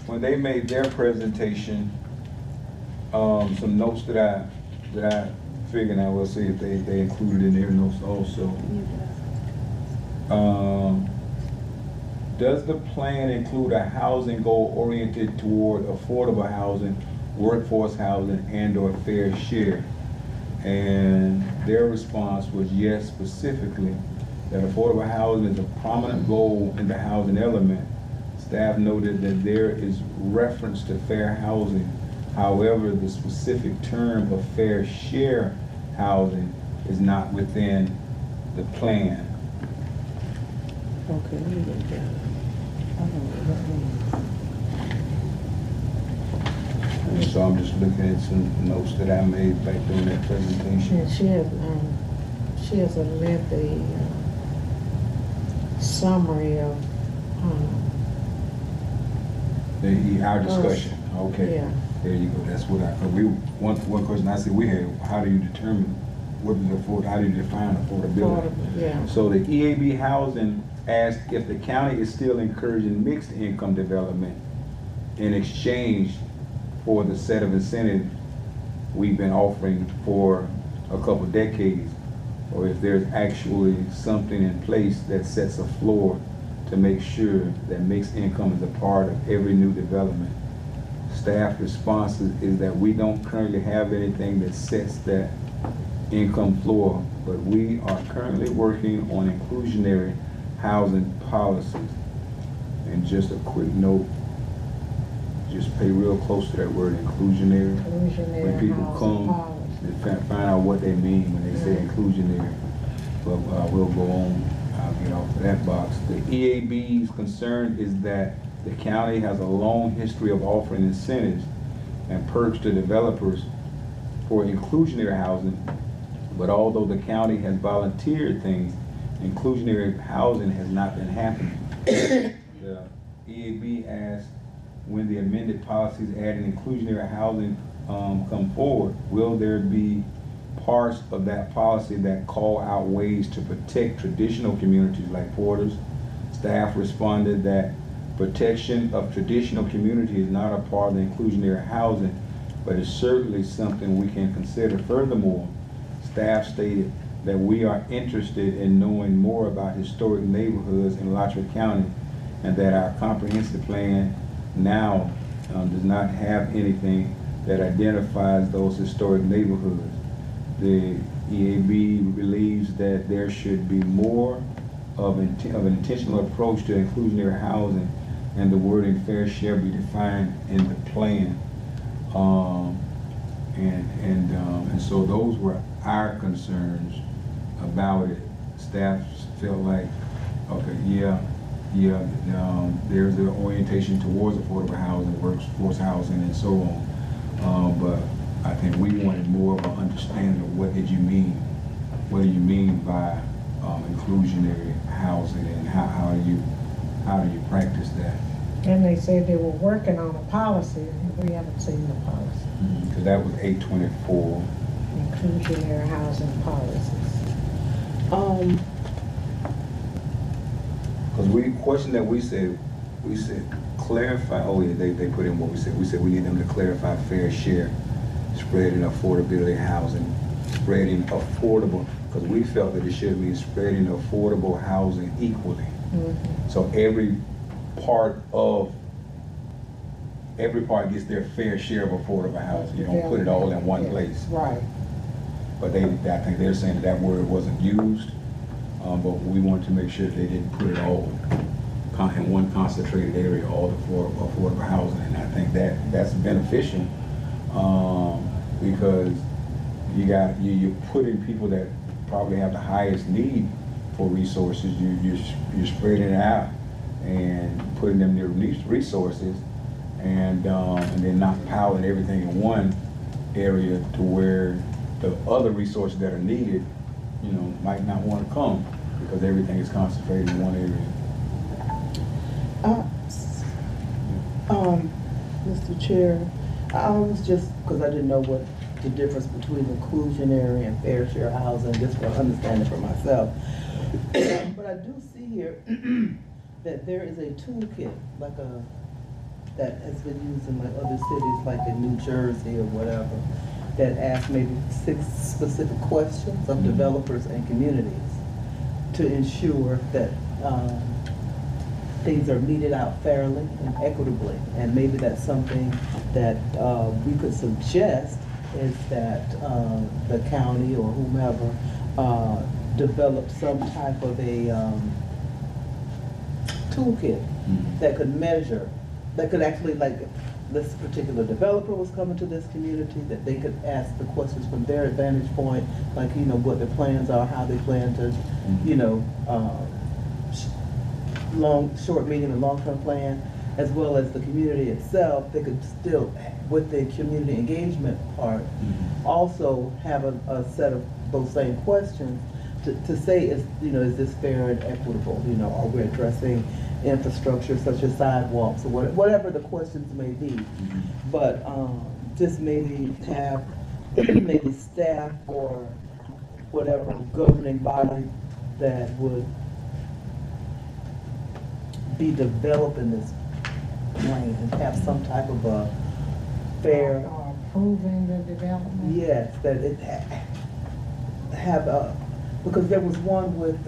[SPEAKER 3] when they made their presentation, some notes that I figured, I will see if they included in their notes also. Does the plan include a housing goal oriented toward affordable housing, workforce housing, and/or fair share? And their response was yes, specifically that affordable housing is a prominent goal in the housing element. Staff noted that there is reference to fair housing. However, the specific term of fair share housing is not within the plan.
[SPEAKER 2] Okay, let me look at it. I don't know what that means.
[SPEAKER 3] And so I'm just looking at some notes that I made back during that presentation.
[SPEAKER 4] And she has a lengthy summary of,
[SPEAKER 3] Our discussion, okay.
[SPEAKER 4] yeah.
[SPEAKER 3] There you go, that's what one question I said we had, how do you determine, how do you define affordability?
[SPEAKER 4] Yeah.
[SPEAKER 3] So the EAB Housing asked if the county is still encouraging mixed income development in exchange for the set of incentives we've been offering for a couple decades, or if there's actually something in place that sets a floor to make sure that mixed income is a part of every new development. Staff response is that we don't currently have anything that sets that income floor, but we are currently working on inclusionary housing policies. And just a quick note, just pay real close to that word, inclusionary. When people come, they find out what they mean when they say inclusionary. But we'll go on, I'll get off of that box. The EAB's concern is that the county has a long history of offering incentives and perks to developers for inclusionary housing, but although the county has volunteered things, inclusionary housing has not been happening. The EAB asked, when the amended policies adding inclusionary housing come forward, will there be parts of that policy that call out ways to protect traditional communities like Porter's? Staff responded that protection of traditional community is not a part of the inclusionary housing, but it's certainly something we can consider. Furthermore, staff stated that we are interested in knowing more about historic neighborhoods in Alachua County, and that our comprehensive plan now does not have anything that identifies those historic neighborhoods. The EAB believes that there should be more of an intentional approach to inclusionary housing, and the wording fair share be defined in the plan. And so those were our concerns about it. Staff felt like, okay, there's an orientation towards affordable housing, workforce housing, and so on. But I think we wanted more of an understanding of what did you mean? What do you mean by inclusionary housing, and how do you practice that?
[SPEAKER 4] And they said they were working on a policy, and we haven't seen the policy.
[SPEAKER 3] Because that was 824.
[SPEAKER 4] Inclusionary housing policies.
[SPEAKER 3] Because we question that we said clarify. Oh yeah, they put in what we said. We said we need them to clarify fair share, spreading affordability housing, spreading affordable. Because we felt that it should be spreading affordable housing equally. Mm-hmm. So every part gets their fair share of affordable housing. You don't put it all in one place.
[SPEAKER 4] Right.
[SPEAKER 3] But I think they're saying that word wasn't used, but we wanted to make sure they didn't put it all in one concentrated area, all the affordable housing. And I think that's beneficial because you're putting people that probably have the highest need for resources. You're spreading it out and putting them near resources, and then not piling everything in one area to where the other resources that are needed, might not want to come because everything is concentrated in one area.
[SPEAKER 2] Mr. Chair, I was just, because I didn't know what the difference between inclusionary and fair share housing, just for understanding for myself. But I do see here that there is a toolkit, that has been used in other cities, like in New Jersey or whatever, that asks maybe 6 specific questions of developers and communities to ensure that things are meted out fairly and equitably. And maybe that's something that we could suggest, is that the county or whomever develop some type of a toolkit that could measure, that could actually, like, this particular developer was coming to this community, that they could ask the questions from their advantage point, like, what their plans are, how they plan to, short, medium, and long-term plan, as well as the community itself. They could still, with the community engagement part, also have a set of those same questions to say, is this fair and equitable? Are we addressing infrastructure such as sidewalks or whatever the questions may be? But just maybe have maybe staff or whatever governing body that would be developing this plan and have some type of fair.
[SPEAKER 4] Or approving the development?
[SPEAKER 2] Yes, that it have a, because there was one with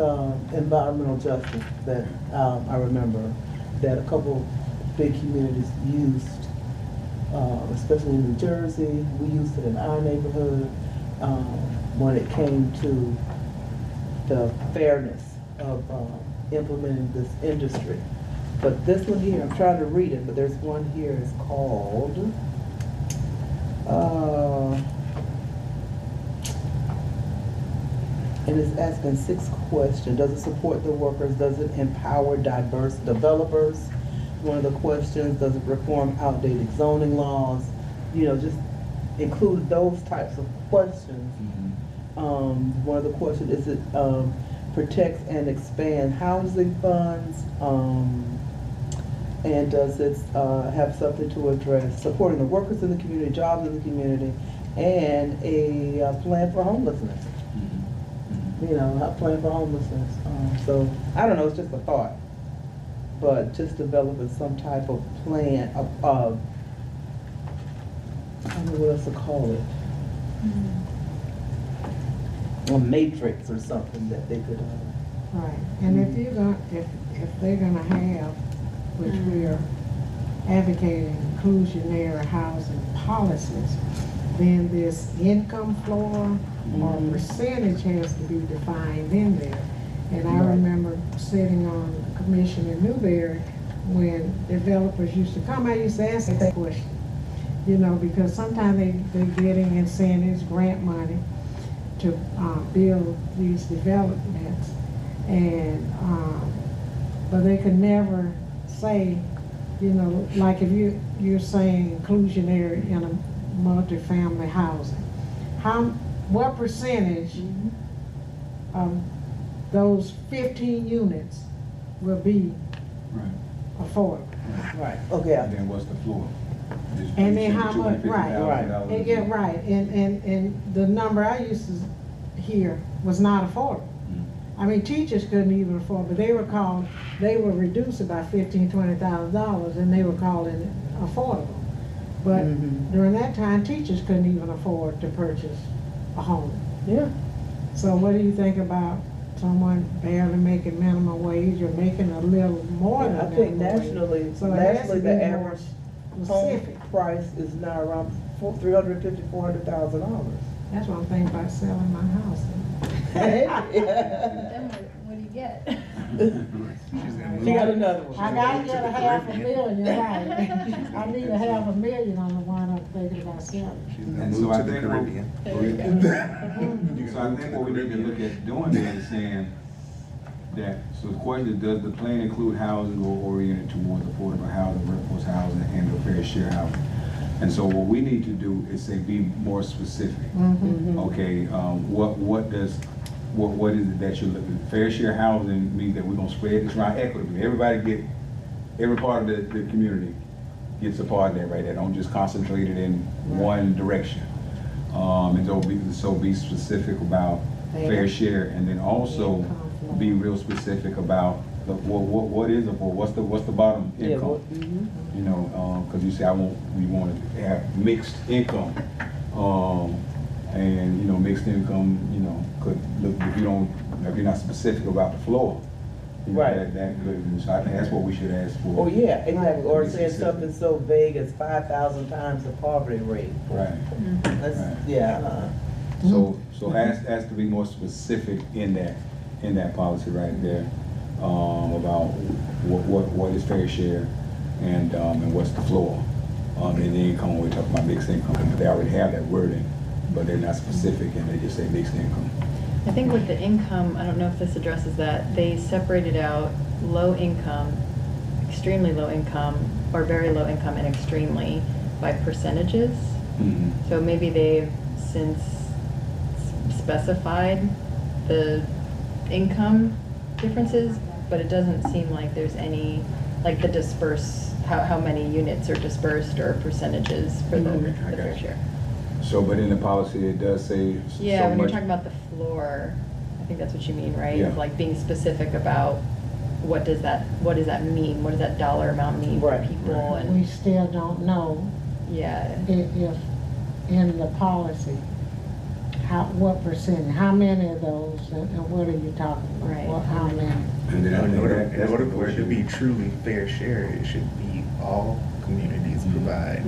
[SPEAKER 2] environmental justice that I remember that a couple big communities used, especially in New Jersey. We used it in our neighborhood when it came to the fairness of implementing this industry. But this one here, I'm trying to read it, but there's one here, it's called, and it's asking 6 questions. Does it support the workers? Does it empower diverse developers? One of the questions, does it reform outdated zoning laws? You know, just include those types of questions. One of the questions, is it protects and expand housing funds? And does it have something to address supporting the workers in the community, jobs in the community, and a plan for homelessness? You know, a plan for homelessness. So I don't know, it's just a thought, but just developing some type of plan of I don't know what else to call it. A matrix or something that they could.
[SPEAKER 4] Right, and if you're gonna, if they're gonna have, which we are advocating inclusionary housing policies, then this income floor or percentage has to be defined in there. And I remember sitting on a commission in Newberry when developers used to come, I used to ask that question. You know, because sometimes they're getting incentives, grant money to build these developments, and but they could never say, you know, like if you're saying inclusionary in a multifamily housing, what percentage of those 15 units will be affordable?
[SPEAKER 2] Right. Okay.
[SPEAKER 3] And then what's the floor?
[SPEAKER 4] And then how much, right, and get right, and the number I used to hear was not affordable. I mean, teachers couldn't even afford, but they were reduced by $15,000-$20,000, and they were calling it affordable. But during that time, teachers couldn't even afford to purchase a home.
[SPEAKER 2] Yeah.
[SPEAKER 4] So what do you think about someone barely making minimum wage or making a little more than
[SPEAKER 2] I think
[SPEAKER 4] minimum wage?
[SPEAKER 2] nationally,
[SPEAKER 4] So it has to
[SPEAKER 2] the
[SPEAKER 4] be more
[SPEAKER 2] average home
[SPEAKER 4] specific.
[SPEAKER 2] price is now around $350,000-$400,000.
[SPEAKER 4] That's what I'm thinking about selling my house.
[SPEAKER 10] Then what do you get?
[SPEAKER 2] She got another one.
[SPEAKER 4] I gotta get a $500,000, right? I need a $500,000 on the one I'm thinking about selling.
[SPEAKER 8] She's gonna
[SPEAKER 3] And so
[SPEAKER 8] move
[SPEAKER 3] I
[SPEAKER 8] to the
[SPEAKER 3] think
[SPEAKER 8] Caribbean.
[SPEAKER 10] There you go.
[SPEAKER 3] So I think what we need to look at doing then is saying that, so the question is, does the plan include housing or oriented towards affordable housing, workforce housing, and or fair share housing? And so what we need to do is say, be more specific. Okay, what is it that you're looking at? Fair share housing means that we're gonna spread this around equitably. Every part of the community gets a part of that right there. Don't just concentrate it in one direction. And so be specific about fair share, and then also be real specific about what is what's the bottom income. You know, because you say we want to have mixed income, and you know, mixed income, you know, could look if you're not specific about the floor. You know,
[SPEAKER 2] Right.
[SPEAKER 3] that could, so I think that's what we should ask for.
[SPEAKER 2] Oh, yeah, exactly. Or
[SPEAKER 3] Be
[SPEAKER 2] saying
[SPEAKER 3] specific.
[SPEAKER 2] something so vague as 5,000 times the poverty rate.
[SPEAKER 3] Right.
[SPEAKER 2] That's,
[SPEAKER 3] Right.
[SPEAKER 2] yeah.
[SPEAKER 3] So ask to be more specific in that policy right there, about what is fair share and what's the floor. And the income, we're talking about mixed income, but they already have that wording, but they're not specific and they just say mixed income.
[SPEAKER 10] I think with the income, I don't know if this addresses that, they separated out low income, extremely low income, or very low income and extremely by percentages. So maybe they've since specified the income differences, but it doesn't seem like there's any, like how many units are dispersed or percentages for the fair share.
[SPEAKER 3] So, but in the policy, it does say
[SPEAKER 10] Yeah,
[SPEAKER 3] so
[SPEAKER 10] when you're
[SPEAKER 3] much.
[SPEAKER 10] talking about the floor, I think that's what you mean, right?
[SPEAKER 3] Yeah.
[SPEAKER 10] Of like being specific about what does that mean? What does that dollar amount mean for
[SPEAKER 2] Right.
[SPEAKER 10] people?
[SPEAKER 4] We
[SPEAKER 10] And
[SPEAKER 4] still don't know
[SPEAKER 10] Yeah.
[SPEAKER 4] If in the policy, what percent, how many of those, and what are you talking about?
[SPEAKER 10] Right.
[SPEAKER 4] How many?
[SPEAKER 3] And then I
[SPEAKER 8] In
[SPEAKER 3] think
[SPEAKER 8] order,
[SPEAKER 3] that-
[SPEAKER 8] in
[SPEAKER 3] that's
[SPEAKER 8] order for it to be
[SPEAKER 3] negotiable.
[SPEAKER 8] truly fair share, it should be all communities provide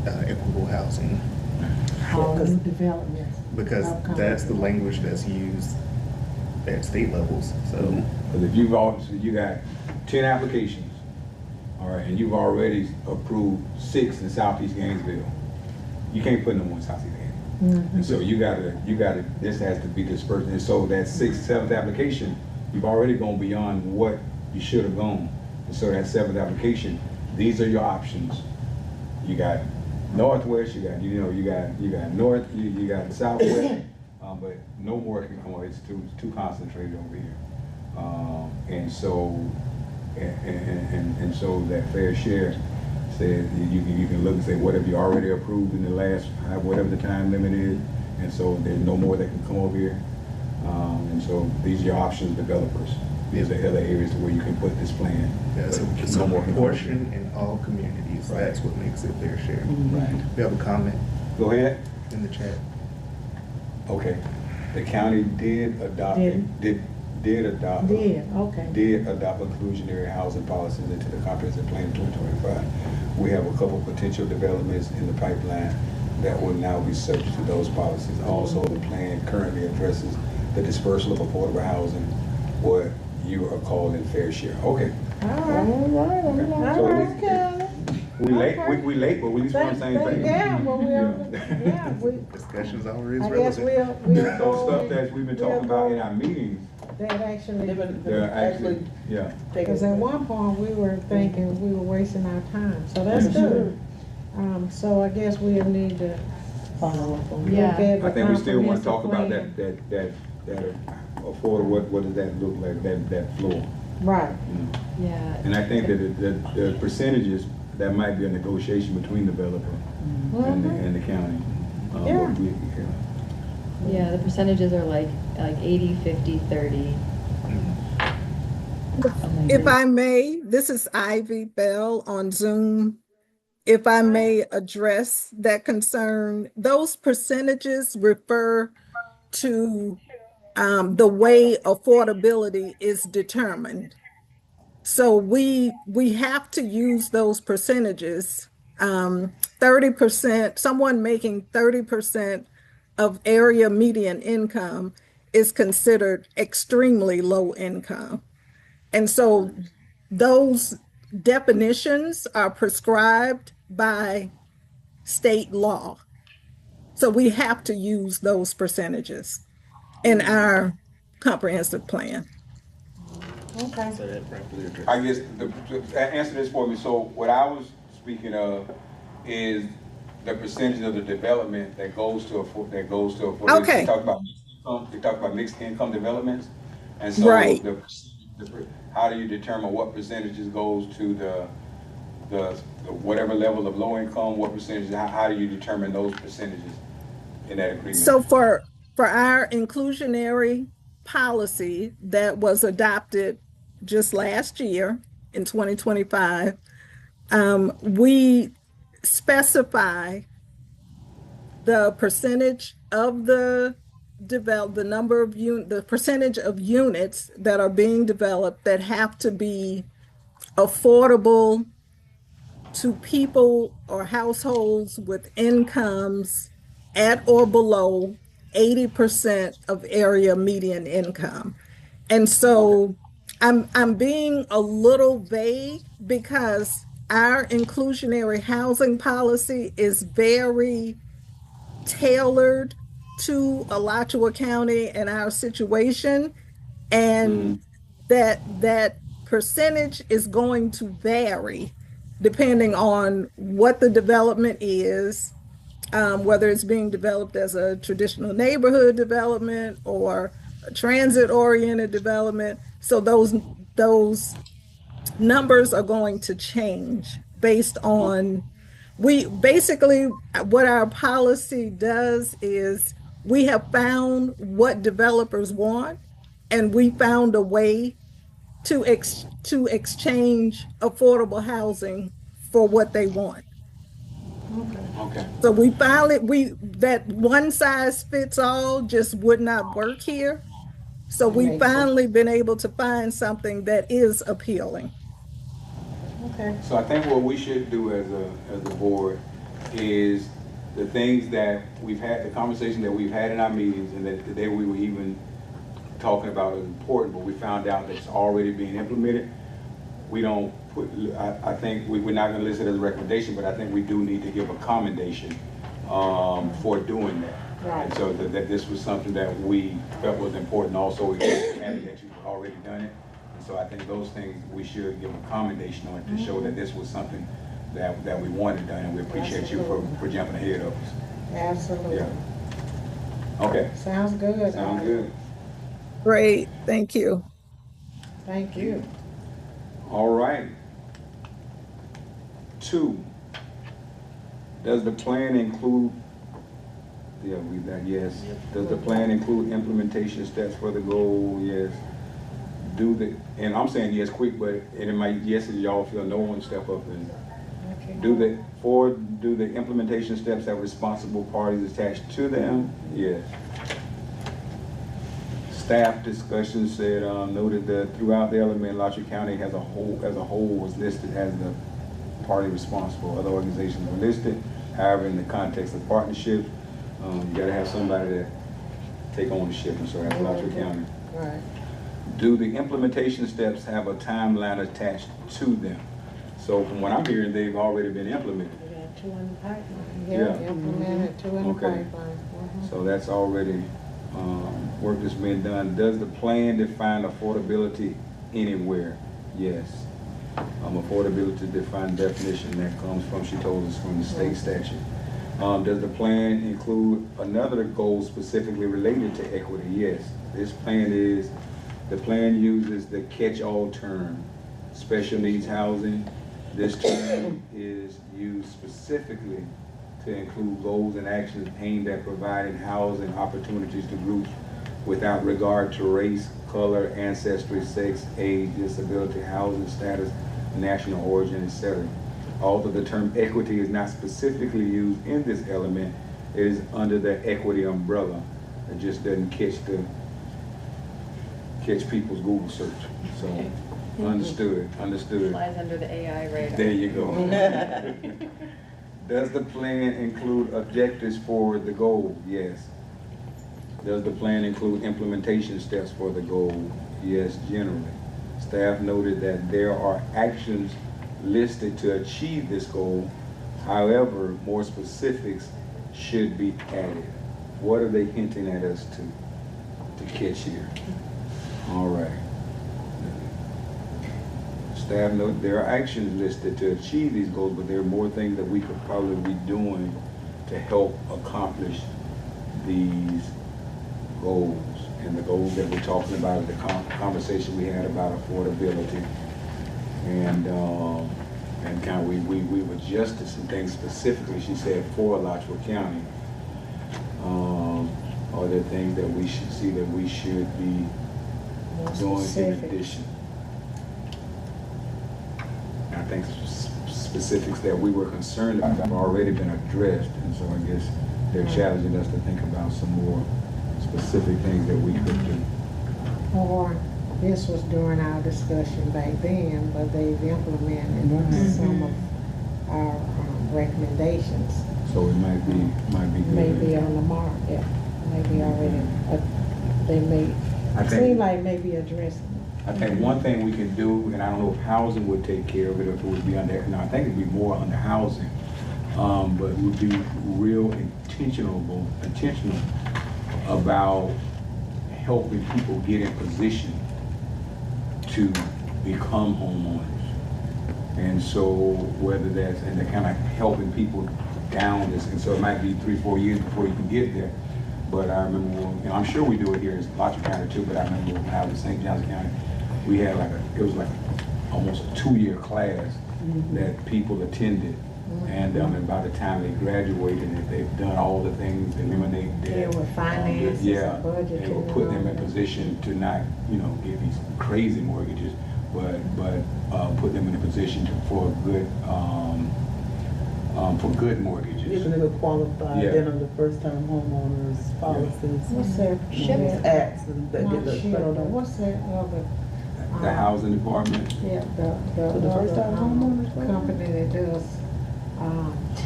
[SPEAKER 8] equitable housing.
[SPEAKER 4] All
[SPEAKER 2] because-
[SPEAKER 4] new developments.
[SPEAKER 8] Because
[SPEAKER 4] Upcoming.
[SPEAKER 8] that's the language that's used at state levels, so.
[SPEAKER 3] Because if you got 10 applications, all right, and you've already approved 6 in Southeast Gainesville, you can't put no more in Southeast Gainesville. And so you gotta, this has to be dispersed. And so that 6th, 7th application, you've already gone beyond what you should have gone. And so that 7th application, these are your options. You got Northwest, you got North, you got Southwest, but no more can come over. It's too concentrated over here. And so that fair share said you can look and say, what have you already approved in the last, whatever the time limit is, and so there's no more that can come over here. And so these are your options, developers. These are other areas where you can put this plan.
[SPEAKER 8] Yeah, so
[SPEAKER 3] But
[SPEAKER 8] it's
[SPEAKER 3] no
[SPEAKER 8] a
[SPEAKER 3] more can come over here.
[SPEAKER 8] proportion in all communities,
[SPEAKER 3] Right.
[SPEAKER 8] that's what makes it fair share.
[SPEAKER 3] Right.
[SPEAKER 8] We have a comment
[SPEAKER 3] Go ahead.
[SPEAKER 8] in the chat.
[SPEAKER 3] Okay. The county did adopt, did adopt inclusionary housing policies into the comprehensive plan 2025. We have a couple potential developments in the pipeline that will now be subject to those policies. Also, the plan currently addresses the dispersal of affordable housing, what you are calling fair share. Okay.
[SPEAKER 4] All right.
[SPEAKER 3] So at least- we late, but we at least on the same page.
[SPEAKER 4] Yeah, well, we,
[SPEAKER 8] Discussion's always
[SPEAKER 4] I guess
[SPEAKER 8] relevant.
[SPEAKER 4] we'll
[SPEAKER 3] Those
[SPEAKER 4] go
[SPEAKER 3] stuff that we've been talking about in our meetings,
[SPEAKER 4] that actually,
[SPEAKER 3] they're actually, yeah.
[SPEAKER 4] because at one point we were thinking we were wasting our time, so that's good. So I guess we'll need to
[SPEAKER 2] Follow up on
[SPEAKER 4] look
[SPEAKER 10] Yeah.
[SPEAKER 4] at the
[SPEAKER 3] I think we still want to
[SPEAKER 4] comprehensive
[SPEAKER 3] talk about
[SPEAKER 4] plan.
[SPEAKER 3] that affordable, what does that look like, that floor?
[SPEAKER 4] Right.
[SPEAKER 3] You know?
[SPEAKER 10] Yeah.
[SPEAKER 3] And I think that the percentages, that might be a negotiation between the developer and the county.
[SPEAKER 4] Yeah.
[SPEAKER 3] But
[SPEAKER 10] Yeah, the percentages are like 80, 50, 30.
[SPEAKER 11] If I may, this is Ivy Bell on Zoom. If I may address that concern, those percentages refer to the way affordability is determined. So we have to use those percentages. 30%, someone making 30% of area median income is considered extremely low income. And so those definitions are prescribed by state law. So we have to use those percentages in our comprehensive plan.
[SPEAKER 4] Okay.
[SPEAKER 3] I guess, answer this for me, so what I was speaking of is the percentage of the development that goes to affordability.
[SPEAKER 11] Okay.
[SPEAKER 3] They talk about mixed income developments, and so
[SPEAKER 11] Right.
[SPEAKER 3] how do you determine what percentages goes to the whatever level of low income, what percentage, how do you determine those percentages in that agreement?
[SPEAKER 11] So for our inclusionary policy that was adopted just last year in 2025, we specify the percentage of the number of the percentage of units that are being developed that have to be affordable to people or households with incomes at or below 80% of area median income. And so I'm being a little vague because our inclusionary housing policy is very tailored to Alachua County and our situation. And that percentage is going to vary depending on what the development is, whether it's being developed as a traditional neighborhood development or a transit-oriented development. So those numbers are going to change based on, what our policy does is we have found what developers want, and we found a way to exchange affordable housing for what they want.
[SPEAKER 3] Okay.
[SPEAKER 11] So that one size fits all just would not work here. So we
[SPEAKER 4] Makes sense.
[SPEAKER 11] finally been able to find something that is appealing.
[SPEAKER 4] Okay.
[SPEAKER 3] So I think what we should do as a board is the things that we've had, the conversation that we've had in our meetings, and that today we were even talking about is important, but we found out that it's already being implemented. We don't put, I think we're not gonna list it as a recommendation, but I think we do need to give a commendation for doing that.
[SPEAKER 4] Right.
[SPEAKER 3] And so that this was something that we felt was important also, again, having that you've already done it. And so I think those things, we should give a commendation on it to show that this was something that we wanted done, and we appreciate you for jumping ahead of us.
[SPEAKER 4] Absolutely.
[SPEAKER 3] Yeah. Okay,
[SPEAKER 4] Sounds good.
[SPEAKER 3] sounds good.
[SPEAKER 11] Great, thank you.
[SPEAKER 4] Thank you.
[SPEAKER 3] All right. 2, does the plan include, yeah, read that, yes. Does the plan include implementation steps for the goal? Yes. And I'm saying yes quick, but it might, yes, if y'all feel no one step up and do the implementation steps have responsible parties attached to them? Yes. Staff discussion said, noted that throughout the element, Alachua County as a whole was listed as the party responsible. Other organizations were listed. However, in the context of partnership, you gotta have somebody to take ownership, and so that's Alachua County.
[SPEAKER 4] Right.
[SPEAKER 3] Do the implementation steps have a timeline attached to them? So from what I'm hearing, they've already been implemented.
[SPEAKER 4] We got 2 in the pipeline.
[SPEAKER 3] Yeah.
[SPEAKER 4] Implemented, 2 in the
[SPEAKER 3] Okay.
[SPEAKER 4] pipeline.
[SPEAKER 3] So that's already work that's been done. Does the plan define affordability anywhere? Yes. Affordability defined definition that comes from, she told us, from the state statute. Does the plan include another goal specifically related to equity? Yes. This plan the plan uses the catch-all term, special needs housing. This term is used specifically to include goals and actions aimed at providing housing opportunities to groups without regard to race, color, ancestry, sex, age, disability, housing status, national origin, etc. Although the term equity is not specifically used in this element, it is under the equity umbrella. It just doesn't catch people's Google search. So understood.
[SPEAKER 10] Flies under the AI radar.
[SPEAKER 3] There you go. Does the plan include objectives for the goal? Yes. Does the plan include implementation steps for the goal? Yes, generally. Staff noted that there are actions listed to achieve this goal. However, more specifics should be added. What are they hinting at us to catch here? All right. Staff note there are actions listed to achieve these goals, but there are more things that we could probably be doing to help accomplish these goals. And the goals that we're talking about is the conversation we had about affordability, and kind of we've adjusted some things specifically. She said for Alachua County. Are there things that we should see that we should be doing in addition? I think specifics that we were concerned about have already been addressed, and so I guess they're challenging us to think about some more specific things that we could do.
[SPEAKER 4] Or this was during our discussion back then, but they've implemented some of our recommendations.
[SPEAKER 3] So it might be good.
[SPEAKER 4] Maybe on the mark, yeah. Maybe already, they may, seem like maybe addressing it.
[SPEAKER 3] I think one thing we can do, and I don't know if housing would take care of it, if it would be under, no, I think it'd be more under housing, but it would be real intentional about helping people get in position to become homeowners. And so whether that's, and they're kind of helping people down this, and so it might be 3-4 years before you can get there. But I remember, you know, I'm sure we do it here in Alachua County too, but I remember when I was in St. Johns County, we had it was like almost a 2-year class that people attended. And by the time they graduated, they've done all the things, eliminate debt.
[SPEAKER 4] with finances, budgeting.
[SPEAKER 3] They will put them in position to not, get these crazy mortgages, but put them in a position for a good for good mortgages.
[SPEAKER 2] Even if it qualified,
[SPEAKER 3] Yeah.
[SPEAKER 2] then on the first-time homeowners policies.
[SPEAKER 4] What's that?
[SPEAKER 2] Ships acts that
[SPEAKER 4] Not
[SPEAKER 2] get the
[SPEAKER 4] shit,
[SPEAKER 2] federal.
[SPEAKER 4] but what's that other?
[SPEAKER 3] The housing department.
[SPEAKER 4] Yeah, the
[SPEAKER 2] For the
[SPEAKER 4] other,
[SPEAKER 2] first-time homeowners program?
[SPEAKER 4] company that does,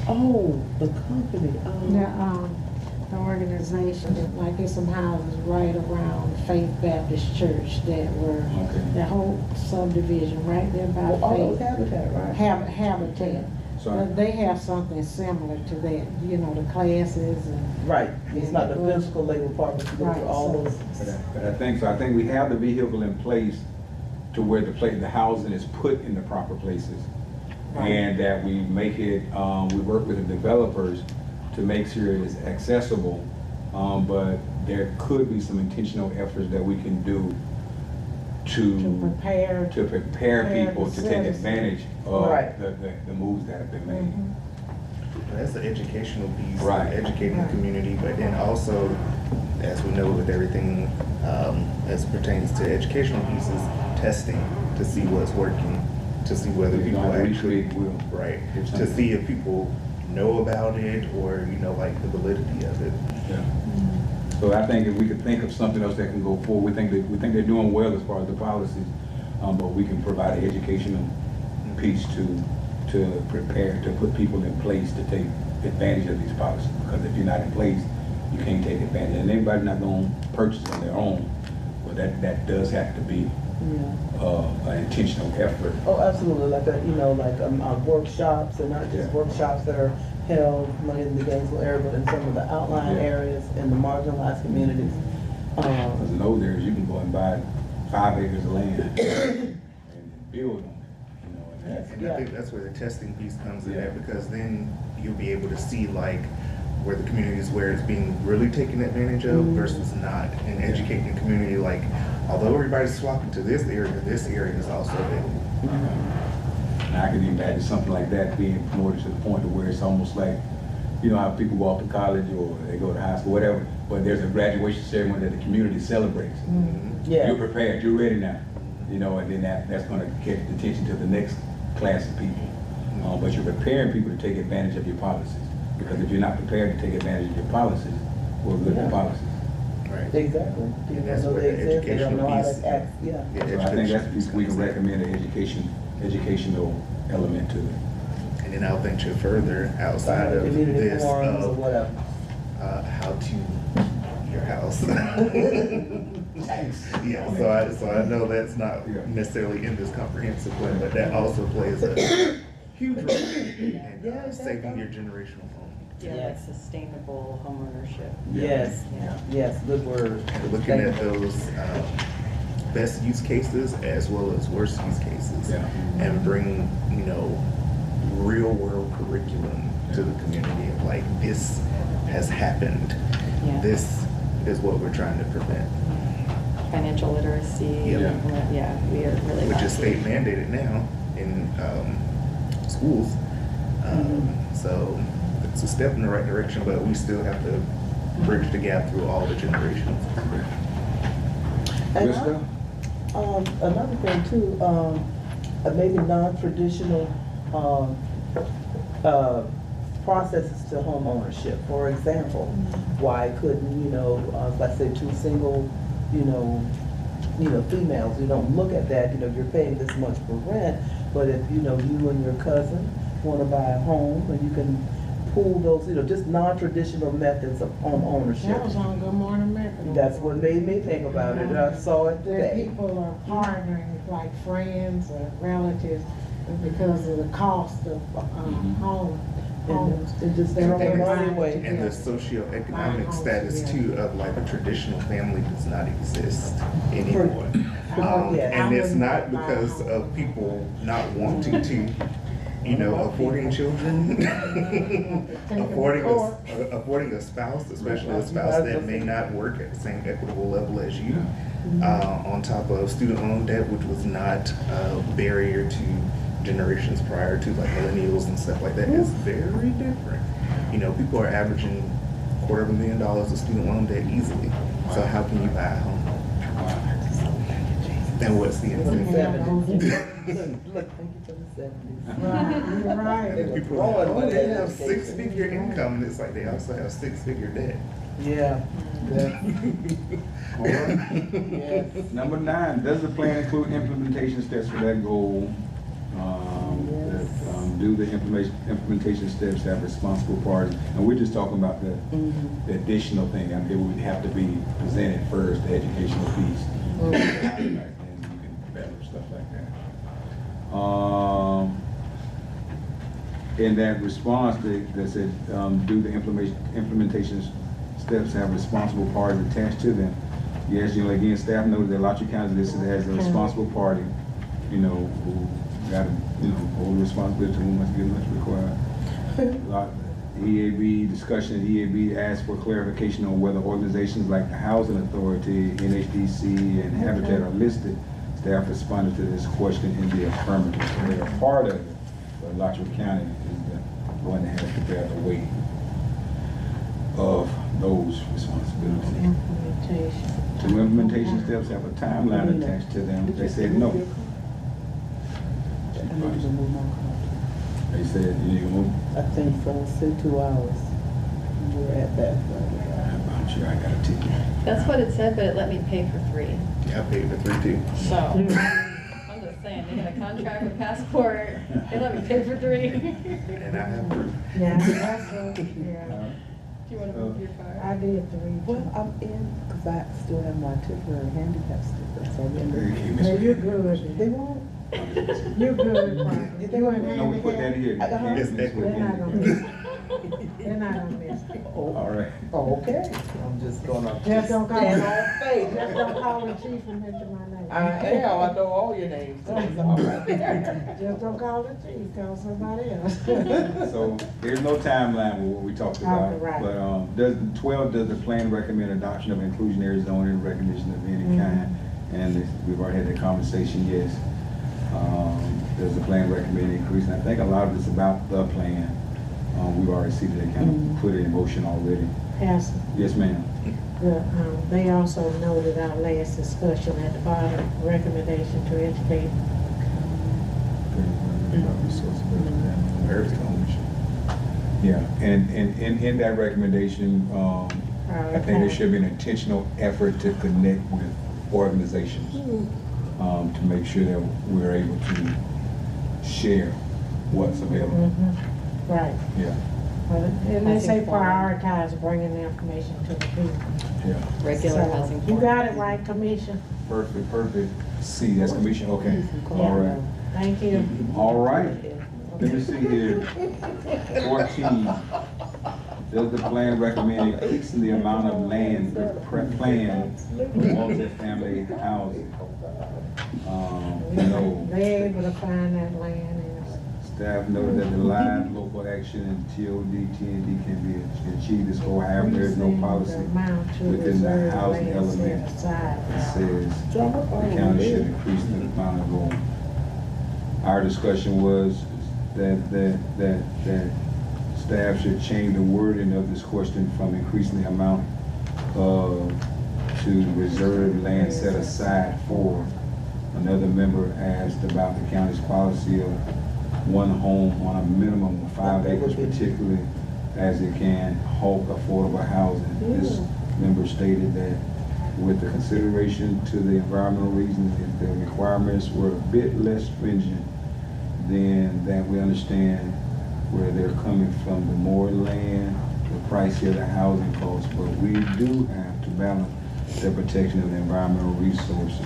[SPEAKER 2] Oh, the company,
[SPEAKER 4] the organization, like there's some houses right around Faith Baptist Church that were,
[SPEAKER 3] Okay.
[SPEAKER 4] the whole subdivision right there by
[SPEAKER 2] Well, all those
[SPEAKER 4] Faith.
[SPEAKER 2] habitat, right?
[SPEAKER 4] Habitat.
[SPEAKER 3] So
[SPEAKER 4] But they have something similar to that, you know, the classes and.
[SPEAKER 2] Right, it's not the physical labor part, but you go through all
[SPEAKER 4] Right,
[SPEAKER 2] those.
[SPEAKER 3] But I think, I think we have the vehicle in place to where the housing is put in the proper places. And that we make it, we work with the developers to make sure it is accessible. But there could be some intentional efforts that we can do
[SPEAKER 4] To prepare.
[SPEAKER 3] to prepare people
[SPEAKER 4] the
[SPEAKER 3] to take
[SPEAKER 4] citizens.
[SPEAKER 3] advantage of
[SPEAKER 2] Right.
[SPEAKER 3] the moves that have been made.
[SPEAKER 8] That's the educational piece,
[SPEAKER 3] Right.
[SPEAKER 8] educating the community, but then also, as we know with everything, as pertains to educational pieces, testing to see what's working, to see whether
[SPEAKER 3] You
[SPEAKER 8] people
[SPEAKER 3] know, we
[SPEAKER 8] actually,
[SPEAKER 3] create will.
[SPEAKER 8] right,
[SPEAKER 3] If
[SPEAKER 8] to
[SPEAKER 3] something-
[SPEAKER 8] see if people know about it or, you know, like the validity of it.
[SPEAKER 3] Yeah. So I think if we could think of something else that can go forward, we think they're doing well as far as the policies, but we can provide an educational piece to prepare, to put people in place to take advantage of these policies. Because if you're not in place, you can't take advantage. And everybody's not gonna purchase on their own, but that does have to be an intentional effort.
[SPEAKER 2] Oh, absolutely, like, workshops, and not just
[SPEAKER 3] Yeah.
[SPEAKER 2] workshops that are held like in the Gainesville area, but in some of the outlying
[SPEAKER 3] Yeah.
[SPEAKER 2] areas and the marginalized communities.
[SPEAKER 3] Because in those areas, you can go and buy 5 acres of land and build on it, you know, and that's.
[SPEAKER 8] And I think that's where the testing piece comes in
[SPEAKER 3] Yeah.
[SPEAKER 8] at, because then you'll be able to see like where the communities where it's being really taken advantage of versus not, and educating the community like, although everybody's flocking to this area is also available.
[SPEAKER 3] And I can imagine something like that being promoted to the point of where it's almost like, you know how people go off to college or they go to high school, whatever, but there's a graduation ceremony that the community celebrates.
[SPEAKER 2] Yeah.
[SPEAKER 3] You're prepared, you're ready now, you know, and then that's gonna catch attention to the next class of people. But you're preparing people to take advantage of your policies, because if you're not prepared to take advantage of your policies, well, good
[SPEAKER 2] Yeah.
[SPEAKER 3] the policies.
[SPEAKER 8] Right.
[SPEAKER 2] Exactly. People
[SPEAKER 8] that's
[SPEAKER 2] know
[SPEAKER 8] where
[SPEAKER 2] they
[SPEAKER 8] the
[SPEAKER 2] exist, they don't
[SPEAKER 8] educational
[SPEAKER 2] know how
[SPEAKER 8] piece-
[SPEAKER 2] to act, yeah.
[SPEAKER 8] Yeah,
[SPEAKER 3] So I think
[SPEAKER 8] education
[SPEAKER 3] that's,
[SPEAKER 8] piece
[SPEAKER 3] we can
[SPEAKER 8] comes in.
[SPEAKER 3] recommend an educational element to it.
[SPEAKER 8] And then I'll venture further outside of
[SPEAKER 2] Community
[SPEAKER 8] this
[SPEAKER 2] forums or
[SPEAKER 8] of
[SPEAKER 2] whatever.
[SPEAKER 8] how to your house. Yeah, so I know that's not
[SPEAKER 3] Yeah.
[SPEAKER 8] necessarily in this comprehensive plan, but that also plays a huge role in
[SPEAKER 2] Yeah,
[SPEAKER 8] saving your generational home.
[SPEAKER 10] Yeah, like sustainable homeownership.
[SPEAKER 2] Yes, yes, good word.
[SPEAKER 8] And looking at those best use cases as well as worst use cases,
[SPEAKER 3] Yeah.
[SPEAKER 8] and bring, you know, real world curriculum to the community of like, this has happened.
[SPEAKER 10] Yeah.
[SPEAKER 8] This is what we're trying to prevent,
[SPEAKER 10] Financial literacy.
[SPEAKER 8] Yeah.
[SPEAKER 10] Yeah, we are really.
[SPEAKER 8] which is
[SPEAKER 10] lacking.
[SPEAKER 8] state mandated now in schools. So it's a step in the right direction, but we still have to bridge the gap through all the generations.
[SPEAKER 2] And
[SPEAKER 3] Good stuff.
[SPEAKER 2] another thing too, maybe non-traditional, processes to home ownership. For example, why couldn't, let's say two single, females, you don't look at that, you're paying this much for rent, but if, you and your cousin wanna buy a home, and you can pool those, just non-traditional methods of home ownership.
[SPEAKER 4] That was on Good Morning America.
[SPEAKER 2] That's what made me think about it, I saw it
[SPEAKER 4] That
[SPEAKER 2] today.
[SPEAKER 4] people are partnering with like friends or relatives because of the cost of homes.
[SPEAKER 2] And just
[SPEAKER 4] They're
[SPEAKER 2] take
[SPEAKER 4] all
[SPEAKER 2] money
[SPEAKER 4] buying
[SPEAKER 2] away.
[SPEAKER 4] together.
[SPEAKER 8] And the socioeconomic
[SPEAKER 4] Buying
[SPEAKER 8] status
[SPEAKER 4] homes,
[SPEAKER 8] too of like a traditional family does not exist anymore.
[SPEAKER 2] Yes.
[SPEAKER 8] And it's not because of people not wanting to, affording children, affording a spouse, especially a spouse that may not work at the same equitable level as you, on top of student loan debt, which was not a barrier to generations prior to like millennials and stuff like that, is very different. People are averaging $250,000 of student loan debt easily. So how can you buy a home? And what's the incentive?
[SPEAKER 2] Look, thank you for the 70s.
[SPEAKER 4] Right, you're right.
[SPEAKER 2] They were
[SPEAKER 8] People,
[SPEAKER 2] throwing
[SPEAKER 8] oh,
[SPEAKER 2] money
[SPEAKER 8] they
[SPEAKER 2] at
[SPEAKER 8] have
[SPEAKER 2] education.
[SPEAKER 8] 6-figure income, and it's like they also have 6-figure debt.
[SPEAKER 2] Yeah.
[SPEAKER 3] All right.
[SPEAKER 2] Yes.
[SPEAKER 3] Number 9, does the plan include implementation steps for that goal? Do the implementation steps have responsible parties? And we're just talking about the additional thing. I mean, it would have to be presented first, the educational piece. And you can develop stuff like that. In that response, that said, do the implementation steps have responsible parties attached to them? Yes, again, staff noted that Alachua County is listed as a responsible party, who got to, hold responsibility to whom must give much required. EAB discussion at EAB asked for clarification on whether organizations like the Housing Authority, NHDC, and Habitat are listed. Staff responded to this question in the affirmative. So they are part of it, but Alachua County is the one that has to bear the weight of those responsibilities.
[SPEAKER 4] Implementation.
[SPEAKER 3] Do implementation steps have a timeline attached to them? They said no.
[SPEAKER 2] I need to move my car.
[SPEAKER 3] They said you need to move.
[SPEAKER 2] I think so. Say 2 hours. We're at that.
[SPEAKER 3] I'm sure I got a ticket.
[SPEAKER 10] That's what it said, but it let me pay for 3.
[SPEAKER 8] Yeah, I paid for 3 too.
[SPEAKER 10] So, I'm just saying, they had a contract with Passport, they let me pay for 3.
[SPEAKER 8] And I have proof.
[SPEAKER 4] Yeah, that's what, yeah.
[SPEAKER 10] Do you want to move your car?
[SPEAKER 4] I did 3.
[SPEAKER 2] Well, I'm in because I still have my temporary handicap sticker. So I'm in
[SPEAKER 4] No, you're good.
[SPEAKER 2] They won't.
[SPEAKER 4] You're good, Brian. If you ain't
[SPEAKER 3] No, we put that here.
[SPEAKER 8] Yes, they
[SPEAKER 4] They're not gonna miss it. They're not gonna miss it.
[SPEAKER 3] All right.
[SPEAKER 2] Oh, okay. I'm just gonna
[SPEAKER 4] Just don't call
[SPEAKER 2] stand
[SPEAKER 4] me.
[SPEAKER 2] on faith.
[SPEAKER 4] Just don't call the chief and mention my name.
[SPEAKER 2] I am. I know all your names. So it's all right there.
[SPEAKER 4] Just don't call the chief, call somebody else.
[SPEAKER 3] So there's no timeline with what we talked about.
[SPEAKER 4] Okay, right.
[SPEAKER 3] But does the plan recommend adoption of inclusionary zoning recognition of any kind? And we've already had that conversation, yes. Does the plan recommend increasing? I think a lot of it's about the plan. We've already seen that they kind of put it in motion already.
[SPEAKER 4] Pastor,
[SPEAKER 3] Yes, ma'am.
[SPEAKER 4] they also noted our last discussion at the bottom, recommendation to educate.
[SPEAKER 3] Yeah, and in that recommendation, I think there should be an intentional effort to connect with organizations to make sure that we're able to share what's available.
[SPEAKER 4] Right.
[SPEAKER 3] Yeah,
[SPEAKER 4] Well, and they say prioritize bringing the information to the people.
[SPEAKER 3] yeah.
[SPEAKER 10] Regular
[SPEAKER 4] So,
[SPEAKER 10] housing.
[SPEAKER 4] you got it right, Commissioner.
[SPEAKER 3] Perfect. C, that's commission, okay. All right.
[SPEAKER 4] Thank you.
[SPEAKER 3] All right. Let me see here. 14. Does the plan recommend increasing the amount of land planned for multifamily housing? No.
[SPEAKER 4] They able to find that land and
[SPEAKER 3] Staff noted that the live local action and TOD, TND can be achieved this goal. However, there is no policy within the housing element that says the county should increase the amount of goal. Our discussion was that staff should change the wording of this question from increasing the amount to reserve land set aside for. Another member asked about the county's policy of one home on a minimum of 5 acres, particularly as it can halt affordable housing. This member stated that with the consideration to the environmental reasons, if the requirements were a bit less stringent, then that we understand where they're coming from, the more land, the price of the housing costs, but we do have to balance the protection of the environmental resources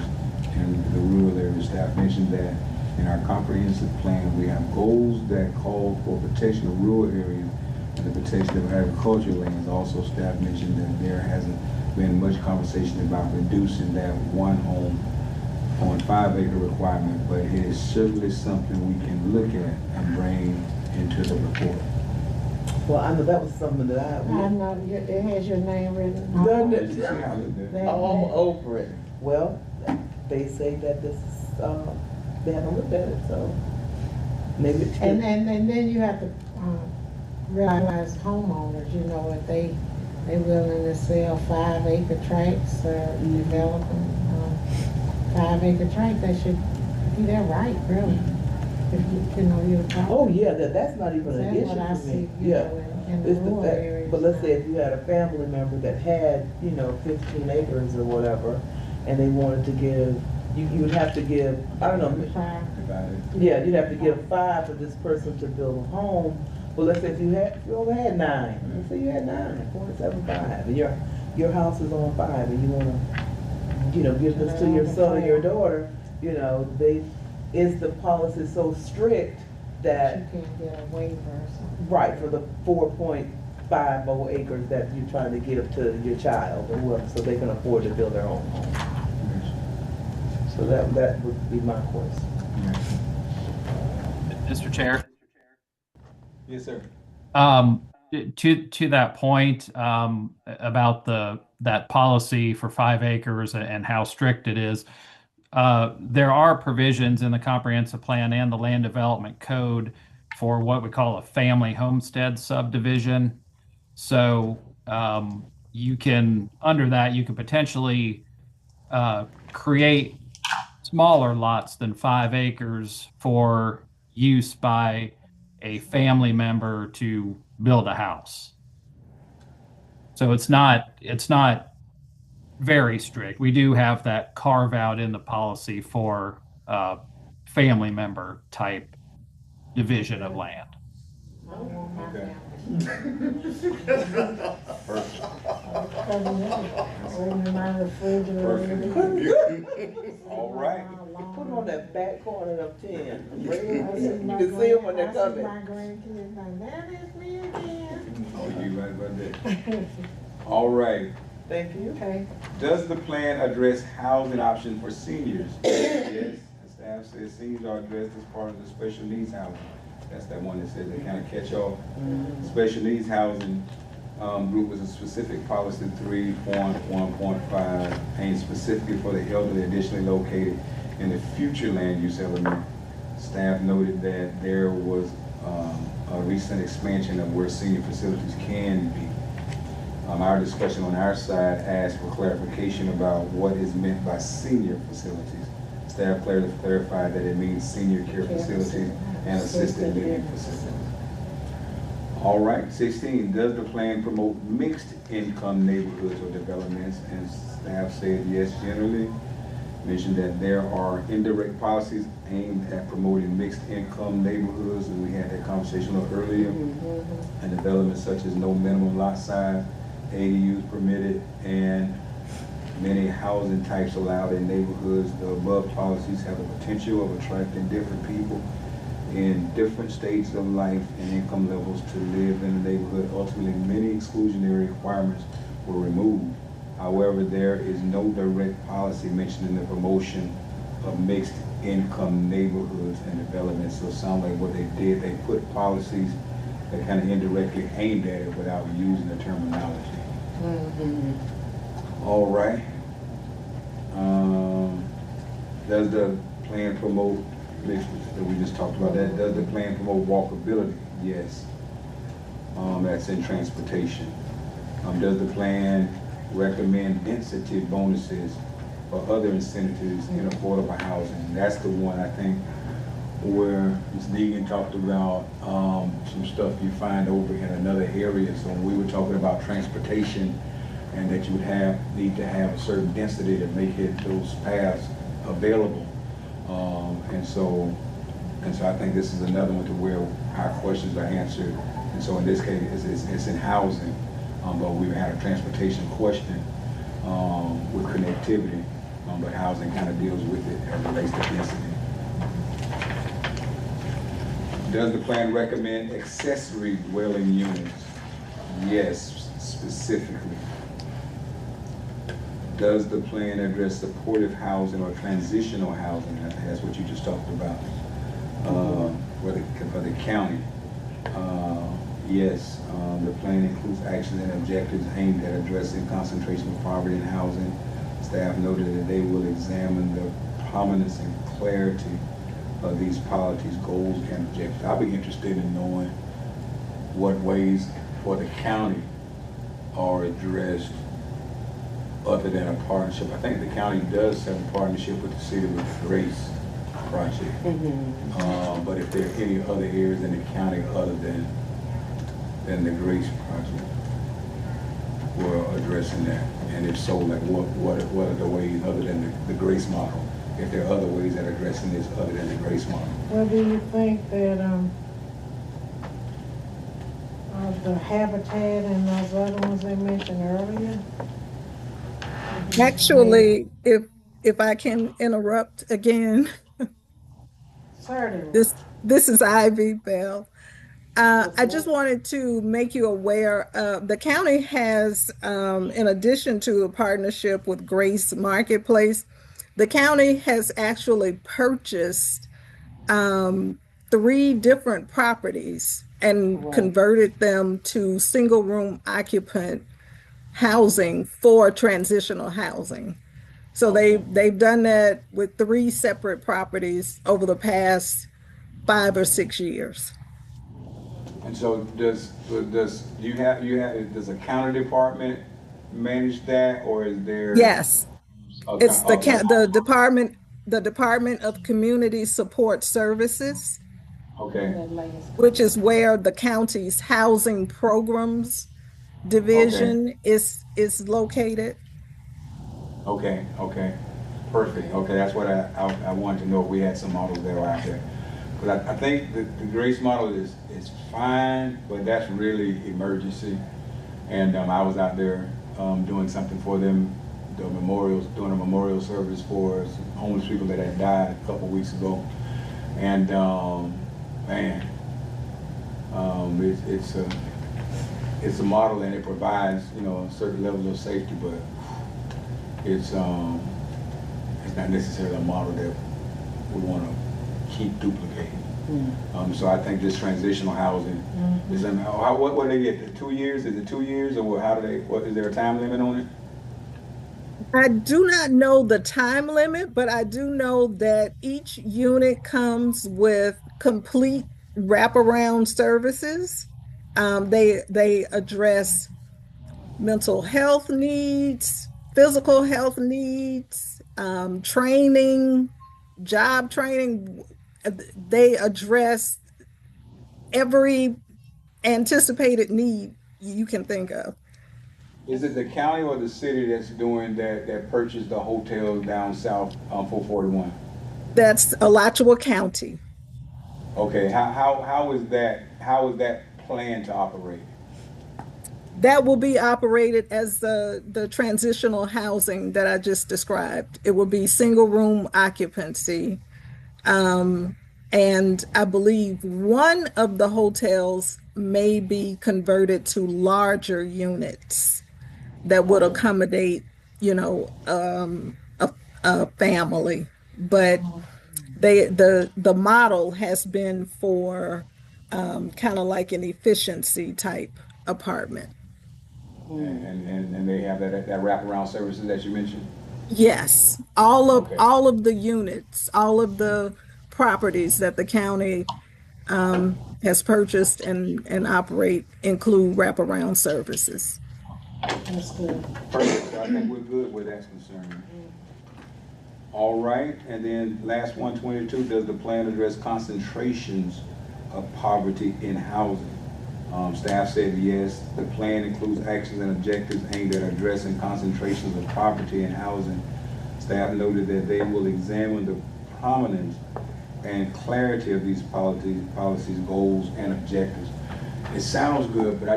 [SPEAKER 3] and the rural area. Staff mentioned that in our comprehensive plan, we have goals that call for protection of rural areas and the protection of agricultural lands. Also, staff mentioned that there hasn't been much conversation about reducing that one home on 5 acre requirement, but it is certainly something we can look at and bring into the report.
[SPEAKER 2] Well, I know that was something that
[SPEAKER 4] I know, it has your name written on
[SPEAKER 2] Doesn't
[SPEAKER 4] it.
[SPEAKER 2] it?
[SPEAKER 3] You see how I looked at it?
[SPEAKER 4] That-
[SPEAKER 2] all over it. Well, they say that this is, they haven't looked at it, so maybe it's.
[SPEAKER 4] And then you have to realize homeowners, if they willing to sell 5 acre tracts or develop them, 5-acre tract, they should be their right, really. If you know your property.
[SPEAKER 2] Oh, yeah, that's not even an
[SPEAKER 4] That's
[SPEAKER 2] issue
[SPEAKER 4] what I
[SPEAKER 2] for
[SPEAKER 4] see,
[SPEAKER 2] me.
[SPEAKER 4] you
[SPEAKER 2] Yeah.
[SPEAKER 4] know, in the
[SPEAKER 2] It's the
[SPEAKER 4] rural
[SPEAKER 2] fact,
[SPEAKER 4] areas.
[SPEAKER 2] but let's say if you had a family member that had, 15 acres or whatever, and they wanted to give, you would have to give, I don't know,
[SPEAKER 4] Five.
[SPEAKER 2] yeah, you'd have to give 5 for this person to build a home. Well, let's say if you only had 9, let's say you had 9, 4.75, and your house is on 5, and you wanna, give this to your son or your daughter, is the policy so strict that,
[SPEAKER 4] You can get a waiver or something.
[SPEAKER 2] right, for the 4.50 acres that you're trying to give to your child or whoever, so they can afford to build their own home. So that would be my question.
[SPEAKER 9] Mr. Chair.
[SPEAKER 3] Yes, sir.
[SPEAKER 9] To that point about that policy for 5 acres and how strict it is, there are provisions in the comprehensive plan and the land development code for what we call a family homestead subdivision. So you can potentially create smaller lots than 5 acres for use by a family member to build a house. So it's not very strict. We do have that carve out in the policy for family member type division of land.
[SPEAKER 3] Okay.
[SPEAKER 4] Open my refrigerator.
[SPEAKER 3] All right.
[SPEAKER 2] Put them on that back corner of 10. You
[SPEAKER 4] I see my
[SPEAKER 2] can see them when they're
[SPEAKER 4] I see
[SPEAKER 2] coming.
[SPEAKER 4] my grandkids like, that is me again.
[SPEAKER 3] Oh, you right about that. All right.
[SPEAKER 2] Thank you.
[SPEAKER 4] Okay.
[SPEAKER 3] Does the plan address housing options for seniors? Yes. The staff says seniors are addressed as part of the special needs housing. That's that one that says they kind of catch off. Special needs housing group was a specific policy 3.1.5 aimed specifically for the elderly additionally located in the future land use element. Staff noted that there was a recent expansion of where senior facilities can be. Our discussion on our side asked for clarification about what is meant by senior facilities. Staff clarified that it means senior care facilities and assisted living facilities. All right, 16, does the plan promote mixed income neighborhoods or developments? And staff said yes, generally. Mentioned that there are indirect policies aimed at promoting mixed income neighborhoods, and we had that conversation a little earlier. And developments such as no minimum lot size, ADUs permitted, and many housing types allowed in neighborhoods. The above policies have the potential of attracting different people in different states of life and income levels to live in the neighborhood. Ultimately, many exclusionary requirements were removed. However, there is no direct policy mentioning the promotion of mixed income neighborhoods and developments. So it sounds like what they did, they put policies that kind of indirectly aimed at it without using the terminology. All right. Does the plan promote, that we just talked about that, does the plan promote walkability? Yes. That's in transportation. Does the plan recommend density bonuses or other incentives in affordable housing? That's the one I think where Ms. Negan talked about some stuff you find over in another area. So when we were talking about transportation and that you would need to have a certain density to make those paths available. And so I think this is another one to where our questions are answered. And so in this case, it's in housing, but we had a transportation question with connectivity, but housing kind of deals with it as it relates to density. Does the plan recommend accessory dwelling units? Yes, specifically. Does the plan address supportive housing or transitional housing? I think that's what you just talked about. For the county. Yes, the plan includes actions and objectives aimed at addressing concentration of poverty in housing. Staff noted that they will examine the prominence and clarity of these policies, goals, and objectives. I'll be interested in knowing what ways for the county are addressed other than a partnership. I think the county does have a partnership with the city with the Grace project. But if there are any other areas in the county other than the Grace project, we're addressing that. And if so, like what are the ways other than the Grace model? If there are other ways that are addressing this other than the Grace model.
[SPEAKER 4] Well, do you think that, the habitat and those other ones they mentioned earlier?
[SPEAKER 11] Actually, if I can interrupt again,
[SPEAKER 4] Certainly.
[SPEAKER 11] this is Ivy Bell. I just wanted to make you aware, the county has, in addition to a partnership with Grace Marketplace, the county has actually purchased 3 different properties and converted them to single room occupant housing for transitional housing. So they've done that with 3 separate properties over the past 5 or 6 years.
[SPEAKER 3] And so does a county department manage that, or is there?
[SPEAKER 11] Yes,
[SPEAKER 3] Okay.
[SPEAKER 11] it's the Department of Community Support Services,
[SPEAKER 3] Okay.
[SPEAKER 11] which is where the county's housing programs division is located.
[SPEAKER 3] Okay. Perfect. Okay, that's what I wanted to know. If we had some models that were out there. But I think the Grace model is fine, but that's really emergency. And I was out there doing something for them, doing a memorial service for some homeless people that had died a couple weeks ago. And man, it's a model, and it provides, you know, certain levels of safety, but it's not necessarily a model that we want to keep duplicating. So I think this transitional housing is, what do they get? 2 years? Is it 2 years, or what is there a time limit on it?
[SPEAKER 11] I do not know the time limit, but I do know that each unit comes with complete wraparound services. They address mental health needs, physical health needs, training, job training. They address every anticipated need you can think of.
[SPEAKER 3] Is it the county or the city that's doing that purchased the hotels down south on 441?
[SPEAKER 11] That's Alachua County.
[SPEAKER 3] Okay, how is that planned to operate?
[SPEAKER 11] That will be operated as the transitional housing that I just described. It will be single room occupancy. And I believe one of the hotels may be converted to larger units that would accommodate, you know, a family. But the model has been for kind of like an efficiency type apartment.
[SPEAKER 3] And they have that wraparound services that you mentioned?
[SPEAKER 11] Yes, all of the units, all of the properties that the county has purchased and operate include wraparound services.
[SPEAKER 4] That's good.
[SPEAKER 3] Perfect. I think we're good where that's concerned. All right, and then last 122, does the plan address concentrations of poverty in housing? Staff said yes. The plan includes actions and objectives aimed at addressing concentrations of poverty in housing. Staff noted that they will examine the prominence and clarity of these policies, goals, and objectives. It sounds good, but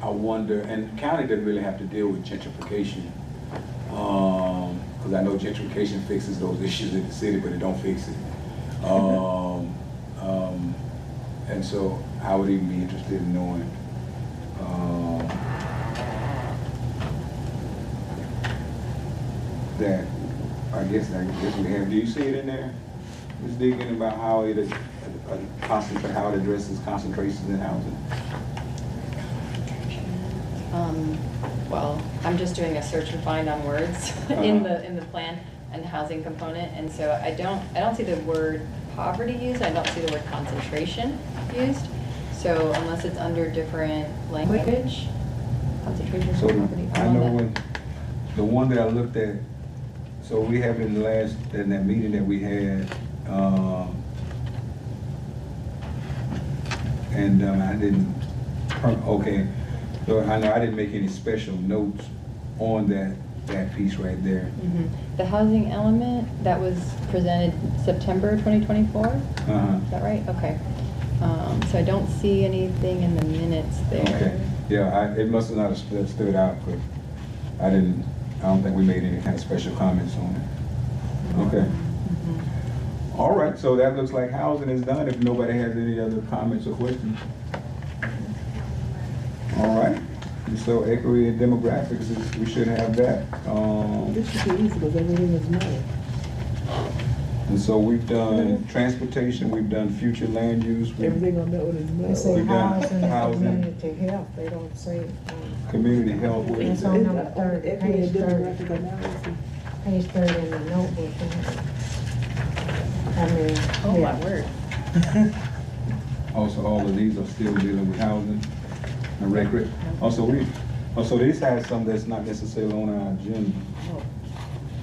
[SPEAKER 3] I wonder, and the county doesn't really have to deal with gentrification, because I know gentrification fixes those issues in the city, but it don't fix it. And so I would even be interested in knowing that, I guess we have, do you see it in there? Just digging about how it addresses concentrations in housing.
[SPEAKER 10] Well, I'm just doing a search and find on words in the plan and housing component, and so I don't see the word poverty used. I don't see the word concentration used. So unless it's under different language, concentration
[SPEAKER 3] So
[SPEAKER 10] of poverty.
[SPEAKER 3] I know when the one that I looked at, so we have in that meeting that we had, and I didn't, okay, so I know I didn't make any special notes on that piece right there.
[SPEAKER 10] The housing element that was presented September 2024? Is that right? Okay. So I don't see anything in the minutes there.
[SPEAKER 3] Okay, yeah, it must have not stood out, but I don't think we made any kind of special comments on it. Okay. All right, so that looks like housing is done, if nobody has any other comments or questions. All right, and so equity and demographics, we should have that.
[SPEAKER 2] This should be easy because everything is money.
[SPEAKER 3] And so we've done transportation, we've done future land use.
[SPEAKER 2] Everything on that one is
[SPEAKER 4] They
[SPEAKER 2] money.
[SPEAKER 4] say
[SPEAKER 3] We've done
[SPEAKER 4] housing and
[SPEAKER 3] housing.
[SPEAKER 4] community health, they don't say,
[SPEAKER 3] Community health.
[SPEAKER 4] It's on number 30,
[SPEAKER 2] Equity
[SPEAKER 4] page
[SPEAKER 2] and
[SPEAKER 4] 30.
[SPEAKER 2] demographic analysis.
[SPEAKER 4] page 30 in the notebook. I mean,
[SPEAKER 10] Oh,
[SPEAKER 4] yeah.
[SPEAKER 10] my word.
[SPEAKER 3] Also, all of these are still dealing with housing and record. Also, this has some that's not necessarily on our agenda.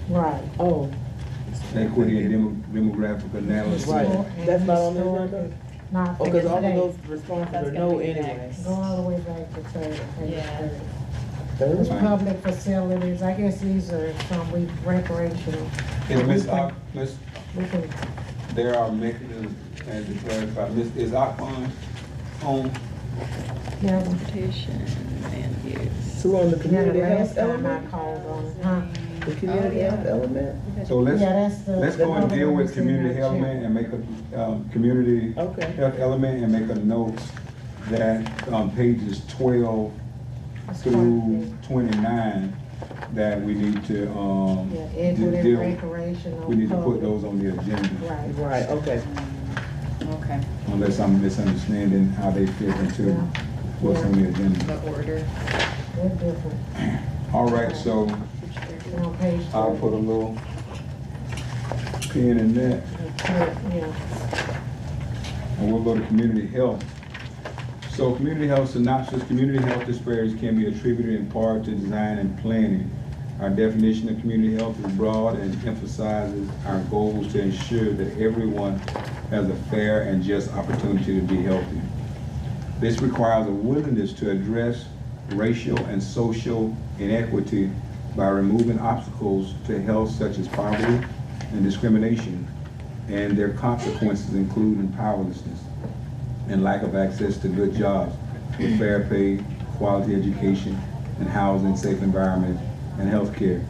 [SPEAKER 4] Right.
[SPEAKER 2] Oh,
[SPEAKER 3] Equity and demographic analysis.
[SPEAKER 2] right.
[SPEAKER 4] And
[SPEAKER 2] That's not on the
[SPEAKER 4] historic-
[SPEAKER 2] agenda?
[SPEAKER 4] Not
[SPEAKER 2] Oh, because all of
[SPEAKER 4] today.
[SPEAKER 2] those responses
[SPEAKER 10] That's
[SPEAKER 2] are
[SPEAKER 10] gonna
[SPEAKER 2] no
[SPEAKER 10] be
[SPEAKER 2] anyway.
[SPEAKER 10] next.
[SPEAKER 4] Go all the way back to 30, page
[SPEAKER 10] Yeah.
[SPEAKER 4] 30.
[SPEAKER 2] Third?
[SPEAKER 3] Fine.
[SPEAKER 4] Public facilities, I guess these are some recreational.
[SPEAKER 3] And Miss,
[SPEAKER 4] We can,
[SPEAKER 3] there are mechanisms, and to clarify, is Aquan home?
[SPEAKER 4] yeah,
[SPEAKER 10] Transportation, land use.
[SPEAKER 2] So on the
[SPEAKER 4] yeah,
[SPEAKER 2] community
[SPEAKER 4] the
[SPEAKER 2] health
[SPEAKER 4] last time I
[SPEAKER 2] element?
[SPEAKER 4] called on, huh?
[SPEAKER 2] The community
[SPEAKER 10] Oh,
[SPEAKER 2] health
[SPEAKER 10] yeah.
[SPEAKER 2] element?
[SPEAKER 3] So let's
[SPEAKER 4] that's the.
[SPEAKER 3] go and deal with
[SPEAKER 4] the one
[SPEAKER 3] community
[SPEAKER 4] that's in that
[SPEAKER 3] element and make a, community
[SPEAKER 2] Okay.
[SPEAKER 3] health element and make a note that on pages 12
[SPEAKER 4] That's
[SPEAKER 3] through 29, that we need to,
[SPEAKER 4] Yeah, equity,
[SPEAKER 3] deal,
[SPEAKER 4] recreational.
[SPEAKER 3] we need to put
[SPEAKER 4] public.
[SPEAKER 3] those on the agenda.
[SPEAKER 4] Right.
[SPEAKER 2] Right, okay.
[SPEAKER 10] Okay.
[SPEAKER 3] Unless I'm misunderstanding how they fit into
[SPEAKER 4] Yeah.
[SPEAKER 3] what's on the agenda.
[SPEAKER 10] The order.
[SPEAKER 4] They're different.
[SPEAKER 3] All right, so
[SPEAKER 4] And on page
[SPEAKER 3] I'll
[SPEAKER 4] 30.
[SPEAKER 3] put a little pin in that,
[SPEAKER 4] Yeah,
[SPEAKER 3] and we'll go to community health. So community health synopsis, community health disparities can be attributed in part to design and planning. Our definition of community health is broad and emphasizes our goals to ensure that everyone has a fair and just opportunity to be healthy. This requires a willingness to address racial and social inequity by removing obstacles to health such as poverty and discrimination, and their consequences including powerlessness and lack of access to good jobs with fair pay, quality education, and housing, safe environment, and health care.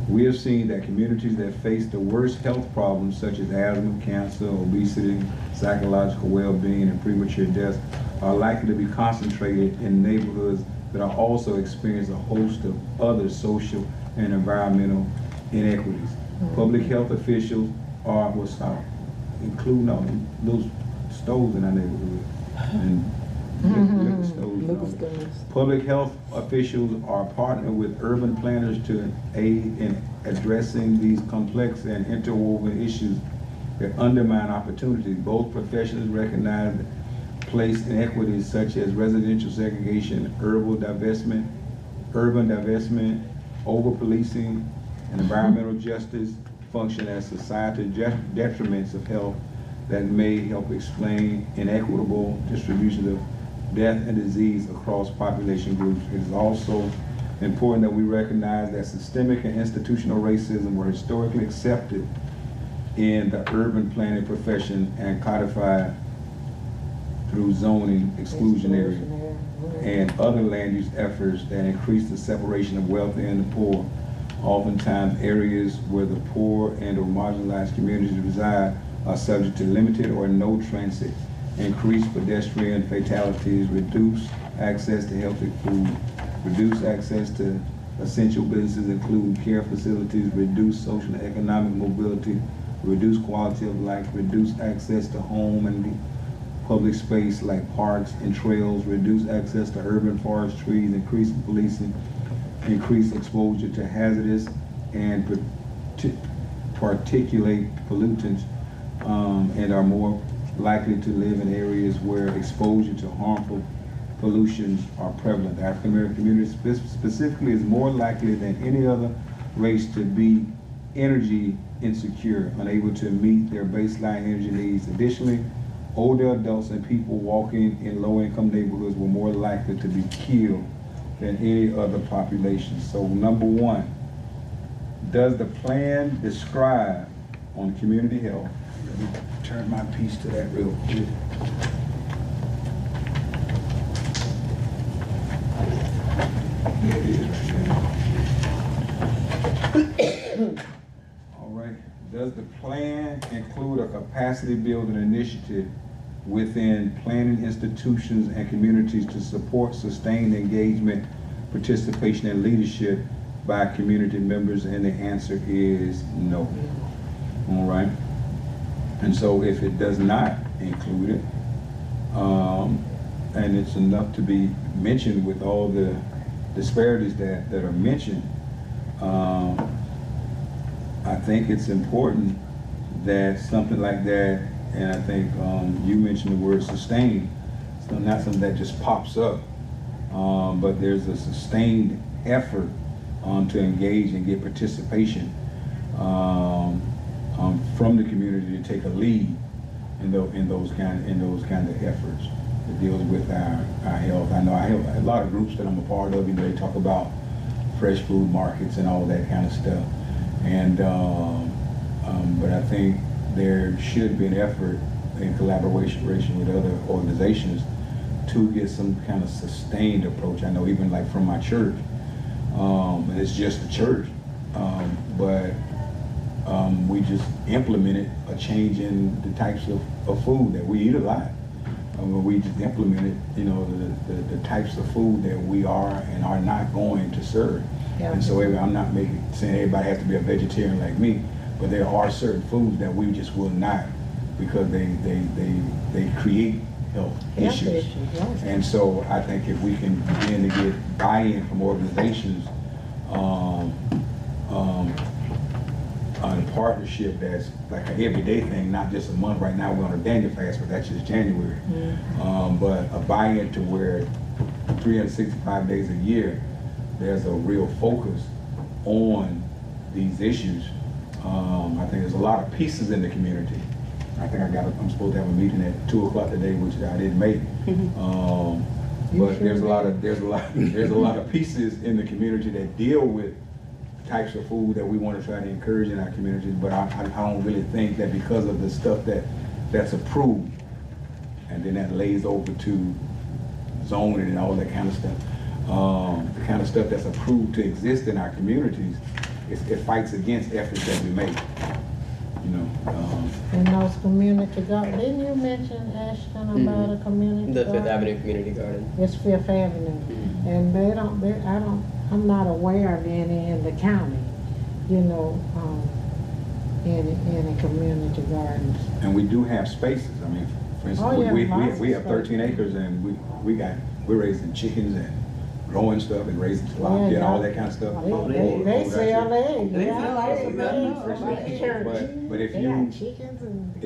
[SPEAKER 3] We have seen that communities that face the worst health problems such as asthma, cancer, obesity, psychological well-being, and premature death are likely to be concentrated in neighborhoods that are also experience a host of other social and environmental inequities. Public health officials are, including all those stoves in our neighborhood and liquor stores and all that. Public health officials are partnering with urban planners to aid in addressing these complex and interwoven issues that undermine opportunities. Both professions recognize place inequities such as residential segregation, urban divestment, over-policing, and environmental justice function as societal detriments of health that may help explain inequitable distribution of death and disease across population groups. It is also important that we recognize that systemic and institutional racism were historically accepted in the urban planning profession and codified through zoning exclusionary and other land use efforts that increase the separation of wealthy and the poor. Oftentimes, areas where the poor and or marginalized communities reside are subject to limited or no transit, increased pedestrian fatalities, reduced access to healthy food, reduced access to essential businesses including care facilities, reduced social and economic mobility, reduced quality of life, reduced access to home and public space like parks and trails, reduced access to urban forest trees, increased policing, increased exposure to hazardous and particulate pollutants, and are more likely to live in areas where exposure to harmful pollutions are prevalent. The African American community specifically is more likely than any other race to be energy insecure, unable to meet their baseline energy needs. Additionally, older adults and people walking in low-income neighborhoods were more likely to be killed than any other population. So number one, does the plan describe on community health? Let me turn my piece to that real quick. There it is right there. All right. Does the plan include a capacity building initiative within planning institutions and communities to support sustained engagement, participation, and leadership by community members? And the answer is no. All right. And so if it does not include it, and it's enough to be mentioned with all the disparities that are mentioned, I think it's important that something like that, and I think you mentioned the word sustain, it's not something that just pops up, but there's a sustained effort to engage and get participation from the community to take a lead in those kind of efforts. It deals with our health. I know I have a lot of groups that I'm a part of, they talk about fresh food markets and all that kind of stuff. And but I think there should be an effort in collaboration with other organizations to get some kind of sustained approach. I know even like from my church, and it's just a church, but we just implemented a change in the types of food that we eat a lot. We just implemented, the types of food that we are and are not going to serve. Yeah. And so I'm not saying everybody has to be a vegetarian like me, but there are certain foods that we just will not, because they create health issues. Yes. And so I think if we can begin to get buy-in from organizations, on a partnership that's like an everyday thing, not just a month. Right now we're on a Daniel fast, but that's just January. Mm-hmm. But a buy-in to where 365 days a year, there's a real focus on these issues. I think there's a lot of pieces in the community. I think I'm supposed to have a meeting at 2 o'clock today, which I didn't make. But there's a lot of pieces in the community that deal with types of food that we want to try to encourage in our communities. But I don't really think that because of the stuff that's approved, and then that lays over to zoning and all that kind of stuff, the kind of stuff that's approved to exist in our communities, it fights against efforts that we make.
[SPEAKER 4] And those community gardens, didn't you mention, Ashton, about a community garden?
[SPEAKER 5] The Fifth Avenue Community Garden.
[SPEAKER 4] It's Fifth Avenue. Mm-hmm. And I'm not aware of any in the county, any community gardens.
[SPEAKER 3] And we do have spaces. I mean, for instance, we have 13 acres, and we're raising chickens and growing stuff and raising tilapia and all that kind of stuff.
[SPEAKER 4] They sell eggs.
[SPEAKER 3] But if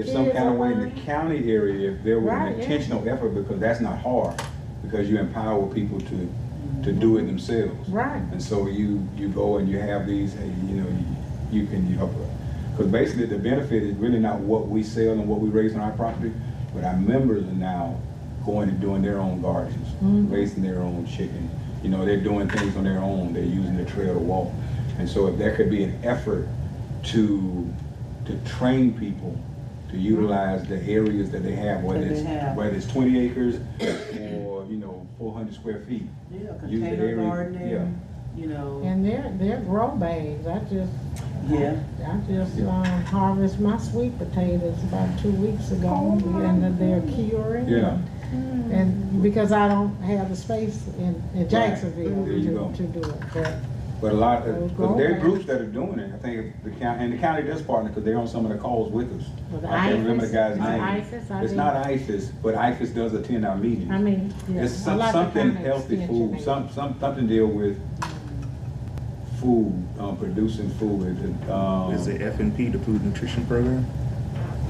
[SPEAKER 3] some kind of way in the county area, if there was an intentional effort, because that's not hard, because you empower people to do it themselves. Right. And so you go and you have these, you can, because basically the benefit is really not what we sell and what we raise on our property, but our members are now going and doing their own gardens, raising their own chicken. They're doing things on their own. They're using the trail to walk. And so if there could be an effort to train people to utilize the areas that they have, whether it's 20 acres or 400 square feet.
[SPEAKER 2] Yeah, container gardening.
[SPEAKER 4] And they're grow bags. I just harvest my sweet potatoes about 2 weeks ago, and they're curing.
[SPEAKER 3] Yeah.
[SPEAKER 4] And because I don't have the space in Jacksonville to do it.
[SPEAKER 3] But a lot of, there are groups that are doing it. I think the county does partner, because they're on some of the calls with us. I can't remember the guy's name. It's not IFAS, but IFAS does attend our meetings. It's something healthy food, something deal with food, producing food.
[SPEAKER 8] Is it FNP, the Food Nutrition Program?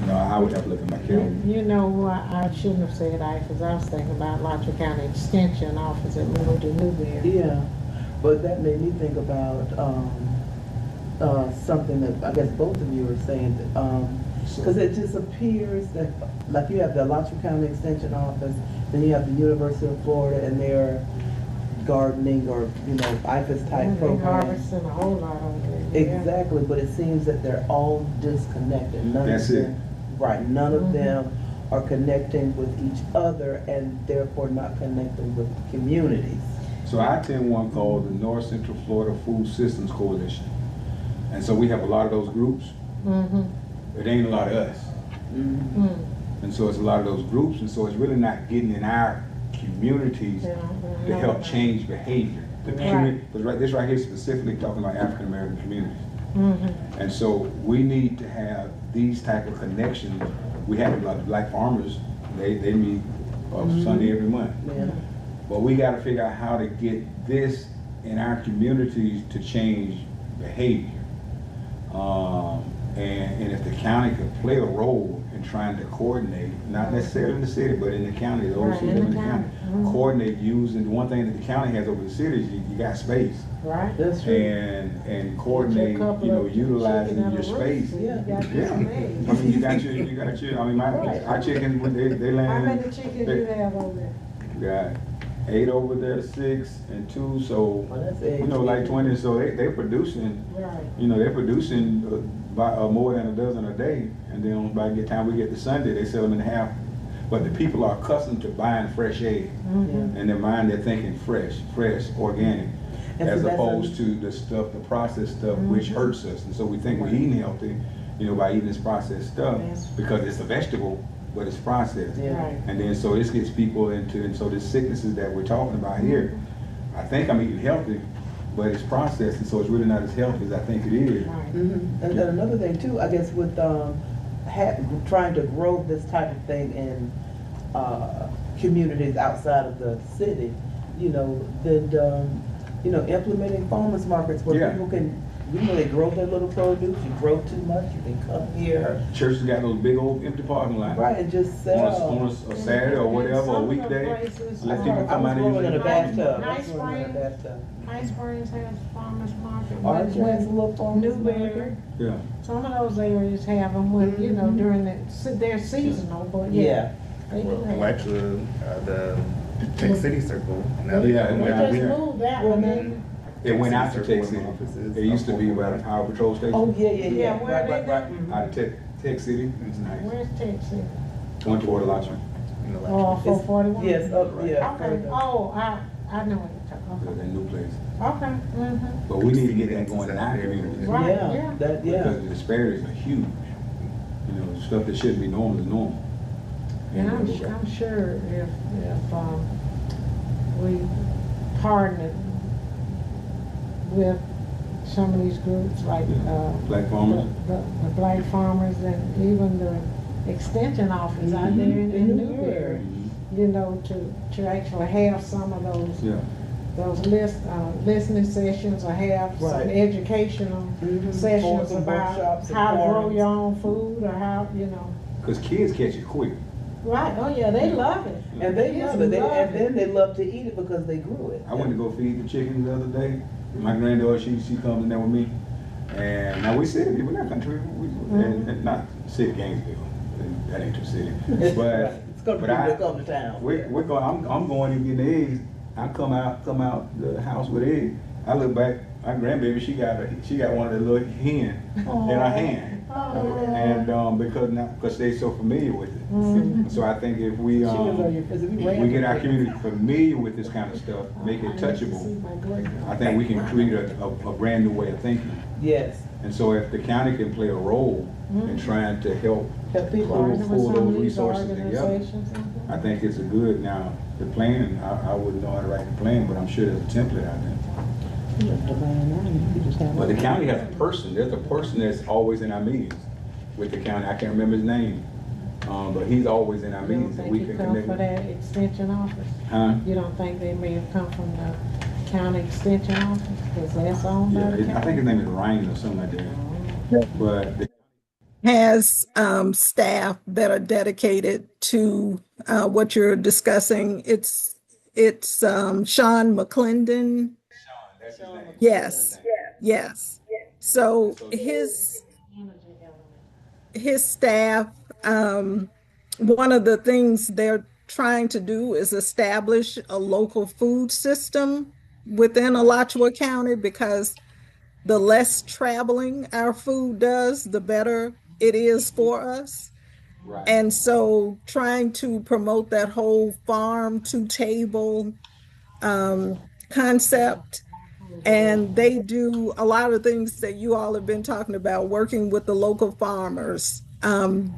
[SPEAKER 3] I would have to look at my calendar.
[SPEAKER 4] You know what, I shouldn't have said because I was thinking about Lottery County Extension Office at Little Newberry.
[SPEAKER 2] Yeah, but that made me think about, something that I guess both of you are saying, because it just appears that, like you have the Alachua County Extension Office, then you have the University of Florida and their gardening or, IFAS type
[SPEAKER 4] They're
[SPEAKER 2] programs.
[SPEAKER 4] harvesting a whole lot of it. Yeah.
[SPEAKER 2] Exactly, but it seems that they're all disconnected. None
[SPEAKER 3] That's
[SPEAKER 2] of
[SPEAKER 3] it.
[SPEAKER 2] them, right, none of them are connecting with each other and therefore not connecting with communities.
[SPEAKER 3] So I attend one called the North Central Florida Food Systems Coalition. And so we have a lot of those groups. It ain't a lot of us. And so it's a lot of those groups, and so it's really not getting in our communities to help change behavior. The community, because this right here is specifically talking about African American communities. And so we need to have these type of connections. We have a lot of black farmers, they meet Sunday every month. But we got to figure out how to get this in our communities to change behavior. And if the county could play a role in trying to coordinate, not necessarily in the city, but in the county, those who live in the county, coordinate using, one thing that the county has over the city is you got space.
[SPEAKER 4] Right.
[SPEAKER 2] That's true.
[SPEAKER 3] And coordinate, utilizing your space.
[SPEAKER 2] Yeah.
[SPEAKER 3] I mean, you got your, I mean, our chickens, when they land.
[SPEAKER 4] How many chickens you have over there?
[SPEAKER 3] We got 8 over there, 6 and 2, so,
[SPEAKER 2] That's
[SPEAKER 3] like 20, so they're producing,
[SPEAKER 4] Right.
[SPEAKER 3] they're producing by more than a dozen a day, and then by the time we get to Sunday, they sell them in half. But the people are accustomed to buying fresh eggs. In their mind, they're thinking fresh, organic,
[SPEAKER 2] And
[SPEAKER 3] as
[SPEAKER 2] so that's
[SPEAKER 3] opposed to the stuff, the processed stuff, which hurts us. And so we think we're eating healthy, by eating this processed stuff,
[SPEAKER 4] Yes.
[SPEAKER 3] because it's a vegetable, but it's processed.
[SPEAKER 2] Yeah.
[SPEAKER 4] Right.
[SPEAKER 3] And then so this gets people into, and so the sicknesses that we're talking about here, I think I'm eating healthy, but it's processed, and so it's really not as healthy as I think it is.
[SPEAKER 4] Right.
[SPEAKER 2] And then another thing too, I guess with trying to grow this type of thing in communities outside of the city, then implementing farmers markets where people can, they grow their little produce. You grow too much, you can come here.
[SPEAKER 3] Churches got those big old empty parking lots.
[SPEAKER 2] Right, and just sell.
[SPEAKER 3] On a Saturday or whatever, a weekday, let people come out and use
[SPEAKER 2] I was growing in a
[SPEAKER 3] it.
[SPEAKER 2] bathtub.
[SPEAKER 4] Nice High Springs has farmers market.
[SPEAKER 2] Arch has a little farmers
[SPEAKER 4] Newberry.
[SPEAKER 2] market.
[SPEAKER 3] Yeah.
[SPEAKER 4] Some of those areas have them when, during they're seasonal, but
[SPEAKER 2] Yeah.
[SPEAKER 4] they do
[SPEAKER 8] Well,
[SPEAKER 4] have.
[SPEAKER 8] actually, the Tech City Circle. Now
[SPEAKER 3] Yeah,
[SPEAKER 8] they
[SPEAKER 3] it
[SPEAKER 4] They
[SPEAKER 3] went out
[SPEAKER 4] just
[SPEAKER 3] there.
[SPEAKER 4] moved that one, then.
[SPEAKER 3] It went out to Tech City.
[SPEAKER 8] Offices.
[SPEAKER 3] It used to be by the Power Patrol Station.
[SPEAKER 2] Oh, yeah.
[SPEAKER 4] Yeah, where
[SPEAKER 2] Right.
[SPEAKER 4] they
[SPEAKER 2] Mhm.
[SPEAKER 3] Out of Tech City, it's nice.
[SPEAKER 4] Where's Texas?
[SPEAKER 3] Going toward Alachua.
[SPEAKER 4] Oh, 441?
[SPEAKER 2] Yes, yeah.
[SPEAKER 4] Okay, oh, I know what you're talking
[SPEAKER 3] That new place.
[SPEAKER 4] about. Okay,
[SPEAKER 3] But we need to get that going in our communities.
[SPEAKER 4] Right,
[SPEAKER 2] Yeah,
[SPEAKER 4] yeah.
[SPEAKER 3] Because the disparities are huge. Stuff that shouldn't be normal is normal.
[SPEAKER 4] And I'm sure if we partnered with some of these groups like
[SPEAKER 3] Black farmers.
[SPEAKER 4] the Black Farmers and even the Extension Office out there in Newberry, to actually have some of those
[SPEAKER 3] Yeah.
[SPEAKER 4] listening sessions or have some
[SPEAKER 2] Right.
[SPEAKER 4] educational sessions
[SPEAKER 2] Forums and
[SPEAKER 4] about
[SPEAKER 2] workshops and
[SPEAKER 4] how to grow
[SPEAKER 2] forums.
[SPEAKER 4] your own food or how,
[SPEAKER 3] Because kids catch it quick.
[SPEAKER 4] Right, oh yeah, they love it.
[SPEAKER 2] And they
[SPEAKER 4] Kids
[SPEAKER 2] love it.
[SPEAKER 4] love
[SPEAKER 2] And then they love to eat it because they grew it.
[SPEAKER 3] I went to go feed the chickens the other day. My granddaughter, she comes in there with me. And now we city people in that country. And not city Gainesville. That ain't too city. But
[SPEAKER 2] It's gonna be people come to town.
[SPEAKER 3] we're going. I'm going to get eggs. I come out the house with eggs. I look back. My grandbaby, she got one of the little hen in her hand, and because they so familiar with it. So I think if we get our community familiar with this kind of stuff, make it touchable, I think we can create a brand new way of thinking.
[SPEAKER 2] Yes.
[SPEAKER 3] And so if the county can play a role in trying to help
[SPEAKER 2] people
[SPEAKER 3] pull those resources together, I think it's a good. Now the plan, I wouldn't know how to write the plan, but I'm sure there's a template out there. But the county has a person. There's a person that's always in our meetings with the county. I can't remember his name, but he's always in our
[SPEAKER 4] You don't
[SPEAKER 3] meetings, and
[SPEAKER 4] think
[SPEAKER 3] we
[SPEAKER 4] he
[SPEAKER 3] can
[SPEAKER 4] come
[SPEAKER 3] connect.
[SPEAKER 4] for that extension office?
[SPEAKER 3] Huh?
[SPEAKER 4] You don't think they may have come from the county extension office? Because that's owned by the
[SPEAKER 3] Yeah, I
[SPEAKER 4] county?
[SPEAKER 3] think his name is Ryan or something like that. But
[SPEAKER 11] has staff that are dedicated to what you're discussing. It's Sean McClendon.
[SPEAKER 3] That's his name.
[SPEAKER 11] Yes, yes. So his staff, one of the things they're trying to do is establish a local food system within Alachua County, because the less traveling our food does, the better it is for us.
[SPEAKER 3] Right.
[SPEAKER 11] And so trying to promote that whole farm to table concept. And they do a lot of things that you all have been talking about, working with the local farmers,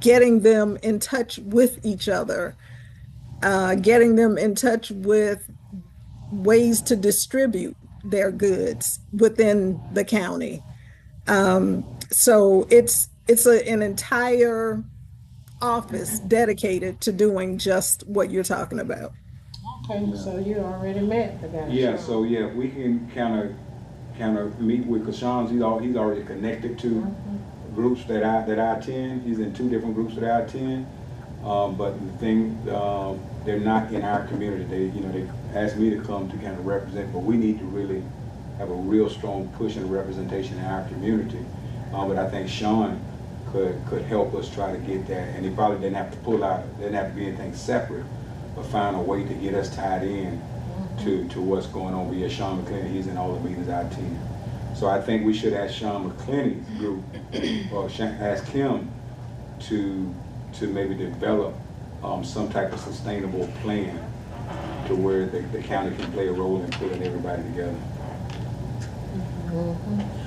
[SPEAKER 11] getting them in touch with each other, getting them in touch with ways to distribute their goods within the county. So it's an entire office dedicated to doing just what you're talking about.
[SPEAKER 4] Okay, so you already met the guy.
[SPEAKER 3] Yeah, so yeah, we can kind of meet with, cause Sean's, he's already connected to groups that I attend. He's in 2 different groups that I attend. But the thing, they're not in our community. They asked me to come to kind of represent, but we need to really have a real strong push and representation in our community. But I think Sean could help us try to get that, and he probably didn't have to pull out, didn't have to be anything separate, but find a way to get us tied in to what's going on via Sean McClendon. He's in all the meetings I attend. So I think we should ask Sean McClendon's group, or ask him to maybe develop some type of sustainable plan to where the county can play a role in pulling everybody together.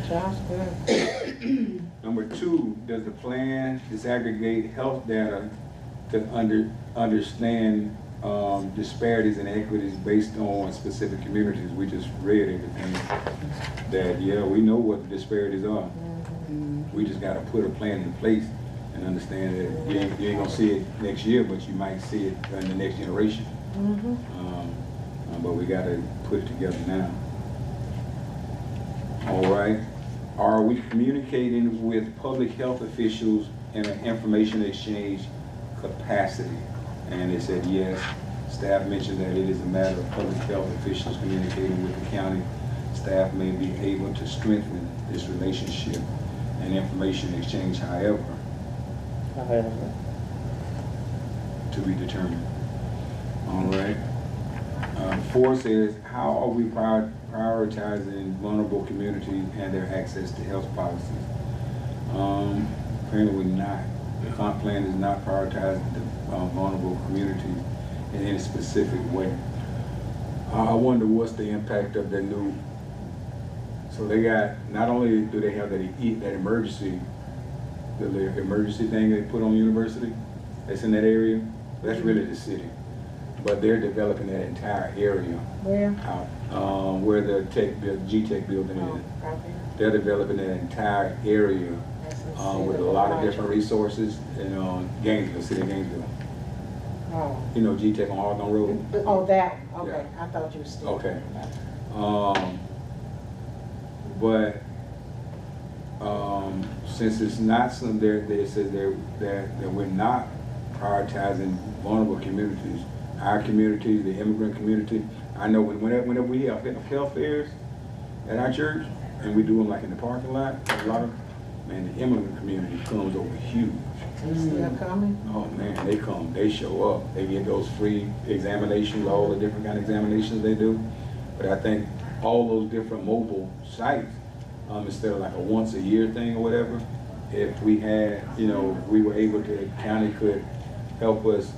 [SPEAKER 4] Sounds good.
[SPEAKER 3] Number 2, does the plan disaggregate health data to understand disparities and equities based on specific communities? We just read everything that, yeah, we know what the disparities are. We just got to put a plan in place and understand that you ain't gonna see it next year, but you might see it in the next generation. But we got to put it together now. All right. Are we communicating with public health officials in an information exchange capacity? And they said yes. Staff mentioned that it is a matter of public health officials communicating with the county. Staff may be able to strengthen this relationship and information exchange, however, to be determined. All right. 4 says, how are we prioritizing vulnerable communities and their access to health policies? Apparently we're not. The comp plan is not prioritizing the vulnerable communities in any specific way. I wonder what's the impact of the new, so they got, not only do they have that emergency, the emergency thing they put on university, that's in that area, that's really the city. But they're developing that entire area.
[SPEAKER 4] Where?
[SPEAKER 3] Out, where the G-Tech building is. They're developing that entire area with a lot of different resources in Gainesville, city of Gainesville.
[SPEAKER 4] Oh.
[SPEAKER 3] You know G-Tech on Hawthorne Road?
[SPEAKER 4] Oh, that one. Okay,
[SPEAKER 3] Yeah.
[SPEAKER 4] I thought you were still.
[SPEAKER 3] Okay. But since it's not some, they said that we're not prioritizing vulnerable communities, our community, the immigrant community. I know whenever we have health fairs at our church, and we do them like in the parking lot, a lot of, man, the immigrant community comes over huge.
[SPEAKER 4] Still coming?
[SPEAKER 3] Oh man, they come, they show up, they get those free examinations, all the different kind of examinations they do. But I think all those different mobile sites, instead of like a once a year thing or whatever, if we had, we were able to, the county could help us,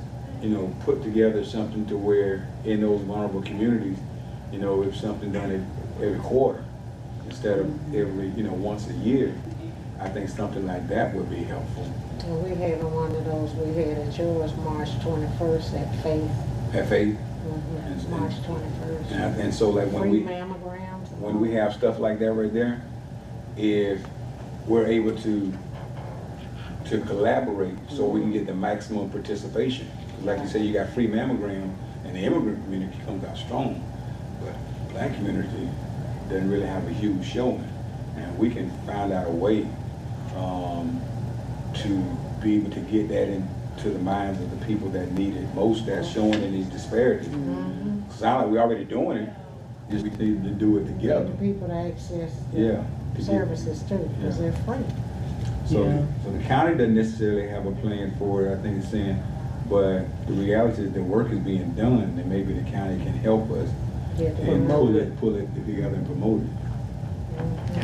[SPEAKER 3] put together something to where in those vulnerable communities, if something done every quarter instead of every, once a year, I think something like that would be helpful.
[SPEAKER 4] Well, we had one of those, we had at yours March 21st at Faith.
[SPEAKER 3] At Faith?
[SPEAKER 4] March 21st.
[SPEAKER 3] And so like
[SPEAKER 4] Free mammograms.
[SPEAKER 3] when we have stuff like that right there, if we're able to collaborate so we can get the maximum participation. Like you say, you got free mammogram and the immigrant community comes out strong, but the black community doesn't really have a huge showing. And we can find out a way to to be able to get that into the minds of the people that need it most, that's showing in these disparities. Sound like we're already doing it, just we need to do it
[SPEAKER 4] Get
[SPEAKER 3] together.
[SPEAKER 4] the people to access
[SPEAKER 3] Yeah.
[SPEAKER 4] the services too, because
[SPEAKER 3] Yeah.
[SPEAKER 4] they're free.
[SPEAKER 3] So,
[SPEAKER 2] Yeah.
[SPEAKER 3] so the county doesn't necessarily have a plan for it, I think it's saying, but the reality is the work is being done, and maybe the county can help us
[SPEAKER 4] Get the
[SPEAKER 3] and
[SPEAKER 2] Promote
[SPEAKER 3] pull it together and promote it.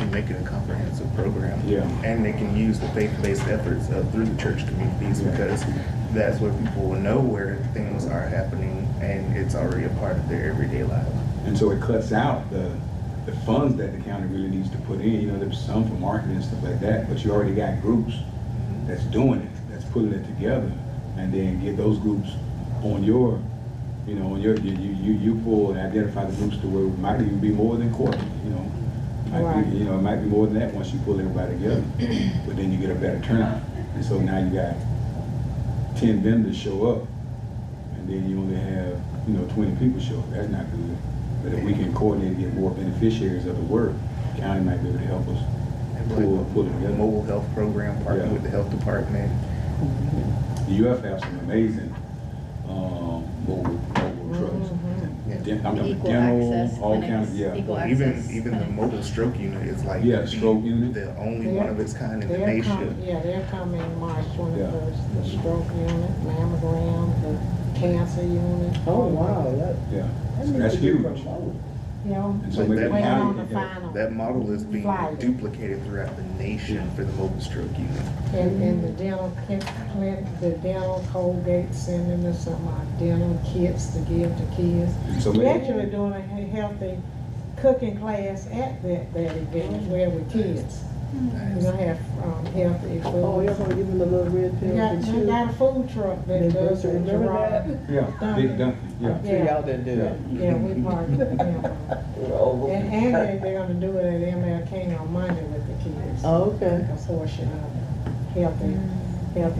[SPEAKER 8] And make it a comprehensive program.
[SPEAKER 3] Yeah.
[SPEAKER 8] And they can use the faith-based efforts through the church communities, because that's where people will know where things are happening and it's already a part of their everyday life.
[SPEAKER 3] And so it cuts out the funds that the county really needs to put in. You know, there's some for marketing and stuff like that, but you already got groups that's doing it, that's putting it together, and then get those groups on your, you know, on your, you pull and identify the groups to where it might even be more than quarterly, you know. Might be, you know, it might be more than that once you pull everybody together, but then you get a better turnout. And so now you got 10 vendors show up, and then you only have, you know, 20 people show up. That's not good. But if we can coordinate and get more beneficiaries of the work, the county might be able to help us pull it
[SPEAKER 8] The
[SPEAKER 3] together.
[SPEAKER 8] mobile health program, partner
[SPEAKER 3] Yeah.
[SPEAKER 8] with the health department.
[SPEAKER 3] The UF have some amazing mobile trucks. I'm talking
[SPEAKER 10] Equal
[SPEAKER 3] dental,
[SPEAKER 10] access
[SPEAKER 3] all
[SPEAKER 10] clinics,
[SPEAKER 3] kinds, yeah.
[SPEAKER 10] equal
[SPEAKER 8] Even
[SPEAKER 10] access
[SPEAKER 8] the
[SPEAKER 10] clinics.
[SPEAKER 8] mobile stroke unit is like
[SPEAKER 3] Yeah, stroke unit.
[SPEAKER 8] the only one of its kind in the
[SPEAKER 4] They're
[SPEAKER 8] nation.
[SPEAKER 4] they're coming March 21st, the stroke unit, mammogram, the cancer unit.
[SPEAKER 2] Oh, wow, that
[SPEAKER 3] Yeah,
[SPEAKER 2] needs
[SPEAKER 3] that's
[SPEAKER 2] to be
[SPEAKER 3] huge.
[SPEAKER 2] promoted.
[SPEAKER 4] You know,
[SPEAKER 3] And so
[SPEAKER 8] Like
[SPEAKER 3] maybe the
[SPEAKER 8] that
[SPEAKER 4] waiting on
[SPEAKER 3] county,
[SPEAKER 4] the final.
[SPEAKER 8] That model is being
[SPEAKER 4] Flyer.
[SPEAKER 8] duplicated throughout the nation for the mobile stroke unit.
[SPEAKER 4] And the dental clinic, the dental Colgate sending us some dental kits to give to kids.
[SPEAKER 3] so
[SPEAKER 4] We're
[SPEAKER 3] maybe,
[SPEAKER 4] actually doing a healthy cooking class at that event where with kids. We're gonna have healthy food.
[SPEAKER 2] Oh, y'all gonna give them the little red
[SPEAKER 4] We
[SPEAKER 2] pills
[SPEAKER 4] got,
[SPEAKER 2] and
[SPEAKER 4] we
[SPEAKER 2] chew?
[SPEAKER 4] got a food truck that
[SPEAKER 2] They
[SPEAKER 4] does
[SPEAKER 2] birthday,
[SPEAKER 4] it.
[SPEAKER 2] remember that?
[SPEAKER 4] Gerard.
[SPEAKER 3] yeah, big Dunkin', yeah.
[SPEAKER 2] I'm sure y'all didn't do it.
[SPEAKER 4] Yeah, we partnered with them.
[SPEAKER 2] Oh,
[SPEAKER 4] And they're gonna do it at ML King on Monday with the kids.
[SPEAKER 2] Oh, okay.
[SPEAKER 4] Like a portion of healthy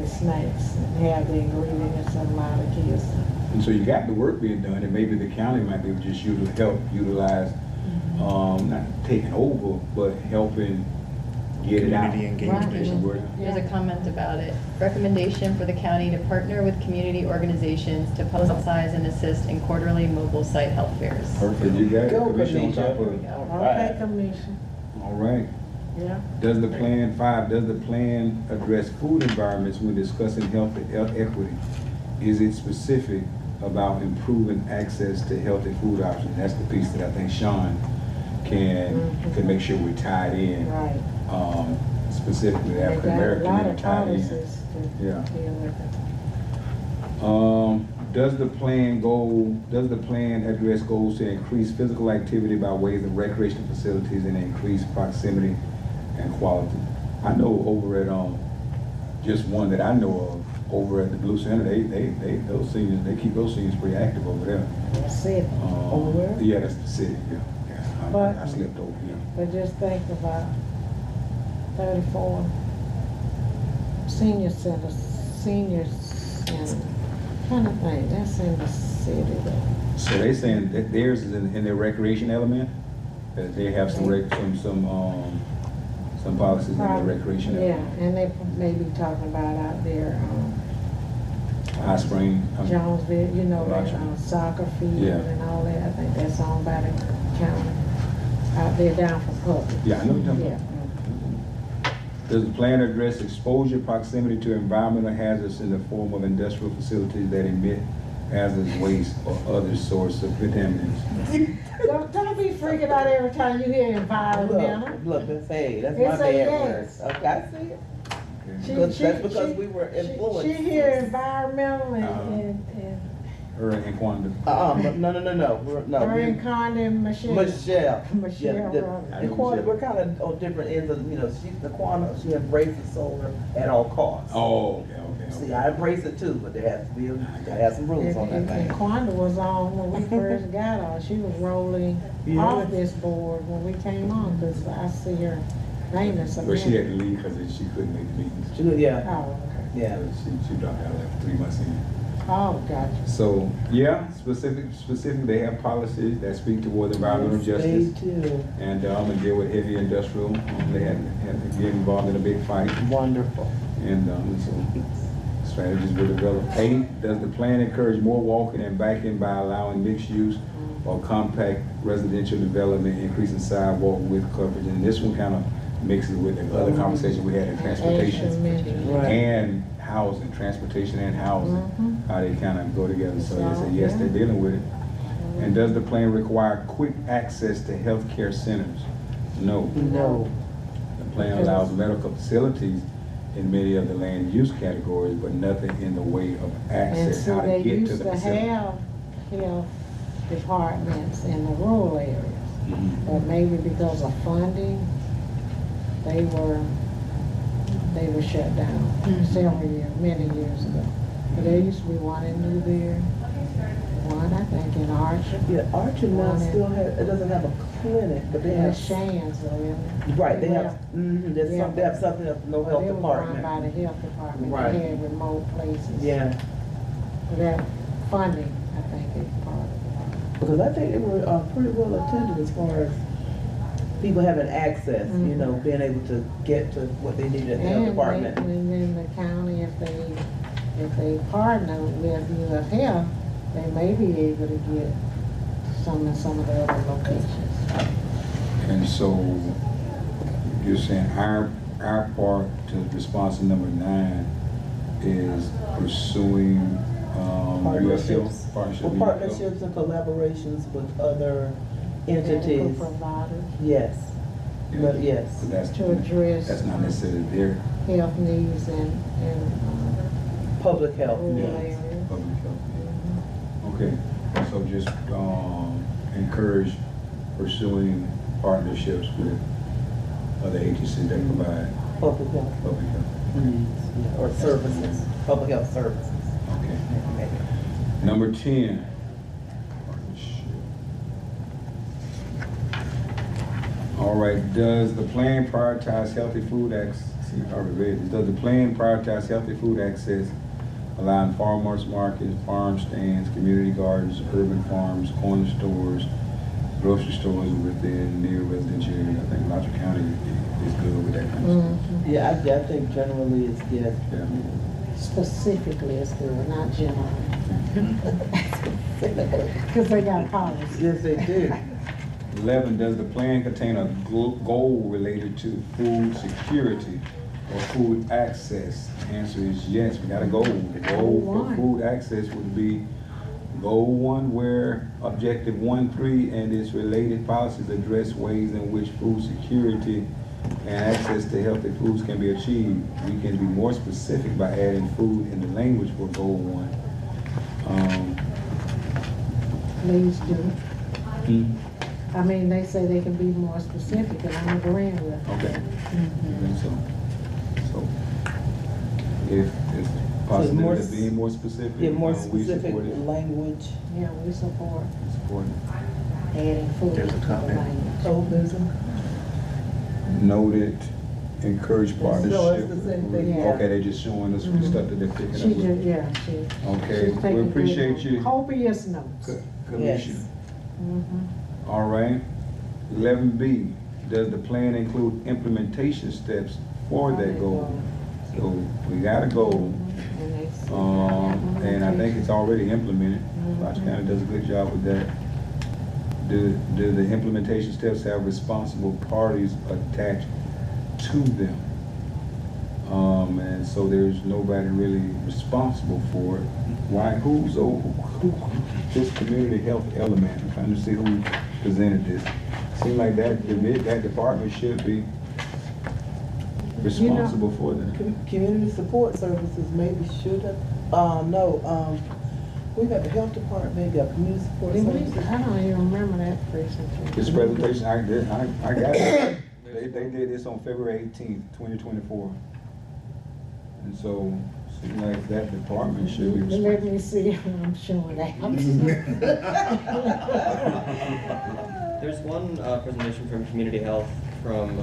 [SPEAKER 4] snacks and have the ingredients and allow the kids.
[SPEAKER 3] And so you got the work being done, and maybe the county might be able to just help utilize, not taking over, but helping get it out.
[SPEAKER 8] Community
[SPEAKER 4] Right.
[SPEAKER 8] engagement.
[SPEAKER 10] There's a comment about it. Recommendation for the county to partner with community organizations to publicize and assist in quarterly mobile site health fairs.
[SPEAKER 3] Perfect, you got it.
[SPEAKER 2] Go,
[SPEAKER 3] Commission on top of it.
[SPEAKER 2] Kanisha.
[SPEAKER 4] Okay, commission,
[SPEAKER 3] All right.
[SPEAKER 4] yeah.
[SPEAKER 3] Does the plan address food environments when discussing health equity? Is it specific about improving access to healthy food options? That's the piece that I think Sean can make sure we tied in.
[SPEAKER 4] Right.
[SPEAKER 3] Specifically
[SPEAKER 4] They
[SPEAKER 3] African
[SPEAKER 4] got a
[SPEAKER 3] American
[SPEAKER 4] lot
[SPEAKER 3] and
[SPEAKER 4] of
[SPEAKER 3] tied in.
[SPEAKER 4] policies to
[SPEAKER 3] Yeah.
[SPEAKER 4] deal with it.
[SPEAKER 3] Does the plan address goals to increase physical activity by ways of recreational facilities and increase proximity and quality? I know over at, just one that I know of, over at the Blue Center, those seniors, they keep those seniors pretty active over there.
[SPEAKER 4] That's it.
[SPEAKER 2] Over where?
[SPEAKER 3] Yeah, that's the city, yeah.
[SPEAKER 4] But-
[SPEAKER 3] I slipped over, yeah.
[SPEAKER 4] But just think about 34 senior centers, kind of thing, that's in the city though.
[SPEAKER 3] So they saying that theirs is in their recreation element? That they have some policies in their recreation
[SPEAKER 4] Yeah,
[SPEAKER 3] element?
[SPEAKER 4] and they may be talking about out there,
[SPEAKER 3] High Spring?
[SPEAKER 4] Jonesville, you know,
[SPEAKER 3] Gotcha.
[SPEAKER 4] that soccer field
[SPEAKER 3] Yeah.
[SPEAKER 4] and all that, I think that's owned by the county. Out there down from Public.
[SPEAKER 3] Yeah, I know what you're talking
[SPEAKER 4] Yeah.
[SPEAKER 3] about. Does the plan address exposure proximity to environmental hazards in the form of industrial facilities that emit hazardous waste or other source of contaminants?
[SPEAKER 4] Don't be freaking out every time you hear environmental.
[SPEAKER 2] Look, that's, hey, that's
[SPEAKER 4] It's
[SPEAKER 2] my
[SPEAKER 4] a
[SPEAKER 2] bad
[SPEAKER 4] yes.
[SPEAKER 2] word. Okay, I see it.
[SPEAKER 4] She-
[SPEAKER 2] That's
[SPEAKER 4] she-
[SPEAKER 2] because
[SPEAKER 4] she-
[SPEAKER 2] we were influenced.
[SPEAKER 4] She hear environmental and
[SPEAKER 3] Her and Quanda.
[SPEAKER 2] No.
[SPEAKER 4] her and Connie and Michelle.
[SPEAKER 2] Michelle.
[SPEAKER 4] Michelle
[SPEAKER 2] Yeah,
[SPEAKER 4] Rogers.
[SPEAKER 2] and Quanda, we're kind of on different ends of, you know, she embraces solar at all costs.
[SPEAKER 3] Oh, okay.
[SPEAKER 2] See, I embrace it too, but there has to be, gotta have some rules on that
[SPEAKER 4] And
[SPEAKER 2] thing.
[SPEAKER 4] Quanda was on when we first got on. She was rolling
[SPEAKER 2] Yeah.
[SPEAKER 4] off this board when we came on, because I see her name is
[SPEAKER 3] But she had to leave because she couldn't make the meetings.
[SPEAKER 2] Yeah,
[SPEAKER 4] Oh, okay.
[SPEAKER 2] yeah.
[SPEAKER 3] She dropped out like 3 months in.
[SPEAKER 4] Oh, gotcha.
[SPEAKER 3] So, yeah, specific, they have policies that speak toward environmental justice
[SPEAKER 2] They too.
[SPEAKER 3] and deal with heavy industrial. They had to get involved in a big fight.
[SPEAKER 2] Wonderful.
[SPEAKER 3] And so strategies were developed. 8, does the plan encourage more walking and biking by allowing mixed use or compact residential development, increasing sidewalk width coverage? And this one kind of mixes with the other conversation we had in transportation and housing, transportation and housing, how they kind of go together. So they say, yes, they're dealing with it. And does the plan require quick access to healthcare centers? No.
[SPEAKER 2] No.
[SPEAKER 3] The plan allows medical facilities in many of the land use categories, but nothing in the way of
[SPEAKER 4] And
[SPEAKER 3] access,
[SPEAKER 4] so
[SPEAKER 3] how to
[SPEAKER 4] they
[SPEAKER 3] get to
[SPEAKER 4] used
[SPEAKER 3] the
[SPEAKER 4] to
[SPEAKER 3] facility.
[SPEAKER 4] have health departments in the rural areas,
[SPEAKER 3] Mhm.
[SPEAKER 4] but maybe because of funding, they were shut down several years, many years ago. But there used to be one in Newberry, one I think in Archer.
[SPEAKER 2] Yeah, Archer now
[SPEAKER 4] One in-
[SPEAKER 2] still has, it doesn't have a clinic, but they
[SPEAKER 4] And
[SPEAKER 2] have.
[SPEAKER 4] Shands,
[SPEAKER 2] Right, they have, there's
[SPEAKER 4] Yeah.
[SPEAKER 2] some, they have something else, no health
[SPEAKER 4] They were run by the
[SPEAKER 2] department.
[SPEAKER 4] health department,
[SPEAKER 2] Right.
[SPEAKER 4] they had remote places.
[SPEAKER 2] Yeah,
[SPEAKER 4] But that funding, I think, is part of it.
[SPEAKER 2] because I think they were pretty well attended as far as people having access, you know, being able to get to what they needed at the health department.
[SPEAKER 4] And then the county, if they partner with U.S. Health, they may be able to get some in some of the other locations.
[SPEAKER 3] And so you're saying our part to response to number 9 is pursuing U.S. Health partnership.
[SPEAKER 2] Well, partnerships and collaborations with other
[SPEAKER 4] Medical
[SPEAKER 2] entities.
[SPEAKER 4] providers
[SPEAKER 2] Yes, but yes.
[SPEAKER 3] But that's,
[SPEAKER 4] to address
[SPEAKER 3] that's not necessarily their
[SPEAKER 4] health needs in
[SPEAKER 2] Public health.
[SPEAKER 4] rural
[SPEAKER 3] Yeah.
[SPEAKER 4] areas.
[SPEAKER 3] public health. Okay, so just encourage pursuing partnerships with other agencies that provide
[SPEAKER 2] Public health
[SPEAKER 3] public health.
[SPEAKER 2] needs, yeah, or services, public health services.
[SPEAKER 3] Okay. Number 10. Partnership. All right, does the plan prioritize healthy food access? See, I already read this. Does the plan prioritize healthy food access, allowing farmers markets, farm stands, community gardens, urban farms, corner stores, grocery stores within near residential areas? I think Alachua County is good with that kind of stuff.
[SPEAKER 2] Yeah, I think generally it's yes.
[SPEAKER 3] Yeah.
[SPEAKER 4] Specifically, it's good, not generally. Because they got policy.
[SPEAKER 2] Yes, they do.
[SPEAKER 3] 11, does the plan contain a goal related to food security or food access? The answer is yes, we got a goal. The goal for food access would be goal 1, where objective 1.3 and its related policies address ways in which food security and access to healthy foods can be achieved. We can be more specific by adding food in the language for goal 1.
[SPEAKER 4] Please do. I mean, they say they can be more specific, and I'm agreeing with them.
[SPEAKER 3] Okay. I think so if it's possible
[SPEAKER 2] more
[SPEAKER 3] to be more specific,
[SPEAKER 2] Get more
[SPEAKER 3] we
[SPEAKER 2] specific
[SPEAKER 3] support it.
[SPEAKER 2] language.
[SPEAKER 4] Yeah, we support
[SPEAKER 3] Support it.
[SPEAKER 4] adding food
[SPEAKER 8] There's
[SPEAKER 4] to
[SPEAKER 8] a
[SPEAKER 4] the
[SPEAKER 8] comment.
[SPEAKER 4] language.
[SPEAKER 2] Oh, there's a.
[SPEAKER 3] Noted, encourage partnership.
[SPEAKER 2] No, it's the same thing, yeah.
[SPEAKER 3] Okay, they just showing us the stuff that they're picking
[SPEAKER 4] She
[SPEAKER 3] up with.
[SPEAKER 4] just, yeah, she.
[SPEAKER 3] Okay,
[SPEAKER 4] she's
[SPEAKER 3] we
[SPEAKER 4] taking
[SPEAKER 3] appreciate
[SPEAKER 4] good
[SPEAKER 3] you.
[SPEAKER 4] copious notes.
[SPEAKER 3] Commissioner.
[SPEAKER 4] Mhm.
[SPEAKER 3] All right. 11B, does the plan include implementation steps for that goal? So we got a goal,
[SPEAKER 4] And they see
[SPEAKER 3] and I think it's already implemented. Alachua County does a good job with that. Do the implementation steps have responsible parties attached to them? And so there's nobody really responsible for it. Why? Who's this community health element? I'm trying to see who presented this. Seems like that department should be responsible for that.
[SPEAKER 2] Community support services maybe should have, we got the health department, got community support
[SPEAKER 4] Did we?
[SPEAKER 2] services.
[SPEAKER 4] I don't even remember that presentation.
[SPEAKER 3] This presentation, I got it. They did this on February 18th, 2024. And so, seems like that department should be
[SPEAKER 4] Let
[SPEAKER 3] responsible.
[SPEAKER 4] me see if I'm showing that.
[SPEAKER 5] There's one presentation from Community Health from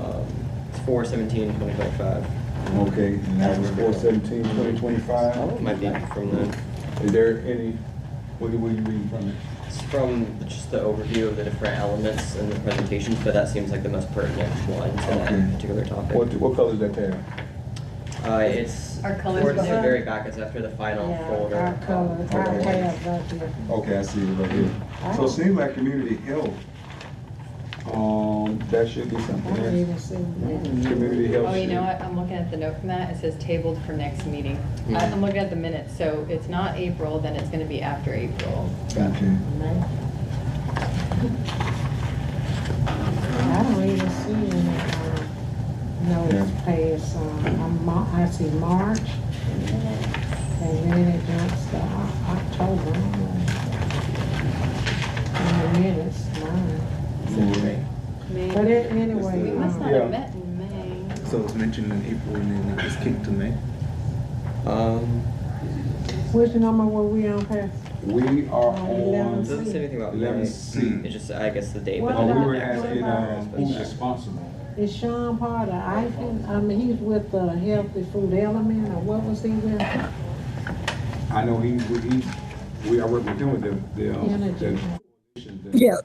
[SPEAKER 5] 4/17/2025.
[SPEAKER 3] Okay, and that was 4/17/2025.
[SPEAKER 5] Might be from the,
[SPEAKER 3] Is there any, what are you reading from it?
[SPEAKER 5] it's from just the overview of the different elements in the presentations, but that seems like the most pertinent one to
[SPEAKER 3] Okay.
[SPEAKER 5] that particular topic.
[SPEAKER 3] What color is that tab?
[SPEAKER 5] It's
[SPEAKER 10] Our colors
[SPEAKER 5] towards the
[SPEAKER 10] behind.
[SPEAKER 5] very back. It's after the final
[SPEAKER 4] Yeah,
[SPEAKER 5] folder.
[SPEAKER 4] our colors, I
[SPEAKER 5] folder one.
[SPEAKER 4] have that here.
[SPEAKER 3] Okay, I see it right here. So it seems like community health, that should be
[SPEAKER 4] I
[SPEAKER 3] something
[SPEAKER 4] don't
[SPEAKER 3] else.
[SPEAKER 4] even see that.
[SPEAKER 3] Community health.
[SPEAKER 10] Oh, you know
[SPEAKER 3] should-
[SPEAKER 10] what? I'm looking at the note from that. It says tabled for next meeting. I'm looking at the minutes, so it's not April, then it's gonna be after April.
[SPEAKER 3] Okay.
[SPEAKER 4] I don't even see any, notice past, I see March, and then it jumps to October. And the minutes, mine. But anyway,
[SPEAKER 10] We must not
[SPEAKER 3] Yeah.
[SPEAKER 10] have met in May.
[SPEAKER 8] So it's mentioned in April and then it was kicked to May.
[SPEAKER 4] which number were we on past?
[SPEAKER 3] We are
[SPEAKER 5] It
[SPEAKER 3] 11.
[SPEAKER 5] doesn't say anything about May.
[SPEAKER 3] 11C.
[SPEAKER 5] It's just, I guess, the date.
[SPEAKER 4] What
[SPEAKER 5] but
[SPEAKER 3] Oh,
[SPEAKER 5] then
[SPEAKER 3] we
[SPEAKER 4] about-
[SPEAKER 3] were
[SPEAKER 5] the next
[SPEAKER 3] asking,
[SPEAKER 5] one.
[SPEAKER 3] who's responsible?
[SPEAKER 4] Is Sean Potter, he's with the Healthy Food Element, or what was he with?
[SPEAKER 3] I know I work with them with
[SPEAKER 4] Energy.
[SPEAKER 11] Yeah,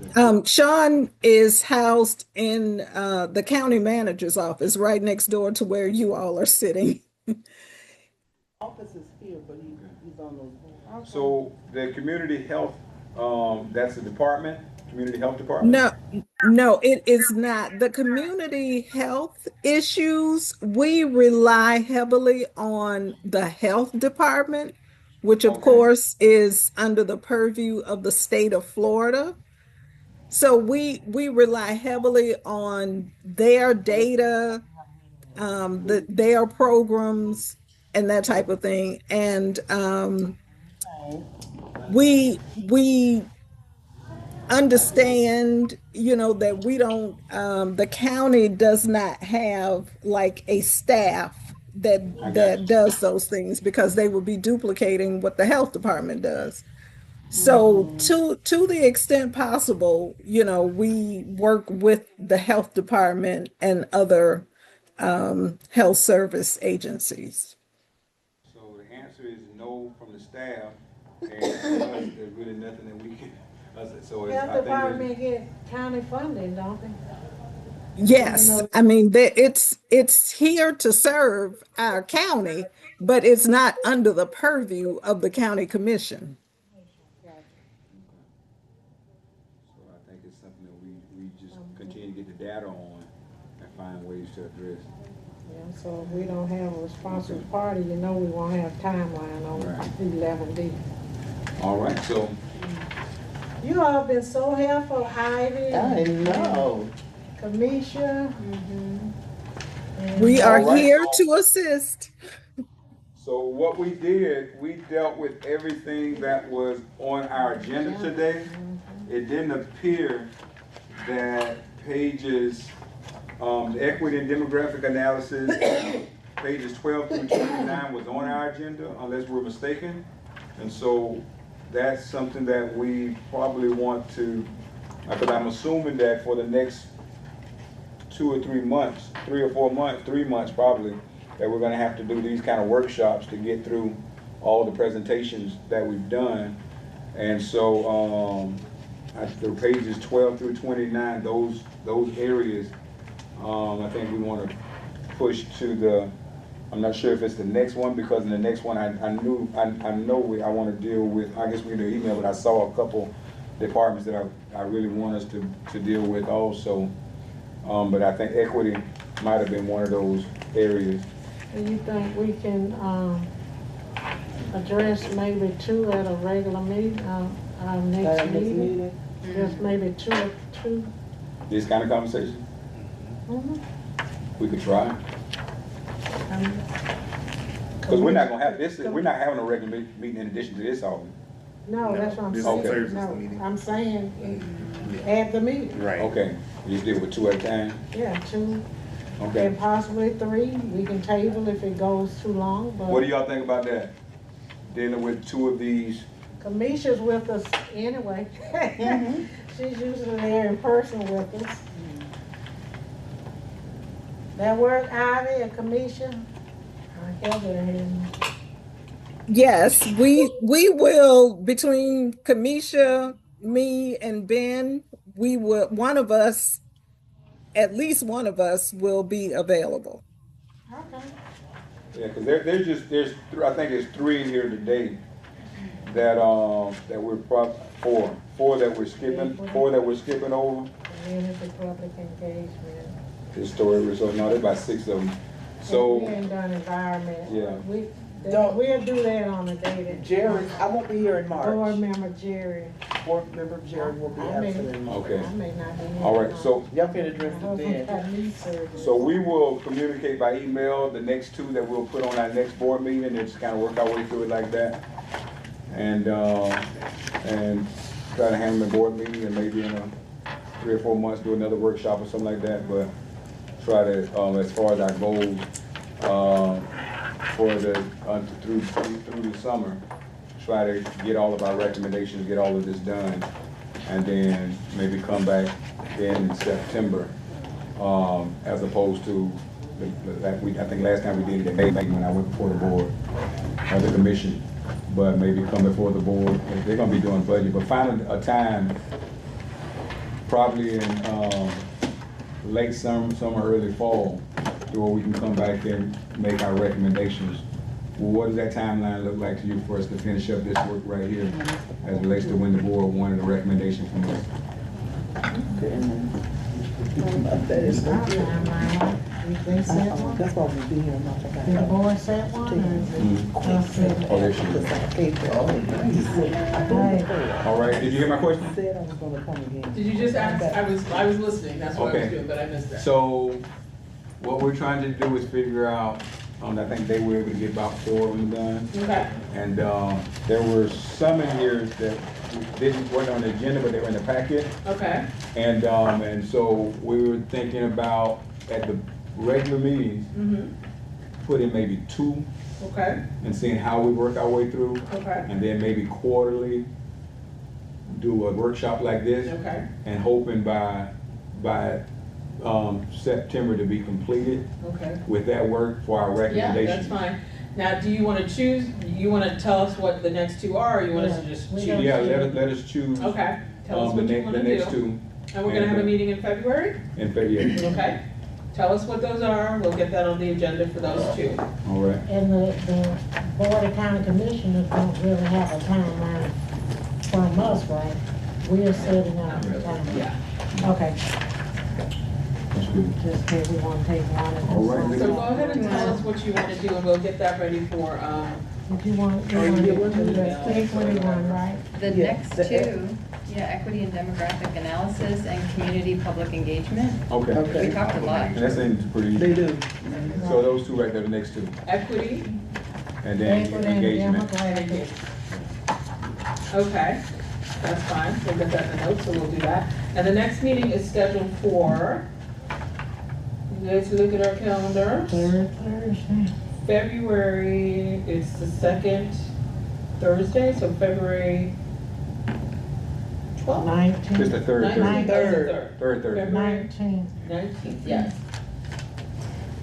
[SPEAKER 11] Sean is housed in the county manager's office right next door to where you all are sitting.
[SPEAKER 2] Office is here, but he's on those.
[SPEAKER 3] So the community health, that's the department, community health department?
[SPEAKER 11] No, it is not. The community health issues, we rely heavily on the health department, which of
[SPEAKER 3] Okay.
[SPEAKER 11] course is under the purview of the state of Florida. So we rely heavily on their data, their programs and that type of thing. And we understand, that we don't, the county does not have like a staff that does those things because they would be duplicating what the health department does. So to the extent possible, we work with the health department and other health service agencies.
[SPEAKER 3] So the answer is no from the staff, and for us, there's really nothing that we can, so it's,
[SPEAKER 4] Health
[SPEAKER 3] I think
[SPEAKER 4] Department get county funding, don't they?
[SPEAKER 11] Yes, I mean, it's here to serve our county, but it's not under the purview of the county commission.
[SPEAKER 3] so I think it's something that we just continue to get the data on and find ways to address.
[SPEAKER 4] Yeah, so if we don't have a responsible party, we won't have timeline on
[SPEAKER 3] Right.
[SPEAKER 4] 11D.
[SPEAKER 3] All right, so
[SPEAKER 4] You all been so helpful, Ivy.
[SPEAKER 2] I know.
[SPEAKER 4] Kamisha.
[SPEAKER 11] We are
[SPEAKER 3] All right.
[SPEAKER 11] here to assist.
[SPEAKER 3] So what we did, we dealt with everything that was on our agenda today. It didn't appear that pages, the equity and demographic analysis, pages 12 through 29 was on our agenda, unless we're mistaken. And so that's something that we probably want to, because I'm assuming that for the next 2 or 3 months, 3 or 4 months, 3 months probably, that we're gonna have to do these kind of workshops to get through all the presentations that we've done. And so, the pages 12 through 29, those areas, I think we wanna push to the, I'm not sure if it's the next one, because in the next one, I know I wanna deal with, I guess we need to email, but I saw a couple departments that I really want us to deal with also. But I think equity might have been one of those areas.
[SPEAKER 4] Do you think we can address maybe 2 at a regular meeting, our next meeting? Just maybe two.
[SPEAKER 3] This kind of conversation,
[SPEAKER 4] Mhm.
[SPEAKER 3] we could try. Because we're not gonna have this, we're not having a regular meeting in addition to this, are we?
[SPEAKER 4] No, that's what I'm
[SPEAKER 8] this
[SPEAKER 4] saying.
[SPEAKER 3] is
[SPEAKER 8] Thursday's
[SPEAKER 4] No,
[SPEAKER 8] meeting.
[SPEAKER 4] I'm saying at the meeting.
[SPEAKER 8] Right.
[SPEAKER 3] Okay, we just deal with 2 at a time?
[SPEAKER 4] Yeah, 2
[SPEAKER 3] Okay.
[SPEAKER 4] and possibly 3. We can table if it goes too long, but.
[SPEAKER 3] What do y'all think about that? Dealing with 2 of these?
[SPEAKER 4] Kamisha's with us anyway. She's usually there in person with us. That work, Ivy and Kamisha? Heather and
[SPEAKER 11] Yes, we will, between Kamisha, me, and Ben, we will, at least one of us will be available.
[SPEAKER 4] okay.
[SPEAKER 3] Yeah, because I think there's 3 in here today that we're four that we're skipping over.
[SPEAKER 4] Community public engagement.
[SPEAKER 3] Historic resource, no, there's about 6 of them. So,
[SPEAKER 4] We ain't done environment.
[SPEAKER 3] Yeah.
[SPEAKER 4] We'll do that on a day that.
[SPEAKER 2] Jerry, I won't be here in
[SPEAKER 4] Board
[SPEAKER 2] March.
[SPEAKER 4] member Jerry.
[SPEAKER 2] Board member Jerry will be
[SPEAKER 4] I may-
[SPEAKER 2] absent in March.
[SPEAKER 3] okay,
[SPEAKER 4] I may not be in.
[SPEAKER 3] all right, so
[SPEAKER 2] Y'all can address
[SPEAKER 4] My
[SPEAKER 2] it
[SPEAKER 4] husband
[SPEAKER 2] then.
[SPEAKER 4] got knee surgery.
[SPEAKER 3] So we will communicate by email the next 2 that we'll put on our next board meeting and just kind of work our way through it like that. And try to handle the board meeting and maybe in 3 or 4 months do another workshop or something like that. But try to, as far as our goals, for through the summer, try to get all of our recommendations, get all of this done. And then maybe come back in September, as opposed to, I think last time we did it in May when I went before the board, or the commission, but maybe come before the board, they're gonna be doing budget, but find a time, probably in late summer, early fall, to where we can come back and make our recommendations. Well, what does that timeline look like to you for us to finish up this work right here, as relates to when the board wanted a recommendation from us?
[SPEAKER 2] That is
[SPEAKER 4] Our
[SPEAKER 2] not good.
[SPEAKER 4] timeline, they set one,
[SPEAKER 2] That's why we'll be here in March. I
[SPEAKER 4] the
[SPEAKER 2] got
[SPEAKER 4] board set one, or is it us setting?
[SPEAKER 3] Oh, there she is.
[SPEAKER 4] Hey,
[SPEAKER 3] All right, did you hear my question?
[SPEAKER 2] Said I was gonna come again.
[SPEAKER 6] Did you just ask? I was listening, that's what I was
[SPEAKER 3] Okay.
[SPEAKER 6] doing, but I missed that.
[SPEAKER 3] So, what we're trying to do is figure out, I think they were able to get about 4 of them done.
[SPEAKER 6] Okay,
[SPEAKER 3] And there were some in here that weren't on the agenda, but they were in the packet.
[SPEAKER 6] okay,
[SPEAKER 3] And so we were thinking about, at the regular meetings, putting maybe 2
[SPEAKER 6] okay,
[SPEAKER 3] and seeing how we work our way through.
[SPEAKER 6] okay,
[SPEAKER 3] And then maybe quarterly, do a workshop like this.
[SPEAKER 6] okay,
[SPEAKER 3] And hoping by September to be completed
[SPEAKER 6] okay.
[SPEAKER 3] with that work for our
[SPEAKER 6] Yeah,
[SPEAKER 3] recommendations.
[SPEAKER 6] that's fine. Now, do you want to choose, you want to tell us what the next 2 are, or you want us to just
[SPEAKER 4] We
[SPEAKER 6] choose?
[SPEAKER 4] don't-
[SPEAKER 3] Yeah, let us choose.
[SPEAKER 6] Okay, tell us
[SPEAKER 3] the
[SPEAKER 6] what you
[SPEAKER 3] next,
[SPEAKER 6] want
[SPEAKER 3] the
[SPEAKER 6] to
[SPEAKER 3] next
[SPEAKER 6] do.
[SPEAKER 3] 2
[SPEAKER 6] And we're gonna have a meeting in February?
[SPEAKER 3] in February.
[SPEAKER 6] Okay, tell us what those are, we'll get that on the agenda for those 2.
[SPEAKER 3] All right.
[SPEAKER 4] And the board of county commissioners don't really have a timeline from us, right? We're setting up the timeline.
[SPEAKER 6] Yeah.
[SPEAKER 4] Okay,
[SPEAKER 3] That's good.
[SPEAKER 4] just say we want to take one and
[SPEAKER 3] All right.
[SPEAKER 4] then
[SPEAKER 6] So
[SPEAKER 4] some.
[SPEAKER 6] go ahead and tell us what you want to do, and we'll get that ready for,
[SPEAKER 4] If you want to do the equity one, right?
[SPEAKER 10] The
[SPEAKER 2] Yeah,
[SPEAKER 10] next
[SPEAKER 2] the-
[SPEAKER 10] 2, equity and demographic analysis and community public engagement.
[SPEAKER 3] Okay.
[SPEAKER 2] Okay.
[SPEAKER 10] We talked a lot.
[SPEAKER 3] And that seems pretty
[SPEAKER 2] They
[SPEAKER 3] easy.
[SPEAKER 2] do.
[SPEAKER 3] So those 2 right there, the next 2.
[SPEAKER 6] equity.
[SPEAKER 3] And then
[SPEAKER 4] Equity and
[SPEAKER 3] engagement.
[SPEAKER 4] demographic.
[SPEAKER 6] Okay, that's fine, we'll get that in the notes, so we'll do that. And the next meeting is scheduled for, you guys look at our calendar,
[SPEAKER 4] Third Thursday.
[SPEAKER 6] February, it's the 2nd Thursday, so February 12th?
[SPEAKER 4] 19th.
[SPEAKER 3] Just the third,
[SPEAKER 6] 19th,
[SPEAKER 3] third,
[SPEAKER 6] that's the
[SPEAKER 3] third, third.
[SPEAKER 6] February
[SPEAKER 4] 19th.
[SPEAKER 6] 19th, yes.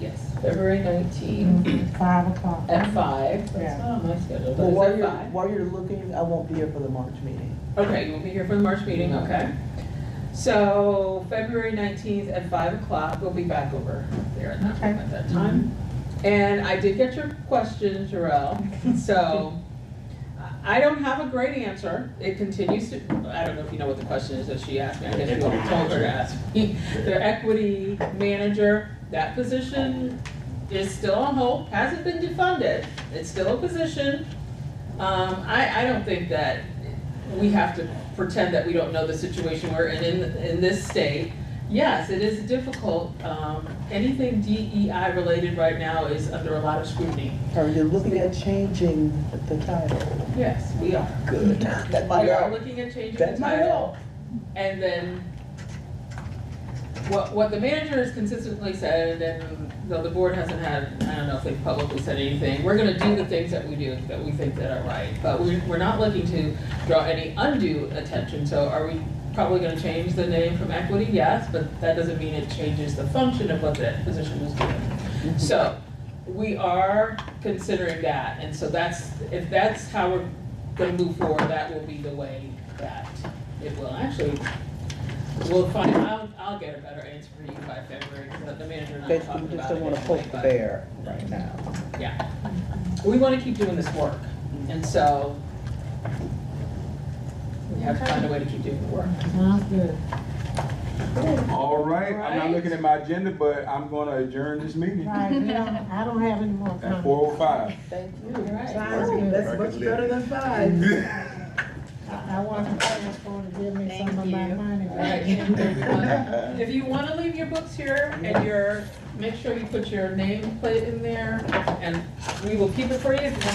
[SPEAKER 6] Yes, February 19th
[SPEAKER 4] 5 o'clock.
[SPEAKER 6] at 5. That's
[SPEAKER 4] Yeah.
[SPEAKER 6] not on my schedule,
[SPEAKER 2] Well,
[SPEAKER 6] but it's at 5.
[SPEAKER 2] while you're looking, I won't be here for the March meeting.
[SPEAKER 6] Okay, you will be here for the March meeting, okay. So, February 19th at 5 o'clock, we'll be back over there at that,
[SPEAKER 4] Okay.
[SPEAKER 6] at that time. And I did get your question, Jarrell, so I don't have a great answer. It continues to, I don't know if you know what the question is that she asked me, I guess you already told her to ask me. The equity manager, that position is still on hold, hasn't been defunded, it's still a position. I don't think that we have to pretend that we don't know the situation we're in this state. Yes, it is difficult. Anything DEI related right now is under a lot of scrutiny.
[SPEAKER 2] Are you looking at changing the title?
[SPEAKER 6] Yes, we are.
[SPEAKER 2] Good. That might
[SPEAKER 6] We are
[SPEAKER 2] help.
[SPEAKER 6] looking at changing the
[SPEAKER 2] That might
[SPEAKER 6] title.
[SPEAKER 2] help.
[SPEAKER 6] And then, what the manager has consistently said, and though the board hasn't had, I don't know if they've publicly said anything, we're gonna do the things that we do, that we think that are right. But we're not looking to draw any undue attention, so are we probably gonna change the name from equity? Yes, but that doesn't mean it changes the function of what that position was doing. So, we are considering that, and so if that's how we're gonna move forward, that will be the way that it will. Actually, we'll find, I'll get a better answer for you by February, because the manager and I are
[SPEAKER 2] Basically,
[SPEAKER 6] talking
[SPEAKER 2] we just
[SPEAKER 6] about it
[SPEAKER 2] don't wanna
[SPEAKER 6] anyway,
[SPEAKER 2] poke the
[SPEAKER 6] but-
[SPEAKER 2] bear right now.
[SPEAKER 6] Yeah. We want to keep doing this work, and so we have to find a way to keep doing the work.
[SPEAKER 4] Sounds good.
[SPEAKER 3] All right, I'm not looking at my agenda, but I'm gonna adjourn this meeting
[SPEAKER 4] Right, I don't have any more
[SPEAKER 3] at
[SPEAKER 4] comments.
[SPEAKER 3] 4:05.
[SPEAKER 2] Thank you.
[SPEAKER 6] All right.
[SPEAKER 4] Sounds good.
[SPEAKER 2] That's much better than 5.
[SPEAKER 4] I want to thank you for giving me some of
[SPEAKER 10] Thank
[SPEAKER 4] my
[SPEAKER 10] you.
[SPEAKER 4] money.
[SPEAKER 6] All right. If you want to leave your books here and make sure you put your name plate in there, and we will keep it for you. If you want